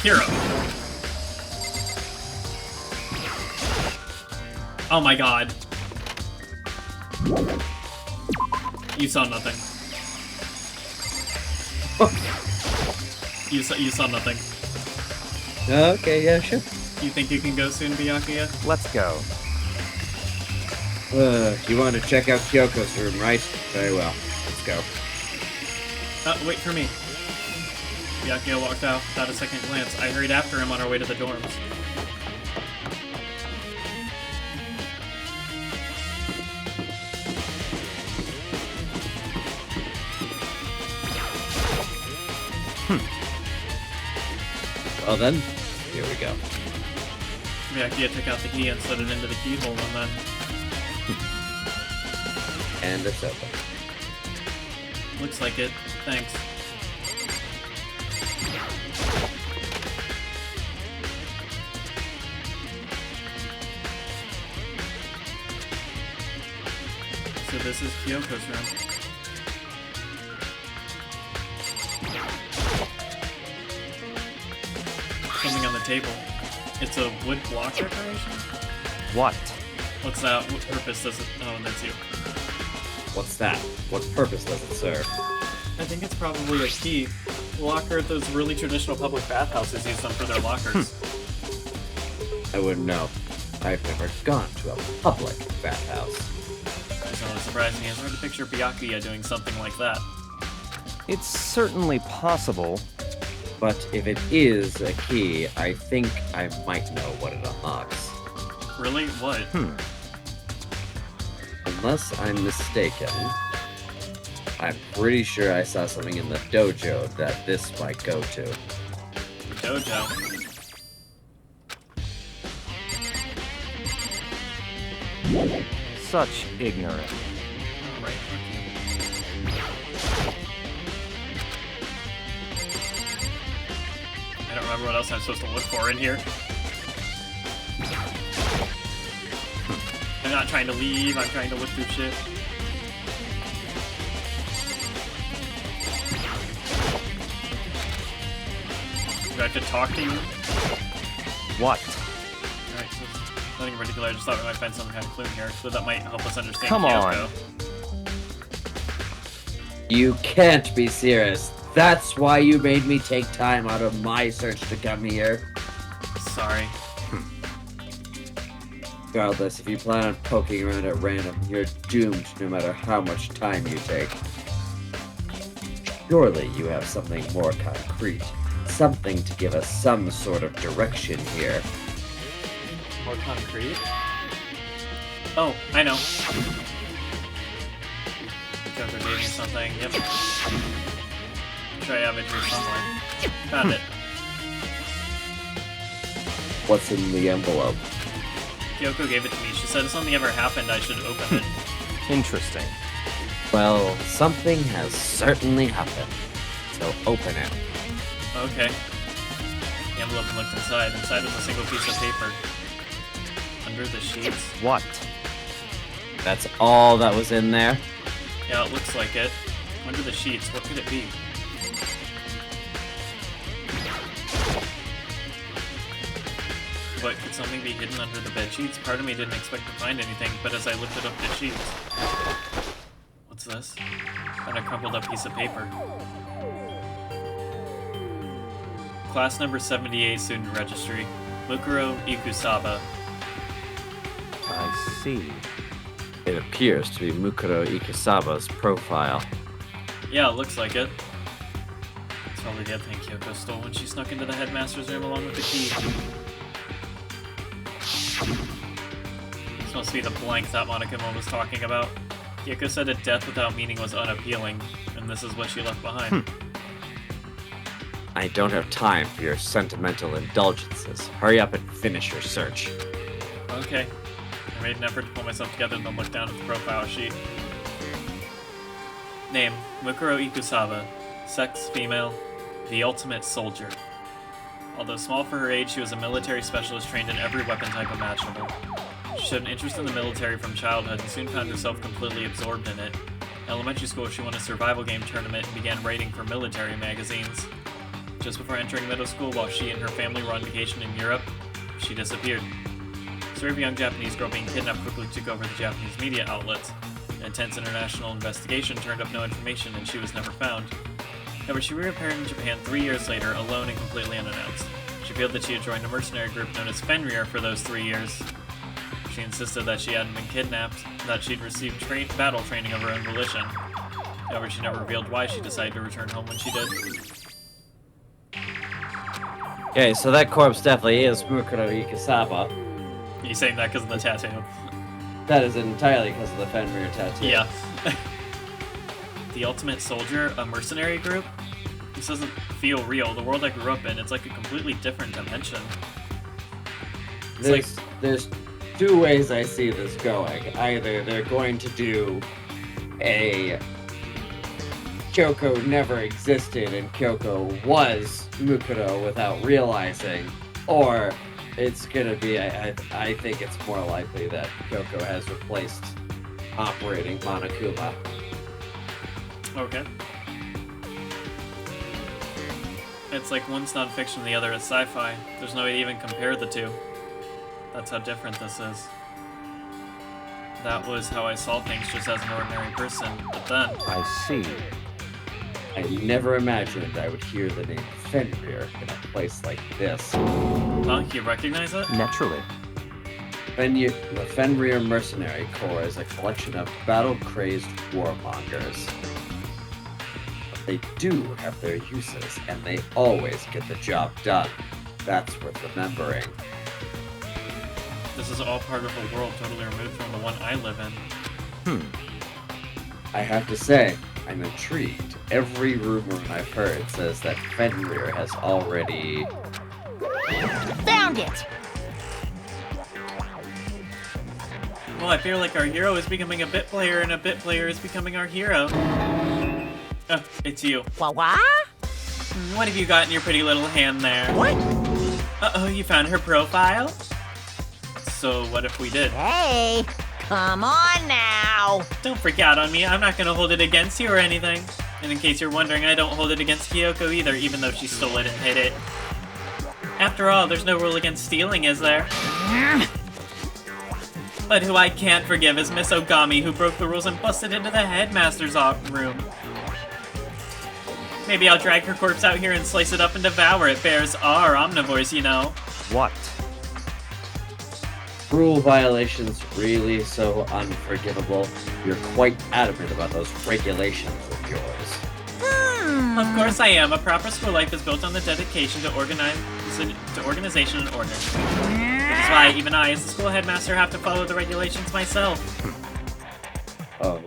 Hero. Oh my god. You saw nothing. You saw nothing. Okay, yeah, sure. You think you can go soon, Byakuya? Let's go. You want to check out Kyoko's room, right? Very well. Let's go. Wait for me. Byakuya walked out without a second glance. I hurried after him on our way to the dorms. Well then, here we go. Byakuya took out the key and slid it into the keyhole, and then... And it's open. Looks like it. Thanks. So this is Kyoko's room. Something on the table. It's a wood block decoration? What? What's that? What purpose does it... Oh, that's you. What's that? What purpose does it serve? I think it's probably a key. Locker at those really traditional public bathhouses use them for their lockers. I wouldn't know. I've never gone to a public bathhouse. It's not surprising. It's hard to picture Byakuya doing something like that. It's certainly possible. But if it is a key, I think I might know what it unlocks. Really? What? Unless I'm mistaken, I'm pretty sure I saw something in the dojo that this might go to. The dojo? Such ignorance. Oh, right. I don't remember what else I'm supposed to look for in here. I'm not trying to leave, I'm trying to look through shit. Do I have to talk to you? What? Alright, so nothing in particular, I just thought we might find some kind of clue in here, so that might help us understand Come Kyoko. on. You can't be serious. That's why you made me take time out of my search to come here. Sorry. Regardless, if you plan on poking around at random, you're doomed no matter how much time you take. Surely you have something more concrete. Something to give us some sort of direction here. More concrete? Oh, I know. Kyoko gave me something, yep. Sure I have it here somewhere. Found it. What's in the envelope? Kyoko gave it to me. She said if something ever happened, I should open it. Interesting. Well, something has certainly happened. So open it. Okay. The envelope looked inside. Inside was a single piece of paper. Under the sheets. What? That's all that was in there? Yeah, it looks like it. Under the sheets, what could it be? What, could something be hidden under the bed sheets? Part of me didn't expect to find anything, but as I lifted up the sheets... What's this? And a crumpled up piece of paper. Class number 78 student registry. Mukuro Ikusaba. I see. It appears to be Mukuro Ikusaba's profile. Yeah, it looks like it. It's probably the other thing Kyoko stole when she snuck into the headmaster's room along with the key. This must be the blank that Monokuma was talking about. Kyoko said a death without meaning was unappealing, and this is what she left behind. I don't have time for your sentimental indulgences. Hurry up and finish your search. Okay. I made an effort to pull myself together and then look down at the profile sheet. Name, Mukuro Ikusaba. Sex, female. The ultimate soldier. Although small for her age, she was a military specialist trained in every weapon type imaginable. She showed an interest in the military from childhood and soon found herself completely absorbed in it. In elementary school, she won a survival game tournament and began writing for military magazines. Just before entering middle school, while she and her family were on vacation in Europe, she disappeared. The story of a young Japanese girl being kidnapped quickly took over the Japanese media outlets. An intense international investigation turned up no information, and she was never found. However, she reappeared in Japan 3 years later, alone and completely unannounced. She revealed that she had joined a mercenary group known as Fenrir for those 3 years. She insisted that she hadn't been kidnapped, that she'd received battle training of her own volition. However, she never revealed why she decided to return home when she did. Okay, so that corpse definitely is Mukuro Ikusaba. Are you saying that because of the tattoo? That is entirely because of the Fenrir tattoo. Yeah. The Ultimate Soldier, a mercenary group? This doesn't feel real. The world I grew up in, it's like a completely different dimension. There's two ways I see this going. Either they're going to do a Kyoko never existed and Kyoko was Mukuro without realizing, or it's gonna be, I think it's more likely that Kyoko has replaced operating Monokuma. Okay. It's like one's non-fiction, the other is sci-fi. There's no way to even compare the two. That's how different this is. That was how I saw things just as an ordinary person, but then... I see. I never imagined I would hear the name Fenrir in a place like this. Huh? You recognize it? Naturally. The Fenrir Mercenary Corps is a collection of battle-crazed warmongers. But they do have their uses, and they always get the job done. That's worth remembering. This is all part of a world totally removed from the one I live in. I have to say, I'm intrigued. Every rumor I've heard says that Fenrir has already... Found it! Well, I feel like our hero is becoming a bit player, and a bit player is becoming our hero. Oh, it's you. What? What have you got in your pretty little hand there? What? Uh-oh, you found her profile? So what if we did? Hey, come on now. Don't freak out on me. I'm not gonna hold it against you or anything. And in case you're wondering, I don't hold it against Kyoko either, even though she stole it and hid it. After all, there's no rule against stealing, is there? But who I can't forgive is Miss Ogami, who broke the rules and busted into the headmaster's room. Maybe I'll drag her corpse out here and slice it up and devour it. Bears are omnivores, you know. What? Rule violations really so unforgivable? You're quite adamant about those regulations of yours. Of course I am. A proper school life is built on the dedication to organization and order. Which is why even I, as the school headmaster, have to follow the regulations myself. Oh?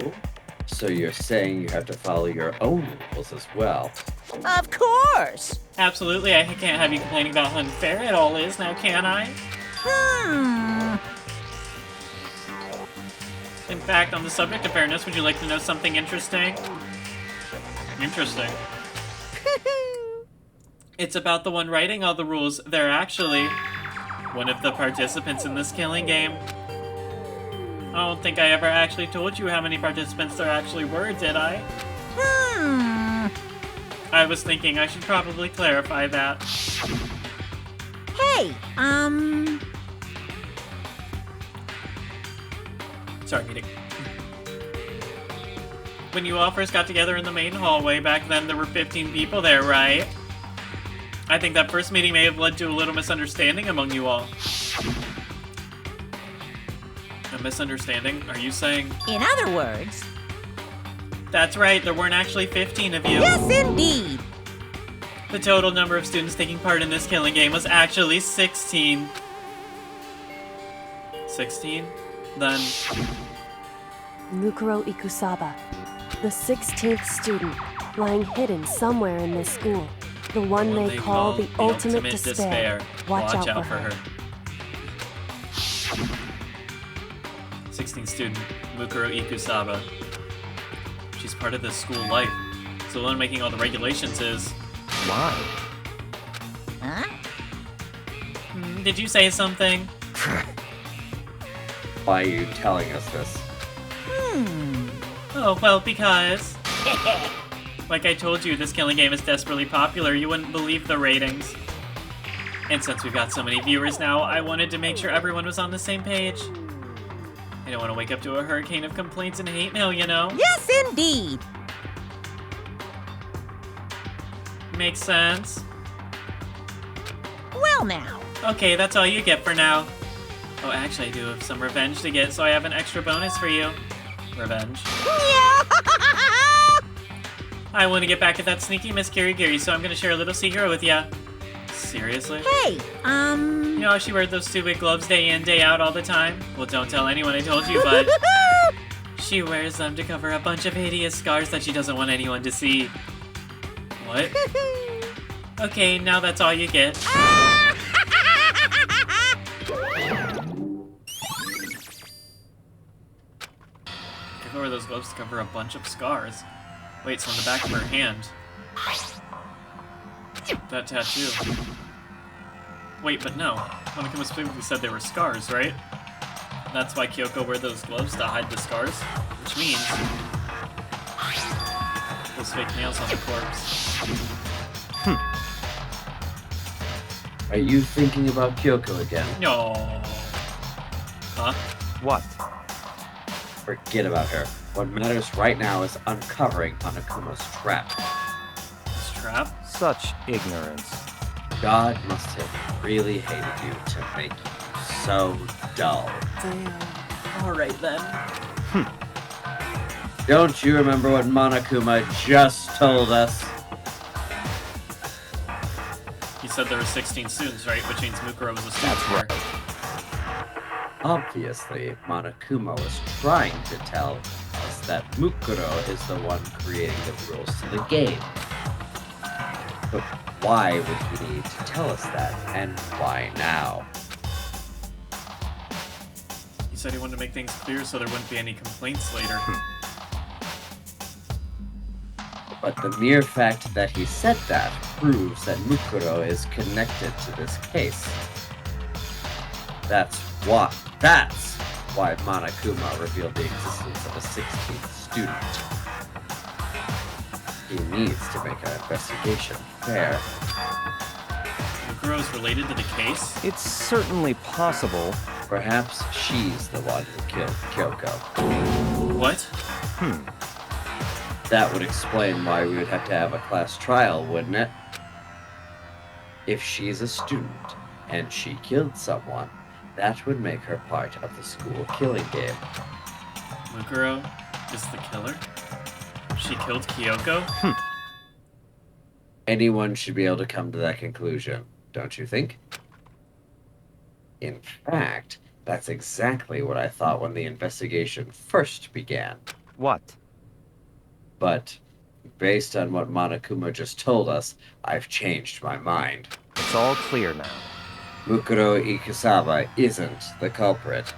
So you're saying you have to follow your own rules as well? Of course! Absolutely, I can't have you complaining about how unfair it all is now, can I? In fact, on the subject of fairness, would you like to know something interesting? Interesting. It's about the one writing all the rules. They're actually one of the participants in this killing game. I don't think I ever actually told you how many participants there actually were, did I? I was thinking I should probably clarify that. Hey, Sorry, meeting. When you all first got together in the main hallway back then, there were 15 people there, right? I think that first meeting may have led to a little misunderstanding among you all. A misunderstanding? Are you saying? In other words... That's right, there weren't actually 15 of you. Yes, indeed! The total number of students taking part in this killing game was actually 16. 16? Then... Mukuro Ikusaba, the 16th student, lying hidden somewhere in this school. The one they call the ultimate despair. Watch out for her. 16th student, Mukuro Ikusaba. She's part of this school life. So the one making all the regulations is... Why? Huh? Did you say something? Why are you telling us this? Oh, well, because... Like I told you, this killing game is desperately popular. You wouldn't believe the ratings. And since we've got so many viewers now, I wanted to make sure everyone was on the same page. I don't want to wake up to a hurricane of complaints and hate mail, you know? Yes, indeed! Makes sense. Well now. Okay, that's all you get for now. Oh, actually, I do have some revenge to get, so I have an extra bonus for you. Revenge. I want to get back at that sneaky Miss Kirigiri, so I'm going to share a little secret with ya. Seriously? Hey, You know how she wears those stupid gloves day in, day out all the time? Well, don't tell anyone I told you, but... she wears them to cover a bunch of hideous scars that she doesn't want anyone to see. What? Okay, now that's all you get. Give her those gloves to cover a bunch of scars. Wait, it's on the back of her hand. That tattoo. Wait, but no. Monokuma specifically said they were scars, right? That's why Kyoko wear those gloves to hide the scars? Which means... those fake nails on the corpse. Are you thinking about Kyoko again? No. Huh? What? Forget about her. What matters right now is uncovering Monokuma's trap. This trap? Such ignorance. God must have really hated you to make you so dull. Damn. Alright then. Don't you remember what Monokuma just told us? He said there were 16 students, right? Which means Mukuro was a student. That's right. Obviously, Monokuma was trying to tell us that Mukuro is the one creating the rules to the game. But why would he need to tell us that, and why now? He said he wanted to make things clear so there wouldn't be any complaints later. But the mere fact that he said that proves that Mukuro is connected to this case. That's why Monokuma revealed the existence of a 16th student. He needs to make an investigation fair. Mukuro is related to the case? It's certainly possible. Perhaps she's the one who killed Kyoko. What? That would explain why we would have to have a class trial, wouldn't it? If she's a student and she killed someone, that would make her part of the school killing game. Mukuro is the killer? She killed Kyoko? Anyone should be able to come to that conclusion, don't you think? In fact, that's exactly what I thought when the investigation first began. What? But Based on what Monokuma just told us, I've changed my mind. It's all clear now. Mukuro Ikusaba isn't the culprit.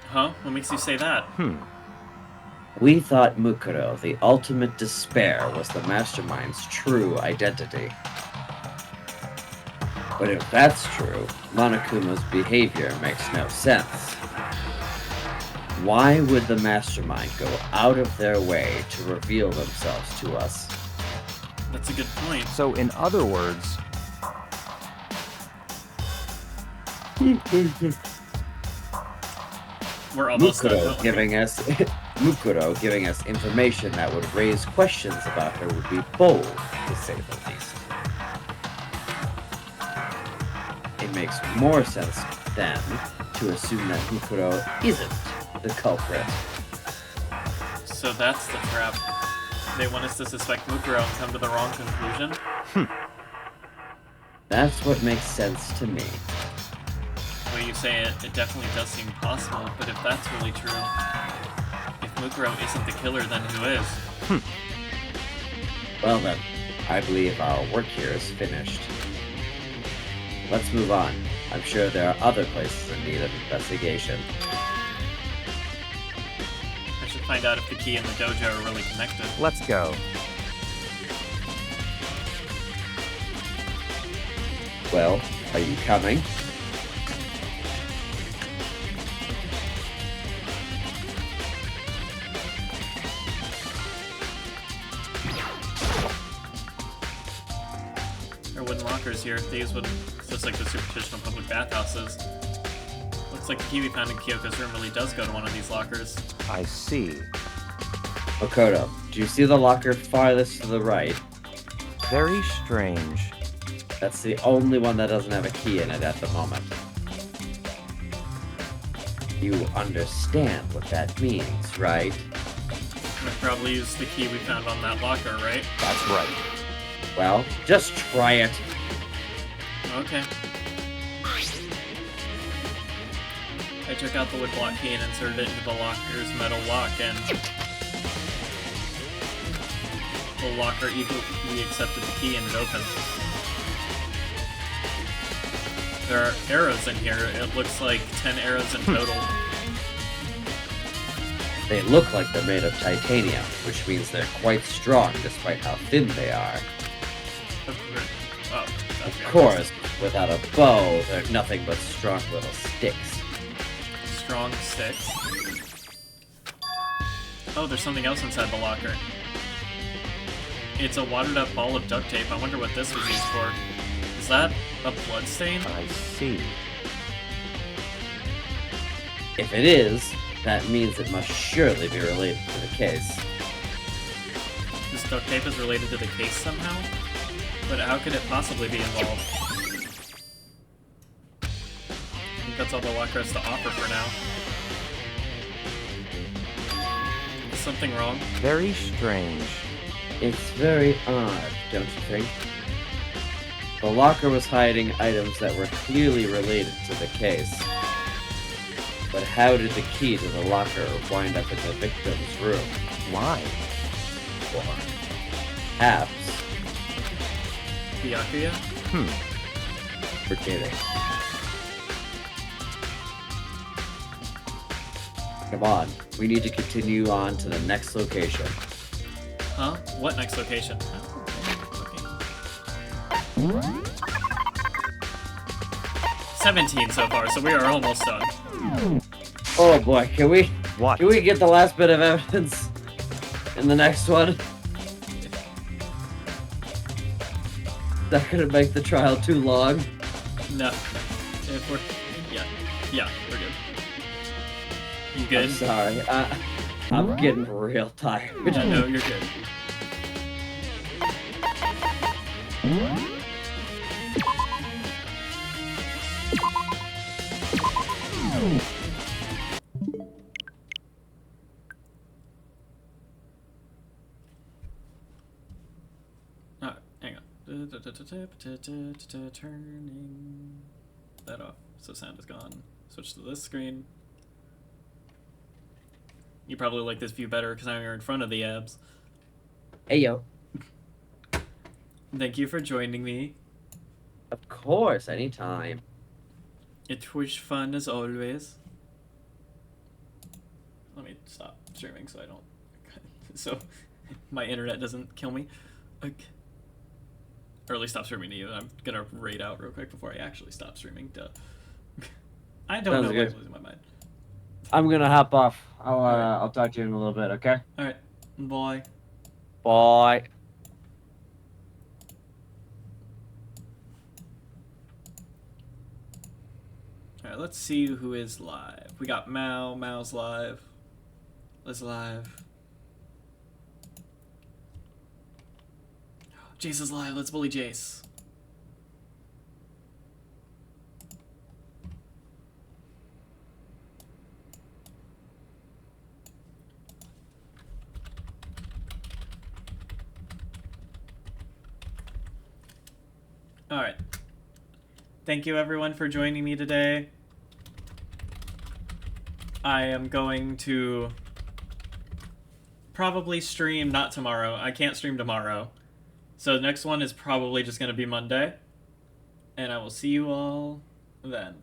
Huh? What makes you say that? We thought Mukuro, the ultimate despair, was the mastermind's true identity. But if that's true, Monokuma's behavior makes no sense. Why would the mastermind go out of their way to reveal themselves to us? That's a good point. So, in other words, we're almost Mukuro giving us information that would raise questions about her would be bold, to say the least. It makes more sense then to assume that Mukuro isn't the culprit. So that's the trap. They want us to suspect Mukuro and come to the wrong conclusion? That's what makes sense to me. The way you say it, it definitely does seem possible, but if that's really true, if Mukuro isn't the killer, then who is? Well then, I believe our work here is finished. Let's move on. I'm sure there are other places in need of investigation. I should find out if the key and the dojo are really connected. let's go. Well, are you coming? There are wooden lockers here. These would just like the superstition of public bathhouses. Looks like the key we found in Kyoko's room really does go to one of these lockers. I see. Makoto, do you see the locker farthest to the right? Very strange. That's the only one that doesn't have a key in it at the moment. You understand what that means, right? I probably used the key we found on that locker, right? That's right. Well, just try it. Okay. I took out the wood block key and inserted it into the locker's metal lock, and the locker eagerly accepted the key and it opened. There are arrows in here. It looks like 10 arrows in total. They look like they're made of titanium, which means they're quite strong despite how thin they are. Oh, of course, without a bow, they're nothing but strong little sticks. Strong sticks. Oh, there's something else inside the locker. It's a watered up ball of duct tape. I wonder what this was used for. Is that a blood stain? I see. If it is, that means it must surely be related to the case. This duct tape is related to the case somehow? But how could it possibly be involved? I think that's all the locker has to offer for now. Is something wrong? Very strange. It's very odd, don't you think? The locker was hiding items that were clearly related to the case. But how did the key to the locker wind up in the victim's room? Why? Or perhaps... Byakuya? Forget it. Come on, we need to continue on to the next location. Huh? What next location? Oh, okay. 17 so far, so we are almost done. Oh boy, can we get the last bit of evidence in the next one? Is that gonna make the trial too long? No. If we're... Yeah, we're good. You good? I'm sorry, I'm getting real tired. Yeah, no, you're good. Hang on. Turning that off, so sound is gone. Switch to this screen. You probably like this view better because I'm in front of the abs. Hey yo. Thank you for joining me. Of course, anytime. It was fun as always. Let me stop streaming so I don't... so my internet doesn't kill me. Okay. Or at least stop streaming to you. I'm gonna raid out real quick before I actually stop streaming. Duh. I don't Sounds know good. why I'm losing my mind. I'm gonna hop off. I'll talk to you in a little bit, okay? Alright. Bye. Bye. Alright, let's see who is live. We got Mao. Mao's live. Liz live. Jace is live. Let's bully Jace. Alright. Thank you everyone for joining me today. I am going to probably stream, not tomorrow. I can't stream tomorrow. So the next one is probably just going to be Monday. And I will see you all then.